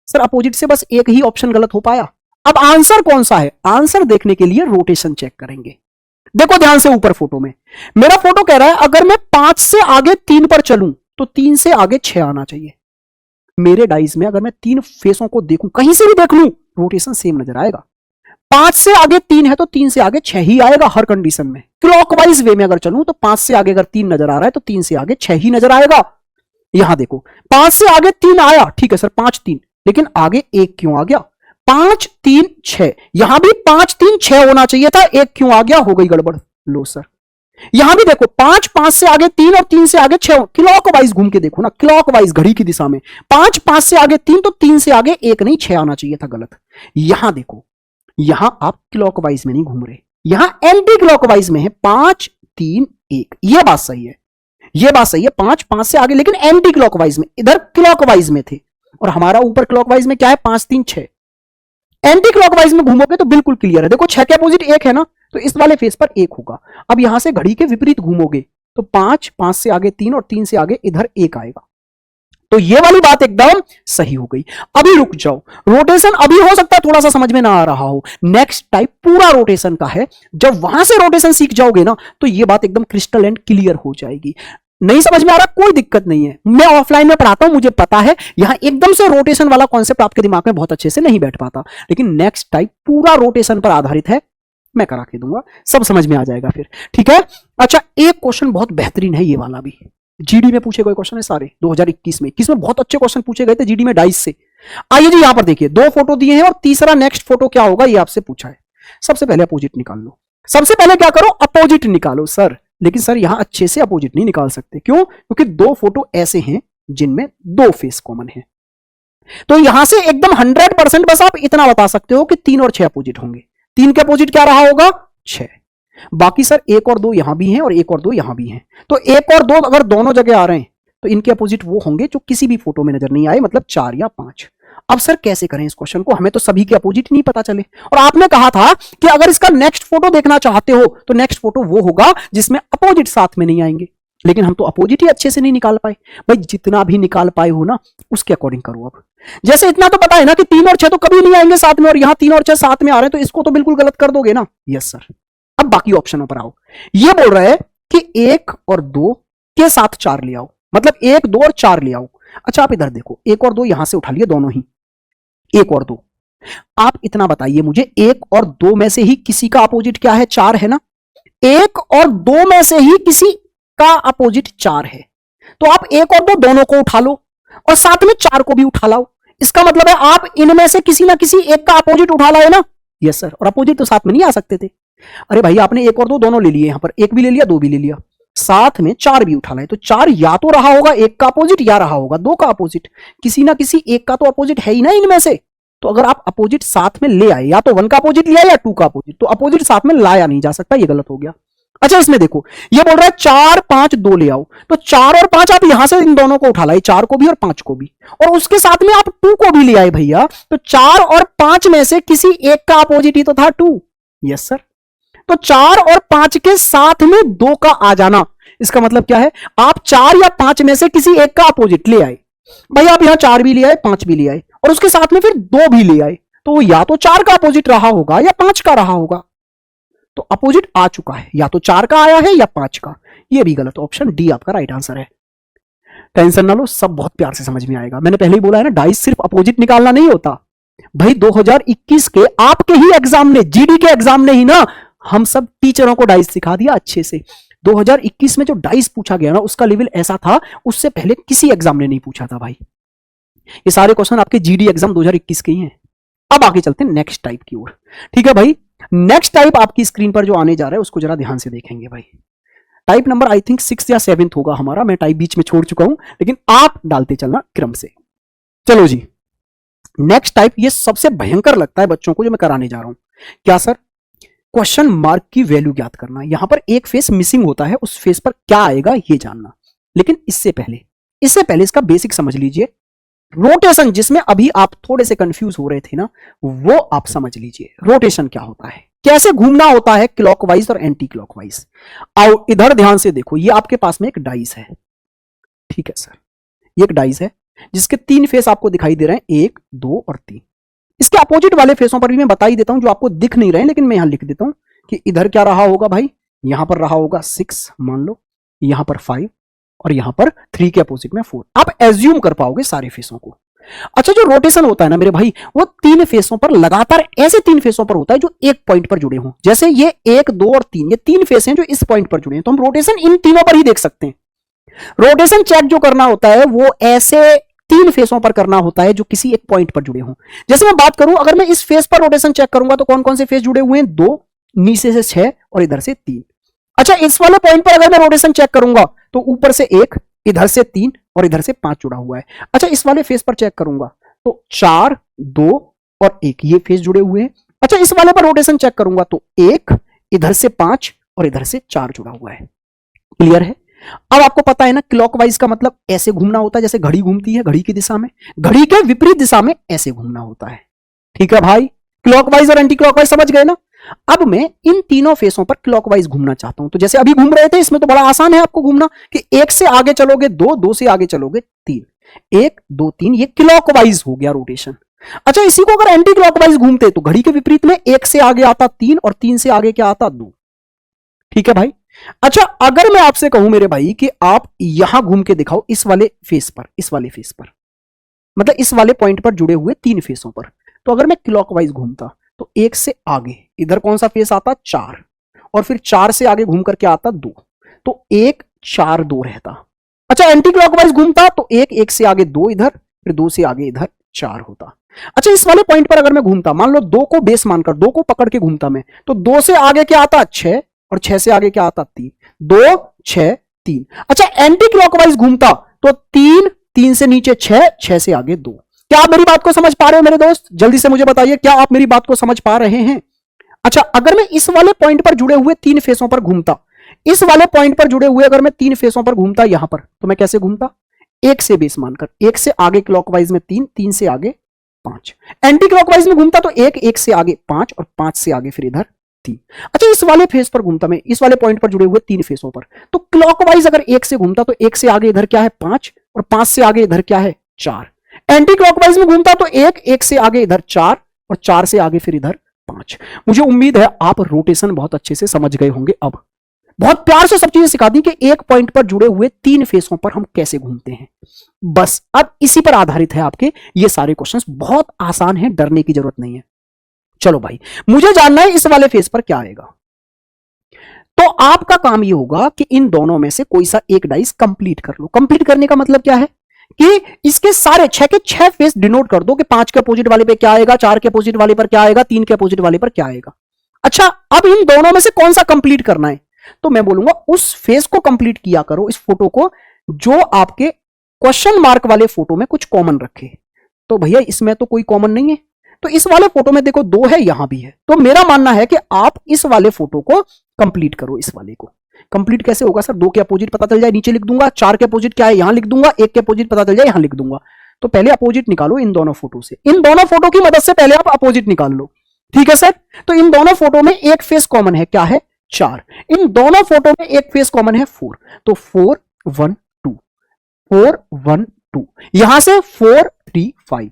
सर अपोजिट से बस एक ही ऑप्शन गलत हो पाया। अब आंसर कौन सा है? आंसर देखने के लिए रोटेशन चेक करेंगे। देखो ध्यान से ऊपर फोटो में, मेरा फोटो कह रहा है अगर मैं 5 से आगे 3 पर चलूं तो 3 से आगे 6 आना चाहिए। मेरे डाइस में अगर मैं 3 फेसों को देखूं, कहीं से भी देख लूं, रोटेशन सेम नजर आएगा। 5 से आगे 3 है तो 3 से आगे 6 ही आएगा हर कंडीशन में। क्लॉकवाइज वे में अगर चलूं तो 5 से आगे अगर 3 नजर आ रहा है तो 3 से आगे 6 ही नजर आएगा। यहां देखो 5 से आगे 3 आया, ठीक है सर 5 3, लेकिन आगे 1 क्यों आ गया? 5 3 6, यहां भी 5 3 6 होना चाहिए था, 1 क्यों आ गया? हो गई गड़बड़। लो सर यहां भी देखो 5 से आगे 3 और 3 से आगे 6, क्लॉकवाइज घूम के देखो ना, क्लॉकवाइज घड़ी की दिशा में 5 से आगे 3 तो 3 से आगे 1 नहीं 6 आना चाहिए था, गलत। यहां देखो, यहां आप क्लॉकवाइज में नहीं घूम रहे, यहां एंटी क्लॉकवाइज में है, 5 3 1। यह बात सही है, यह बात सही है। 5 से आगे लेकिन एंटी क्लॉकवाइज में, इधर क्लॉकवाइज में थे। और हमारा ऊपर क्लॉकवाइज में क्या है? 5 3 6। एंटी क्लॉकवाइज में घूमोगे तो बिल्कुल क्लियर है, देखो 6 के अपोजिट 1 है ना, तो इस वाले फेस पर 1 होगा। अब यहां से घड़ी के विपरीत घूमोगे तो 5, 5 से आगे 3 और 3 से आगे इधर 1 आएगा। तो ये वाली बात एकदम सही हो गई। अभी रुक जाओ, रोटेशन अभी हो सकता है थोड़ा सा समझ में ना आ रहा हो, नेक्स्ट टाइप पूरा रोटेशन का है। जब वहां से रोटेशन सीख जाओगे ना तो ये बात एकदम क्रिस्टल एंड क्लियर हो जाएगी। नहीं समझ में आ रहा, कोई दिक्कत नहीं है, मैं ऑफलाइन में पढ़ाता हूं, मुझे पता है यहां एकदम से रोटेशन वाला कॉन्सेप्ट आपके दिमाग में बहुत अच्छे से नहीं बैठ पाता, लेकिन नेक्स्ट टाइप पूरा रोटेशन पर आधारित है, मैं करा के दूंगा, सब समझ में आ जाएगा फिर, ठीक है। अच्छा, एक क्वेश्चन बहुत बेहतरीन है ये वाला भी, जीडी में पूछे गए क्वेश्चन है सारे 2021 में। 21 में बहुत अच्छे क्वेश्चन पूछे गए थे जीडी में डाइस से। आइए जी, यहां पर देखिए 2 फोटो दिए हैं और तीसरा नेक्स्ट फोटो क्या होगा ये आपसे पूछा है। सबसे पहले अपोजिट निकाल लो, सबसे पहले क्या करो, अपोजिट निकालो सर। लेकिन सर यहां अच्छे से अपोजिट नहीं निकाल सकते, क्यों? क्योंकि 2 फोटो ऐसे हैं जिनमें 2 फेस कॉमन है। तो यहां से एकदम 100% बस आप इतना बता सकते हो कि 3 और 6 अपोजिट होंगे। 3 के अपोजिट क्या रहा होगा? 6। बाकी सर 1 और 2 यहां भी हैं और 1 और 2 यहां भी हैं, तो 1 और 2 अगर दोनों जगह आ रहे हैं तो इनके अपोजिट वो होंगे जो किसी भी फोटो में नजर नहीं आए, मतलब 4 या 5। अब सर कैसे करें इस क्वेश्चन को, हमें तो सभी के अपोजिट नहीं पता चले, और आपने कहा था कि अगर इसका नेक्स्ट फोटो देखना चाहते हो तो नेक्स्ट फोटो वो होगा जिसमें अपोजिट साथ में नहीं आएंगे। लेकिन हम तो अपोजिट ही अच्छे से नहीं निकाल पाए। भाई जितना भी निकाल पाए हो ना उसके अकॉर्डिंग करो। अब जैसे इतना तो पता है ना कि 3 और 6 तो कभी नहीं आएंगे साथ में, और यहां 3 और 6 साथ में आ रहे हैं, तो इसको तो बिल्कुल गलत कर दोगे ना। Yes sir. अब बाकी ऑप्शनों पर आओ, ये बोल रहा है कि 1 और 2 के साथ 4 ले आओ, मतलब 1, 2 और 4 ले आओ। अच्छा आप इधर देखो, 1 और 2 यहां से उठा लिए दोनों ही, 1 और 2। आप इतना बताइए मुझे, 1 और 2 में से ही किसी का अपोजिट क्या है? 4 है ना। 1 और 2 में से ही किसी का अपोजिट 4 है, तो आप 1 और 2 दोनों को उठा लो और साथ में 4 को भी उठा लाओ। इसका मतलब है आप इनमें से किसी ना किसी एक का अपोजिट उठा लाए ना। Yes sir. और अपोजिट तो साथ में नहीं आ सकते थे। अरे भाई आपने 1 और 2 दोनों ले लिए, यहां पर 1 भी ले लिया, 2 भी ले लिया, साथ में 4 भी उठा लाए, तो 4 या तो रहा होगा 1 का अपोजिट या रहा होगा 2 का अपोजिट। किसी ना किसी एक का तो अपोजिट है ही ना इनमें से। तो अगर आप अपोजिट साथ में ले आए, या तो 1 का अपोजिट लिया या 2 का अपोजिट, तो अपोजिट साथ में लाया नहीं जा सकता, ये गलत हो गया। अच्छा इसमें देखो, ये बोल रहा है 4, 5, 2 ले आओ, तो 4 और 5 आप यहां से इन दोनों को उठा लाए, 4 को भी और 5 को भी, और उसके साथ में आप 2 को भी ले आए भैया, तो 4 और 5 में से किसी एक का अपोजिट ही तो था 2। Yes sir. तो 4 और 5 के साथ में 2 का आ जाना, इसका मतलब क्या है? आप 4 या 5 में से किसी एक का अपोजिट ले आए। भाई आप यहां 4 भी ले आए, 5 भी ले आए, और उसके साथ में फिर 2 भी ले आए, तो या तो 4 का अपोजिट रहा होगा या 5 का रहा होगा। तो अपोजिट आ चुका है, या तो 4 का आया है या 5 का। ये भी गलत, ऑप्शन डी आपका राइट आंसर है। टेंशन ना लो, सब बहुत प्यार से समझ में आएगा। मैंने पहले ही बोला है ना, डाइस सिर्फ अपोजिट निकालना नहीं होता भाई। 2021 के आपके ही एग्जाम ने, जीडी के एग्जाम ने ही ना हम सब टीचरों को डाइस सिखा दिया अच्छे से। 2021 में जो डाइस पूछा गया ना उसका लेवल ऐसा था, उससे पहले किसी एग्जाम ने नहीं पूछा था भाई। ये सारे क्वेश्चन आपके जीडी एग्जाम 2021 के ही हैं। अब आगे चलते हैं नेक्स्ट टाइप की ओर, ठीक है भाई। नेक्स्ट टाइप आपकी स्क्रीन पर जो आने जा रहा है उसको जरा ध्यान से देखेंगे भाई। टाइप नंबर आई थिंक 6 या 7 होगा हमारा, मैं टाइप बीच में छोड़ चुका हूं, लेकिन आप डालते चलना क्रम से। चलो जी, नेक्स्ट टाइप ये सबसे भयंकर लगता है बच्चों को जो मैं कराने जा रहा हूं। क्या सर? क्वेश्चन मार्क की वैल्यू ज्ञात करना। यहां पर एक फेस मिसिंग होता है, उस फेस पर क्या आएगा ये जानना। लेकिन इससे पहले इसका बेसिक समझ लीजिए। रोटेशन, जिसमें अभी आप थोड़े से कंफ्यूज हो रहे थे ना, वो आप समझ लीजिए। रोटेशन क्या होता है, कैसे घूमना होता है क्लॉकवाइज और एंटी क्लॉकवाइज। आओ इधर ध्यान से देखो, ये आपके पास में एक डाइस है, ठीक है सर। ये एक डाइस है जिसके 3 फेस आपको दिखाई दे रहे हैं, 1, 2 और 3। इसके अपोजिट वाले फेसों पर भी मैं बता ही देता हूं जो आपको दिख नहीं रहे, लेकिन मैं यहां लिख देता हूं कि इधर क्या रहा होगा भाई। यहां पर रहा होगा 6 मान लो, यहां पर 5 और यहां पर 3 के अपोजिट में 4। आप एज्यूम कर पाओगे सारे फेसों को। अच्छा जो रोटेशन होता है ना मेरे भाई, वो 3 फेसों पर लगातार, ऐसे 3 फेसों पर होता है जो एक पॉइंट पर जुड़े हों। जैसे ये 1, 2 और 3, ये 3 फेस हैं जो इस पॉइंट पर जुड़े हैं, तो हम रोटेशन इन तीनों पर ही देख सकते हैं। रोटेशन चेक जो करना होता है वो ऐसे 3 फेसों पर करना होता है जो किसी एक पॉइंट पर जुड़े हों। जैसे मैं बात करूं, अगर मैं इस फेस पर रोटेशन चेक करूंगा तो कौन कौन से फेस जुड़े हुए हैं? 2, नीचे से 6 और इधर से 3। अच्छा इस वाले पॉइंट पर अगर मैं रोटेशन चेक करूंगा तो ऊपर से 1, इधर से 3 और इधर से 5 जुड़ा हुआ है। अच्छा इस वाले फेस पर चेक करूंगा तो 4, 2 और 1 ये फेस जुड़े हुए हैं। अच्छा इस वाले पर रोटेशन चेक करूंगा तो 1, इधर से 5 और इधर से 4 जुड़ा हुआ है। क्लियर है? अब आपको पता है ना क्लॉकवाइज का मतलब ऐसे घूमना होता है, जैसे घड़ी घूमती है घड़ी की दिशा में, घड़ी के विपरीत दिशा में ऐसे घूमना होता है। ठीक है भाई, क्लॉकवाइज और एंटी क्लॉकवाइज समझ गए ना। अब मैं इन तीनों फेसों पर क्लॉकवाइज घूमना चाहता हूं, तो जैसे अभी घूम रहे थे इसमें तो बड़ा आसान है आपको घूमना कि एक से आगे चलोगे दो, दो से आगे चलोगे तीन, एक दो तीन, ये क्लॉकवाइज हो गया रोटेशन। अच्छा, इसी को अगर एंटी क्लॉकवाइज घूमते तो घड़ी के विपरीत में एक से आगे आता तीन और तीन से आगे क्या आता दो। ठीक है भाई। अच्छा, अगर मैं आपसे कहूं मेरे भाई कि आप यहां घूम के दिखाओ इस वाले फेस पर, इस वाले फेस पर, मतलब इस वाले पॉइंट पर जुड़े हुए तीन फेसों पर, तो अगर मैं क्लॉकवाइज घूमता तो एक से आगे इधर कौन सा फेस आता चार, और फिर चार से आगे घूम करके आता दो, तो एक चार दो रहता। अच्छा, एंटी क्लॉकवाइज घूमता तो एक से आगे दो इधर, फिर दो से आगे इधर चार होता। अच्छा, इस वाले पॉइंट पर अगर मैं घूमता, मान लो दो को बेस मानकर, दो को पकड़ के घूमता मैं, तो दो से आगे क्या आता छह, और छह से आगे क्या आता तीन, दो छह तीन। अच्छा, एंटी क्लॉकवाइज घूमता तो तीन, तीन से नीचे छह, छह से आगे दो। क्या आप मेरी बात को समझ पा रहे हो मेरे दोस्त? जल्दी से मुझे बताइए, क्या आप मेरी बात को समझ पा रहे हैं? अच्छा, अगर मैं इस वाले पॉइंट पर जुड़े हुए तीन फेसों पर घूमता, इस वाले पॉइंट पर जुड़े हुए अगर मैं तीन फेसों पर घूमता यहां पर, तो मैं कैसे घूमता? एक से बेस मानकर, एक से आगे क्लॉकवाइज में तीन, तीन से आगे पांच। एंटी क्लॉकवाइज में घूमता तो एक, एक से आगे पांच, और पांच से आगे फिर इधर तीन। अच्छा, इस वाले फेस पर घूमता मैं, इस वाले पॉइंट पर जुड़े हुए तीन फेसों पर, तो क्लॉकवाइज अगर एक से घूमता तो एक से आगे इधर क्या है पांच, और पांच से आगे इधर क्या है चार। एंटी क्लॉकवाइज में घूमता तो एक, एक से आगे इधर चार, और चार से आगे फिर इधर पांच। मुझे उम्मीद है आप रोटेशन बहुत अच्छे से समझ गए होंगे। अब बहुत प्यार से सब चीजें सिखा दी कि एक पॉइंट पर जुड़े हुए तीन फेसों पर हम कैसे घूमते हैं। बस अब इसी पर आधारित है आपके ये सारे क्वेश्चंस, बहुत आसान है, डरने की जरूरत नहीं है। चलो भाई, मुझे जानना है इस वाले फेस पर क्या आएगा। तो आपका काम ये होगा कि इन दोनों में से कोई सा एक डाइस कंप्लीट कर लो। कंप्लीट करने का मतलब क्या है कि इसके सारे छह के छह फेस डिनोट कर दो कि पांच के अपोजिट वाले पे क्या आएगा, चार के अपोजिट वाले पर क्या आएगा, तीन के अपोजिट वाले पर क्या आएगा। अच्छा, अब इन दोनों में से कौन सा कंप्लीट करना है, तो मैं बोलूंगा उस फेस को कंप्लीट किया करो, इस फोटो को, जो आपके क्वेश्चन मार्क वाले फोटो में कुछ कॉमन रखे। तो भैया इसमें तो कोई कॉमन नहीं है, तो इस वाले फोटो में देखो दो है, यहां भी है, तो मेरा मानना है कि आप इस वाले फोटो को कंप्लीट करो। इस वाले को कंप्लीट कैसे होगा सर? दो के अपोजिट पता चल जाए नीचे लिख दूंगा, चार के अपोजिट क्या है यहां लिख दूंगा, एक के अपोजिट पता चल जाए यहां लिख दूंगा। तो पहले अपोजिट निकालो इन दोनों फोटो से, इन दोनों फोटो की मदद से पहले आप अपोजिट निकाल लो। ठीक है सर? तो इन दोनों फोटो में एक फेस कॉमन है, क्या है? चार। इन दोनों फोटो में एक फेस कॉमन है फोर, तो 4 1 2, 4 1 2, यहां से 4 3 5,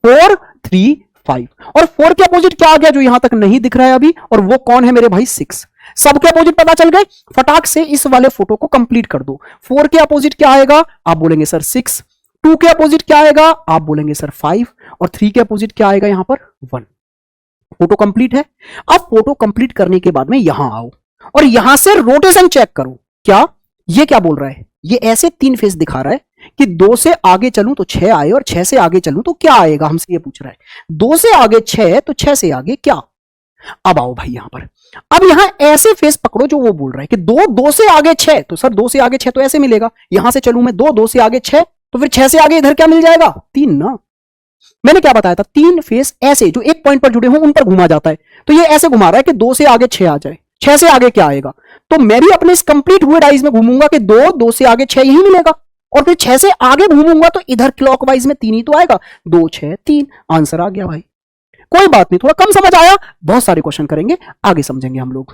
4 3 5, और 4 के अपोजिट क्या आ गया जो यहां तक नहीं दिख रहा है अभी, और वो कौन है मेरे भाई? 6। सबके अपोजिट पता चल गए, फटाक से इस वाले फोटो को कंप्लीट कर दो। 4 के अपोजिट क्या आएगा? आप बोलेंगे सर 6। 2 के अपोजिट क्या आएगा? आप बोलेंगे सर 5, और 3 के अपोजिट क्या आएगा यहां पर? 1। फोटो कंप्लीट है। अब फोटो कंप्लीट करने के बाद में यहां आओ और यहां से रोटेशन चेक करो। क्या ये क्या बोल रहा है? ये ऐसे तीन फेस दिखा रहा है कि 2 से आगे चलूं तो 6 आए, और 6 से आगे चलूं तो क्या आएगा, हमसे ये पूछ रहा है। 2 से आगे 6 तो 6 से आगे क्या। अब आओ भाई यहां पर, अब यहां ऐसे फेस पकड़ो जो वो बोल रहा है कि 2 से आगे 6, तो सर 2 से आगे 6 तो ऐसे मिलेगा, यहां से चलूं मैं 2 से आगे 6, तो फिर 6 से आगे इधर क्या मिल जाएगा? 3 ना। मैंने क्या बताया था? तीन फेस ऐसे जो एक पॉइंट पर जुड़े हों उन पर घुमा जाता है, तो ये ऐसे घुमा रहा है कि 2 से आगे 6 आ जाए, 6 से आगे क्या आएगा। तो मैं भी अपने इस कंप्लीट हुए डाइस में घूमूंगा कि 2 से आगे 6 यही मिलेगा, और फिर 6 से आगे घूमूंगा तो इधर क्लॉकवाइज में 3 ही तो आएगा। 2 6 3, आंसर आ गया भाई। कोई बात नहीं, थोड़ा कम समझ आया, बहुत सारे क्वेश्चन करेंगे, आगे समझेंगे हम लोग।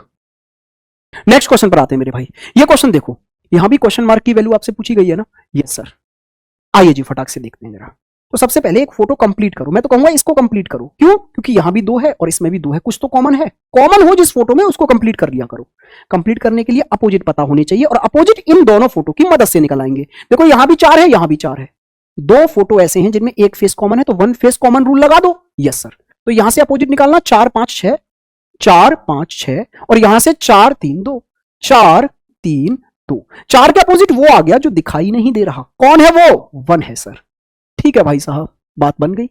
नेक्स्ट क्वेश्चन पर आते हैं मेरे भाई। ये क्वेश्चन देखो, यहां भी क्वेश्चन मार्क की वैल्यू आपसे पूछी गई है ना? Yes sir. आइए जी फटाक से देखते हैं जरा। तो सबसे पहले एक फोटो कंप्लीट करो, मैं तो कहूंगा इसको कंप्लीट करो। क्यों? क्योंकि यहां भी 2 है और इसमें भी 2 है, कुछ तो कॉमन है। कॉमन हो जिस फोटो में उसको कंप्लीट कर लिया करो। कंप्लीट करने के लिए अपोजिट पता होने चाहिए, और अपोजिट इन दोनों फोटो की मदद से निकल आएंगे। देखो यहां भी 4 है, यहां भी 4 है, 2 फोटो ऐसे हैं जिनमें एक फेस कॉमन है, तो 1 फेस कॉमन रूल लगा दो। Yes sir. तो यहां से अपोजिट निकालना, 4 5 6, 4 5 6, और यहां से 4 3 2, 4 3 2। 4 के अपोजिट वो आ गया जो दिखाई नहीं दे रहा, कौन है वो? 1 है सर। ठीक है भाई साहब, बात बन गई।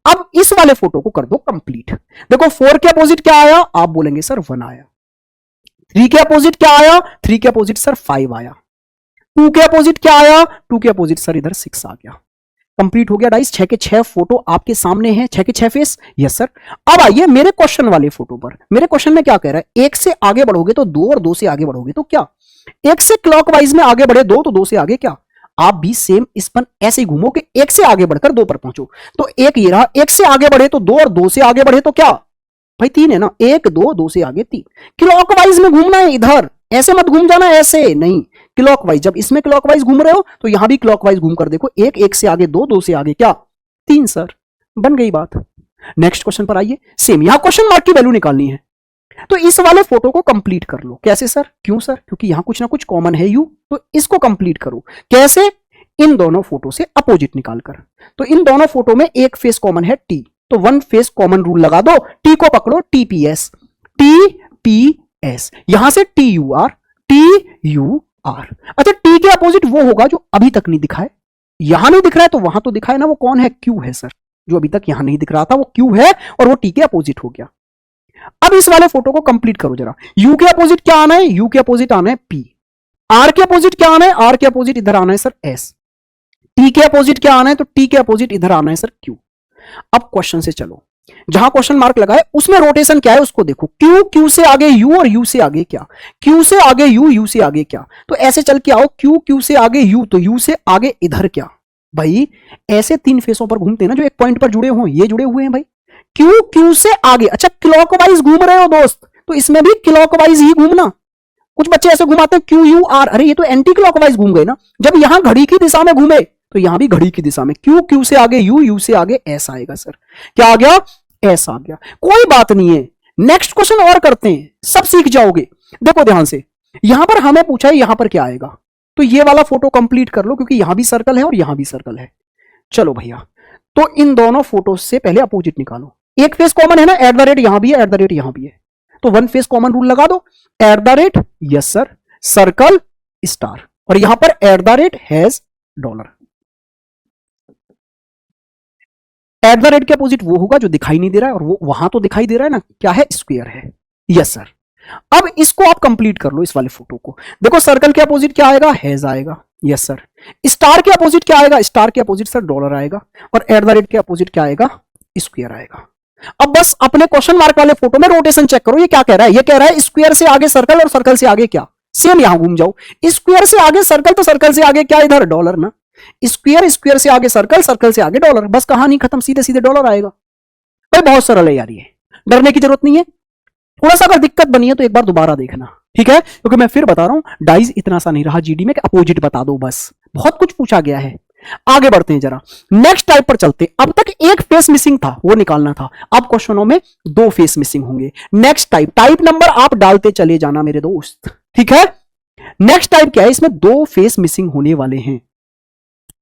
अब इस वाले फोटो को कर दो कंप्लीट। देखो 4 के अपोजिट क्या आया? आप बोलेंगे सर 1 आया। 3 के अपोजिट क्या आया? 3 के अपोजिट सर 5 आया। 2 के अपोजिट क्या आया? 2 के अपोजिट सर इधर 6 आ गया। कंप्लीट हो गया डाइस। 6 के 6 फोटो आपके सामने हैं, 6 के 6 फेस। Yes sir. अब आइए मेरे क्वेश्चन वाले फोटो पर। मेरे क्वेश्चन में क्या कह रहा है? 1 से आगे बढ़ोगे तो 2, और 2 से आगे बढ़ोगे तो क्या। 1 से क्लॉकवाइज में आगे बढ़े 2, तो 2 से आगे क्या। आप भी सेम इस पर ऐसे ही घूमो कि 1 से आगे बढ़कर 2 पर पहुंचो। तो एक ये रहा, 1 से आगे बढ़े तो 2, और 2 से आगे बढ़े तो क्या। भाई 3 है ना, 1 2 2 से आगे 3। क्लॉकवाइज में घूमना है, इधर ऐसे मत घूम जाना, ऐसे नहीं, क्लॉकवाइज। जब इसमें क्लॉकवाइज घूम रहे हो तो यहां भी क्लॉकवाइज घूम कर देखो, 1 1 से आगे 2 2 से आगे क्या 3 सर, बन गई बात। नेक्स्ट क्वेश्चन पर आइए, सेम यहां क्वेश्चन मार्क की वैल्यू निकालनी है। तो इस वाले फोटो को कंप्लीट कर लो। कैसे सर? क्यों सर? क्योंकि यहां कुछ ना कुछ कॉमन है यू, तो इसको कंप्लीट करो। कैसे? इन दोनों फोटो से अपोजिट निकालकर। तो इन दोनों फोटो में एक फेस कॉमन है टी, तो वन फेस कॉमन रूल लगा दो, टी को पकड़ो, टीपीएस, टीपीएस, यहां से T U R, T U R. अच्छा, टी के अपोजिट वो होगा जो अभी तक नहीं दिखा है, यहां नहीं दिख रहा है तो वहां तो दिखा है ना, वो कौन है? क्यू है सर। जो अभी तक यहां नहीं दिख रहा था वो क्यू है और वो टी के अपोजिट हो गया। अब इस वाले फोटो को कंप्लीट करो जरा। यू के अपोजिट क्या आना है? यू के अपोजिट आना है पी। आर के अपोजिट क्या आना है? आर के अपोजिट इधर आना है सर एस। टी के अपोजिट क्या आना है? तो टी के अपोजिट इधर आना है सर क्यू। अब क्वेश्चन से चलो, जहां क्वेश्चन मार्क लगा है उसमें रोटेशन क्या है उसको देखो। क्यू, क्यू से आगे यू और यू से आगे क्या? क्यू से आगे यू, यू से आगे क्या? तो ऐसे चल के आओ, क्यू, क्यू से आगे यू, तो यू से आगे इधर क्या? भाई ऐसे 3 फेसों पर घूमते हैं ना जो एक पॉइंट पर जुड़े हो, ये जुड़े हुए हैं भाई। क्यू, क्यू से आगे, अच्छा क्लॉकवाइज घूम रहे हो दोस्त, तो इसमें भी क्लॉकवाइज ही घूमना। कुछ बच्चे ऐसे घुमाते हैं क्यू यू आर, अरे ये तो एंटी क्लॉकवाइज घूम गए ना। जब यहां घड़ी की दिशा में घूमे तो यहां भी घड़ी की दिशा में, क्यू, क्यू से आगे यू, यू से आगे एस आएगा सर। क्या आ गया? एस आ गया। कोई बात नहीं है, नेक्स्ट क्वेश्चन और करते हैं, सब सीख जाओगे। देखो ध्यान से, यहां पर हमें पूछा है यहां पर क्या आएगा, तो ये वाला फोटो कंप्लीट कर लो क्योंकि यहां भी सर्कल है और यहां भी सर्कल है। चलो भैया, तो इन दोनों फोटो से पहले अपोजिट निकालो। एक फेस कॉमन है ना, एट द रेट यहां भी है, एट द रेट यहां भी है, तो वन फेस कॉमन रूल लगा दो, at the rate, yes sir, circle star, और यहां पर at the rate has dollar. At the rate के अपोजिट वो होगा जो दिखाई नहीं दे रहा है, और वो वहां तो दिखाई दे रहा है ना, क्या है? स्क्वायर है, यस सर। अब इसको आप कंप्लीट कर लो, इस वाले फोटो को देखो। सर्कल के अपोजिट क्या आएगा? हैज आएगा, यस सर। स्टार के अपोजिट क्या आएगा? स्टार के अपोजिट सर डॉलर आएगा, और एट द रेट के अपोजिट क्या आएगा? स्क्वायर आएगा। अब बस अपने क्वेश्चन मार्क वाले फोटो में रोटेशन चेक करो, ये क्या कह रहा है? ये कह रहा है स्क्वायर से आगे सर्कल और सर्कल से आगे क्या? सेम यहां घूम जाओ, स्क्वायर से आगे सर्कल तो सर्कल से आगे क्या? इधर डॉलर ना। स्क्वायर, स्क्वायर से आगे सर्कल, सर्कल से आगे डॉलर, बस कहानी खत्म, सीधे सीधे डॉलर आएगा। भाई बहुत सरल है यार, ये डरने की जरूरत नहीं है। थोड़ा सा अगर दिक्कत बनी है तो एक बार दोबारा देखना, ठीक है? क्योंकि मैं फिर बता रहा हूं, डाइज इतना सा नहीं रहा जीडी में कि अपोजिट बता दो बस, बहुत कुछ पूछा गया है। आगे बढ़ते हैं जरा, नेक्स्ट टाइप पर चलते। अब तक एक फेस मिसिंग था, वो निकालना था, अब क्वेश्चनों में 2 फेस मिसिंग होंगे। नेक्स्ट टाइप, टाइप नंबर आप डालते चले जाना मेरे दोस्त, ठीक है? नेक्स्ट टाइप क्या है? इसमें 2 फेस मिसिंग होने वाले हैं।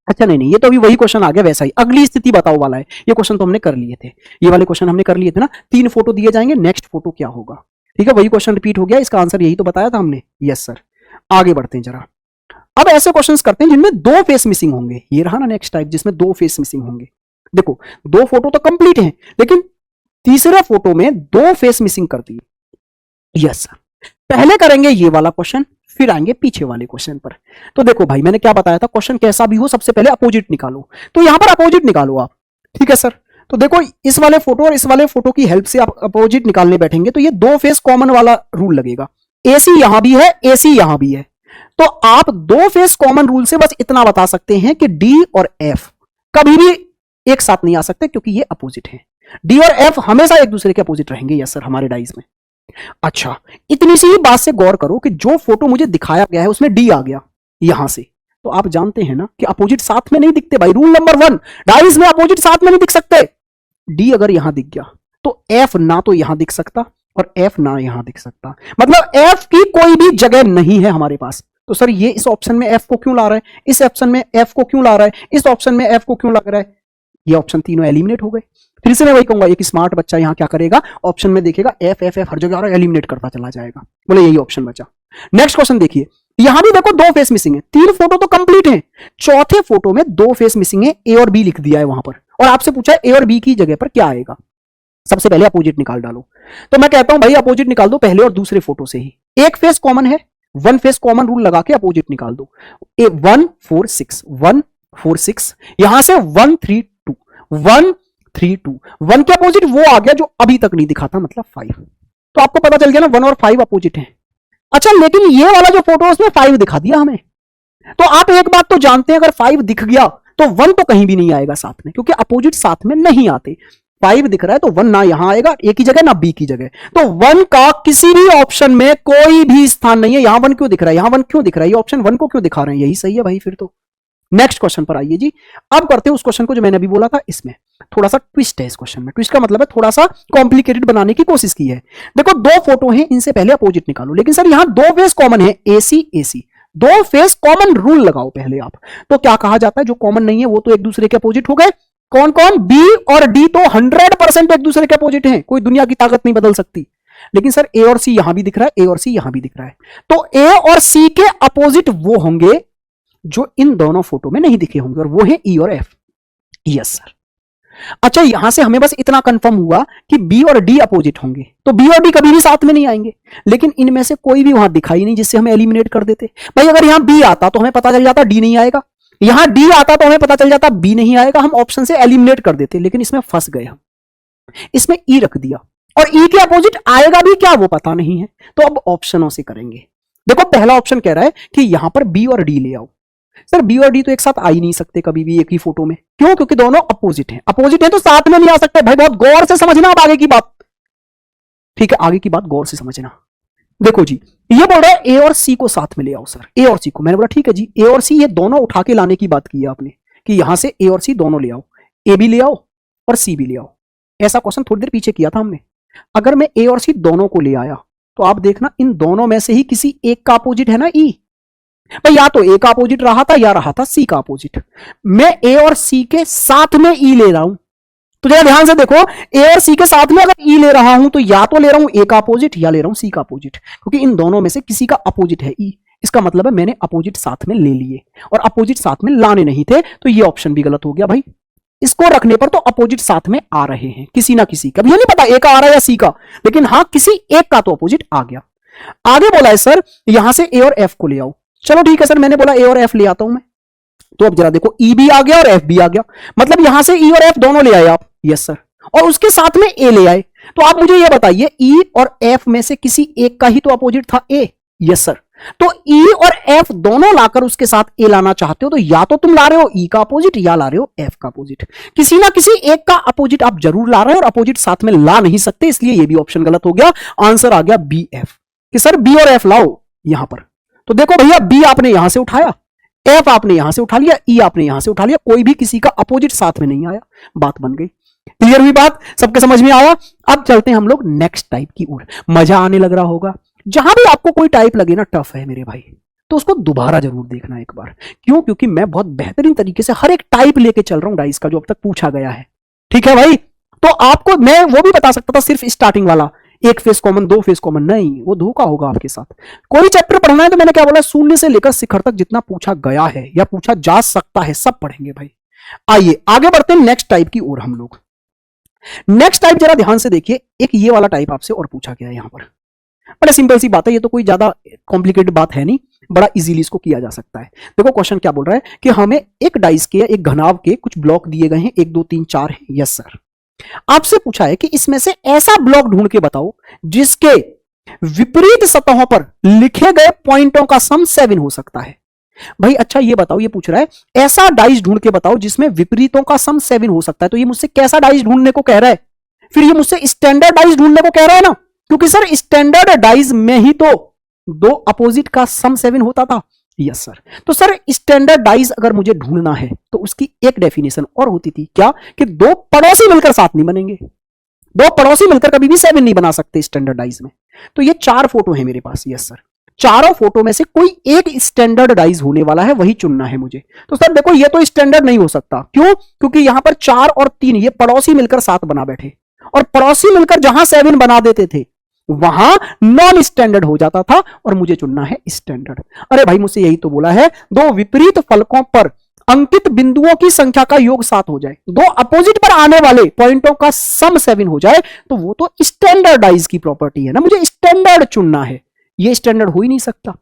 अच्छा नहीं, ये तो अभी वही क्वेश्चन आ गया वैसा ही, अगली स्थिति बताओ वाला है। ये क्वेश्चन तो हमने कर लिए थे, ये वाले क्वेश्चन हमने कर लिए थे ना। 3 फोटो दिए जाएंगे, नेक्स्ट फोटो क्या होगा, ठीक है? वही क्वेश्चन रिपीट हो गया, इसका आंसर यही तो बताया था हमने, यस सर। आगे बढ़ते हैं जरा, अब ऐसे क्वेश्चंस करते हैं जिनमें 2 फेस मिसिंग होंगे। ये रहा ना नेक्स्ट टाइप जिसमें 2 फेस मिसिंग होंगे। देखो 2 फोटो तो कंप्लीट हैं, लेकिन तीसरे फोटो में 2 फेस मिसिंग कर दी, यस सर। पहले करेंगे ये वाला क्वेश्चन, फिर आएंगे पीछे वाले क्वेश्चन पर। तो देखो भाई, मैंने क्या बताया था, क्वेश्चन कैसा भी हो सबसे पहले अपोजिट निकालो, तो यहां पर अपोजिट निकालो आप, ठीक है सर? तो देखो इस वाले फोटो और इस वाले फोटो की हेल्प से आप अपोजिट निकालने बैठेंगे तो ये 2 फेस कॉमन वाला रूल लगेगा। एसी यहां भी है, एसी यहां भी है, तो आप 2 फेस कॉमन रूल से बस इतना बता सकते हैं कि डी और एफ कभी भी एक साथ नहीं आ सकते क्योंकि ये अपोजिट है। डी और एफ हमेशा एक दूसरे के अपोजिट रहेंगे, यस सर, हमारे डाइज में। अच्छा, इतनी सी ही बात से गौर करो कि जो फोटो मुझे दिखाया गया है उसमें डी आ गया यहां से, तो आप जानते हैं ना कि अपोजिट साथ में नहीं दिखते भाई। रूल नंबर 1, डाइज में अपोजिट साथ में नहीं दिख सकते। डी अगर यहां दिख गया तो एफ ना तो यहां दिख सकता और एफ ना यहां दिख सकता, मतलब एफ की कोई भी जगह नहीं है हमारे पास। तो सर ये इस ऑप्शन में एफ को क्यों ला रहा है, इस ऑप्शन में एफ को क्यों ला रहा है, इस ऑप्शन में एफ को क्यों लग रहा है? ये ऑप्शन तीनों एलिमिनेट हो गए। फिर से मैं वही कहूंगा, एक स्मार्ट बच्चा यहां क्या करेगा, ऑप्शन में देखेगा एफ एफ एफ हर जगह आ रहा है, एलिमिनेट करता चला जाएगा, बोले यही ऑप्शन बचा। नेक्स्ट क्वेश्चन देखिए, यहां भी देखो 2 फेस मिसिंग है, 3 फोटो तो कंप्लीट है, चौथे फोटो में 2 फेस मिसिंग है, ए और बी लिख दिया है वहां पर, और आपसे पूछा है ए और बी की जगह पर क्या आएगा। सबसे पहले अपोजिट निकाल डालो, तो मैं कहता हूं भाई अपोजिट निकाल दो पहले और दूसरे फोटो से ही। एक फेस कॉमन है, 1 फेस कॉमन रूल लगा के अपोजिट निकाल दो। 1 4 6 1 4 6, यहां से 1 3 2 1 3 2, 1 के अपोजिट वो आ गया जो अभी तक नहीं दिखा था, मतलब 5। तो आपको पता चल गया ना 1 और 5 अपोजिट है। अच्छा, लेकिन ये वाला जो फोटो उसमें 5 दिखा दिया हमें, तो आप एक बात तो जानते हैं, अगर 5 दिख गया तो 1 तो कहीं भी नहीं आएगा साथ में, क्योंकि अपोजिट साथ में नहीं आते। 5 दिख रहा है तो 1 ना यहां आएगा ए की जगह ना बी की जगह, तो 1 का किसी भी ऑप्शन में कोई भी स्थान नहीं है। यहां 1 क्यों दिख रहा है, यहां 1 क्यों दिख रहा है, ये ऑप्शन 1 को क्यों दिखा रहे हैं, यही सही है भाई फिर तो। नेक्स्ट क्वेश्चन पर आइए जी। अब करते हैं उस क्वेश्चन को जो मैंने अभी बोला था, इसमें थोड़ा सा ट्विस्ट है। इस क्वेश्चन में ट्विस्ट का मतलब है थोड़ा सा कॉम्प्लिकेटेड बनाने की कोशिश की है। देखो दो फोटो हैं, इनसे पहले अपोजिट निकालो, लेकिन सर यहां दो फेस कॉमन है, एसी एसी, दो फेस कॉमन रूल लगाओ पहले आप। तो क्या कहा जाता है, जो कॉमन नहीं है वो तो एक दूसरे के अपोजिट हो गए। कौन कौन, बी और डी तो 100% एक दूसरे के अपोजिट हैं, कोई दुनिया की ताकत नहीं बदल सकती। लेकिन सर ए और सी यहां भी दिख रहा है, ए और सी यहां भी दिख रहा है, तो ए और सी के अपोजिट वो होंगे जो इन दोनों फोटो में नहीं दिखे होंगे, और वो है ई और एफ। Yes sir. अच्छा यहां से हमें बस इतना कंफर्म हुआ कि बी और डी अपोजिट होंगे, तो बी और डी कभी भी साथ में नहीं आएंगे, लेकिन इनमें से कोई भी वहां दिखाई नहीं जिससे हमें एलिमिनेट कर देते। भाई अगर यहां बी आता तो हमें पता चल जाता डी नहीं आएगा, यहां डी आता तो हमें पता चल जाता बी नहीं आएगा, हम ऑप्शन से एलिमिनेट कर देते, लेकिन इसमें फंस गए हम, इसमें ई रख दिया, और ई के अपोजिट आएगा भी क्या वो पता नहीं है। तो अब ऑप्शनों से करेंगे। देखो पहला ऑप्शन कह रहा है कि यहां पर बी और डी ले आओ। सर बी और डी तो एक साथ आ ही नहीं सकते कभी भी एक ही फोटो में, क्यों, क्योंकि दोनों अपोजिट हैं, अपोजिट हैं तो साथ में नहीं आ सकते। भाई बहुत गौर से समझना आप आगे की बात, ठीक है, आगे की बात गौर से समझना। देखो जी, ये बोल रहा है ए और सी को साथ में ले आओ। सर ए और सी को, मैंने बोला ठीक है जी, ए और सी ये दोनों उठा के लाने की बात की है आपने, कि यहां से ए और सी दोनों ले आओ, ए भी ले आओ और सी भी ले आओ। ऐसा क्वेश्चन थोड़ी देर पीछे किया था हमने। अगर मैं ए और सी दोनों को ले आया तो आप देखना इन दोनों में से ही किसी एक का अपोजिट है ना ई। भाई या तो ए का अपोजिट रहा था या रहा था सी का अपोजिट। मैं ए और सी के साथ में ई ले रहा हूं, तो जरा ध्यान से देखो, ए और सी के साथ में अगर ई ले रहा हूं तो या तो ले रहा हूं ए का अपोजिट या ले रहा हूं सी का अपोजिट, क्योंकि इन दोनों में से किसी का अपोजिट है ई। इसका मतलब है मैंने अपोजिट साथ में ले लिए, और अपोजिट साथ में लाने नहीं थे, तो ये ऑप्शन भी गलत हो गया भाई। इसको रखने पर तो अपोजिट साथ में आ रहे हैं किसी ना किसी का, ये नहीं पता ए का आ रहा है या सी का, लेकिन हाँ किसी एक का तो अपोजिट आ गया। आगे बोला है सर यहां से ए और एफ को ले आओ। चलो ठीक है सर, मैंने बोला ए और एफ ले आता हूं मैं, तो अब जरा देखो ई भी आ गया और एफ भी आ गया, मतलब यहां से ई और एफ दोनों ले आए आप। यस सर, और उसके साथ में ए ले आए, तो आप मुझे यह बताइए ई और एफ में से किसी एक का ही तो अपोजिट था ए। यस सर, तो ई और एफ दोनों लाकर उसके साथ ए लाना चाहते हो, तो या तो तुम ला रहे हो ई का अपोजिट या ला रहे हो एफ का अपोजिट, किसी ना किसी एक का अपोजिट आप जरूर ला रहे हो, और अपोजिट साथ में ला नहीं सकते, इसलिए यह भी ऑप्शन गलत हो गया। आंसर आ गया बी एफ, कि सर बी और एफ लाओ यहां पर। तो देखो भैया, बी आपने यहां से उठाया, एफ आपने यहां से उठा लिया, ई आपने यहां से उठा लिया, कोई भी किसी का अपोजिट साथ में नहीं आया, बात बन गई। क्लियर हुई बात, सबके समझ में आया। अब चलते हैं हम लोग नेक्स्ट टाइप की ओर, मजा आने लग रहा होगा। जहां भी आपको कोई टाइप लगे ना टफ है मेरे भाई, तो उसको दोबारा जरूर देखना एक बार। क्यों, क्योंकि मैं बहुत बेहतरीन तरीके से हर एक टाइप लेके चल रहा हूं डाइस का जो अब तक पूछा गया है। ठीक है भाई, तो आपको मैं वो भी बता सकता था सिर्फ स्टार्टिंग वाला, एक फेस कॉमन दो फेस कॉमन, नहीं, वो धोखा होगा आपके साथ। कोई चैप्टर पढ़ना है तो मैंने क्या बोला, शून्य से लेकर शिखर तक जितना पूछा गया है या पूछा जा सकता है सब पढ़ेंगे भाई। आइए आगे बढ़ते हैं नेक्स्ट टाइप की ओर हम लोग। नेक्स्ट टाइप जरा ध्यान से देखिए, एक ये वाला टाइप आपसे और पूछा गया है यहां पर। बड़ा सिंपल सी बात है, ये तो कोई ज्यादा कॉम्प्लिकेटेड बात है नहीं, बड़ा इजीली इसको किया जा सकता है। देखो क्वेश्चन क्या बोल रहा है कि हमें एक डाइस के, एक घनाभ के कुछ ब्लॉक दिए गए हैं, 1 2 3 4 है। यस सर, आपसे पूछा है कि इसमें से ऐसा ब्लॉक ढूंढ के बताओ जिसके विपरीत सतहों पर लिखे गए पॉइंटों का सम 7 हो सकता है। भाई अच्छा ये बताओ, ये पूछ रहा है ऐसा डाइस ढूंढ के बताओ जिसमें विपरीतों का सम 7 हो सकता है, तो ये मुझसे कैसा डाइस ढूंढने को कह रहा है, फिर ये मुझसे स्टैंडर्ड डाइस ढूंढने को कह रहा है ना, क्योंकि सर स्टैंडर्ड डाइस में ही तो दो अपोजिट का सम 7 होता था। यस सर, तो सर स्टैंडर्ड डाइस अगर मुझे ढूंढना है तो उसकी एक डेफिनेशन और होती थी, क्या, कि दो पड़ोसी मिलकर साथ नहीं बनेंगे, दो पड़ोसी मिलकर कभी भी 7 नहीं बना सकते स्टैंडर्ड डाइस में। तो ये 4 फोटो है मेरे पास। यस सर, चारों फोटो में से कोई एक स्टैंडर्ड डाइस होने वाला है, वही चुनना है मुझे। तो सर देखो ये तो स्टैंडर्ड नहीं हो सकता, क्यों, क्योंकि यहां पर 4 और 3 ये पड़ोसी मिलकर 7 बना बैठे, और पड़ोसी मिलकर जहां 7 बना देते थे वहां नॉन स्टैंडर्ड हो जाता था, और मुझे चुनना है स्टैंडर्ड। अरे भाई मुझसे यही तो बोला है, दो विपरीत फलकों पर अंकित बिंदुओं की संख्या का योग 7 हो जाए, दो अपोजिट पर आने वाले पॉइंटों का सम 7 हो जाए, तो वो तो स्टैंडर्डाइज की प्रॉपर्टी है ना, मुझे स्टैंडर्ड चुनना है, ये स्टैंडर्ड हो ही नहीं सकता।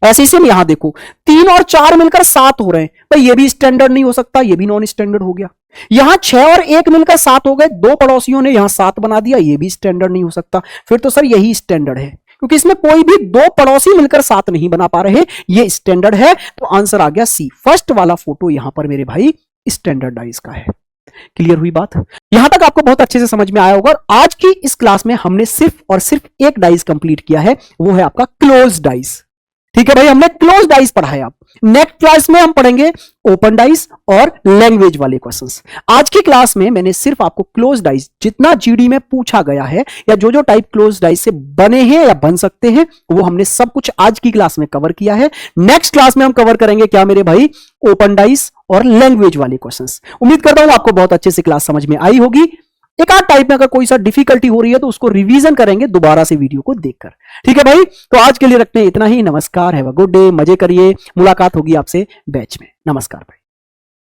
ऐसे ही यहां देखो 3 और 4 मिलकर 7 हो रहे हैं, भाई ये भी स्टैंडर्ड नहीं हो सकता, ये भी नॉन स्टैंडर्ड हो गया। यहां 6 और 1 मिलकर 7 हो गए, दो पड़ोसियों ने यहां 7 बना दिया, ये भी स्टैंडर्ड नहीं हो सकता। फिर तो सर यही स्टैंडर्ड है, क्योंकि इसमें कोई भी दो पड़ोसी मिलकर 7 नहीं बना पा रहे, ये स्टैंडर्ड है। तो आंसर आ गया सी, फर्स्ट वाला फोटो यहां पर मेरे भाई स्टैंडर्डाइज का है। क्लियर हुई बात? यहां तक आपको बहुत अच्छे से समझ में आया होगा। और आज की इस क्लास में हमने सिर्फ और सिर्फ एक डाइस कंप्लीट किया है, वो है आपका क्लोज डाइस। ठीक है भाई, हमने क्लोज डाइस पढ़ा है। आप नेक्स्ट क्लास में हम पढ़ेंगे ओपन डाइस और लैंग्वेज वाले क्वेश्चंस। आज की क्लास में मैंने सिर्फ आपको क्लोज डाइस, जितना जीडी में पूछा गया है या जो जो टाइप क्लोज डाइस से बने हैं या बन सकते हैं, वो हमने सब कुछ आज की क्लास में कवर किया है। नेक्स्ट क्लास में हम कवर करेंगे क्या मेरे भाई, ओपन डाइस और लैंग्वेज वाले क्वेश्चंस। उम्मीद करता हूं आपको बहुत अच्छे से क्लास समझ में आई होगी। एक आध टाइप में अगर कोई सा डिफिकल्टी हो रही है तो उसको रिवीजन करेंगे दोबारा से वीडियो को देखकर। ठीक है भाई, तो आज के लिए रखते हैं इतना ही। नमस्कार, हैव अ गुड डे, मजे करिए। मुलाकात होगी आपसे बैच में। नमस्कार भाई।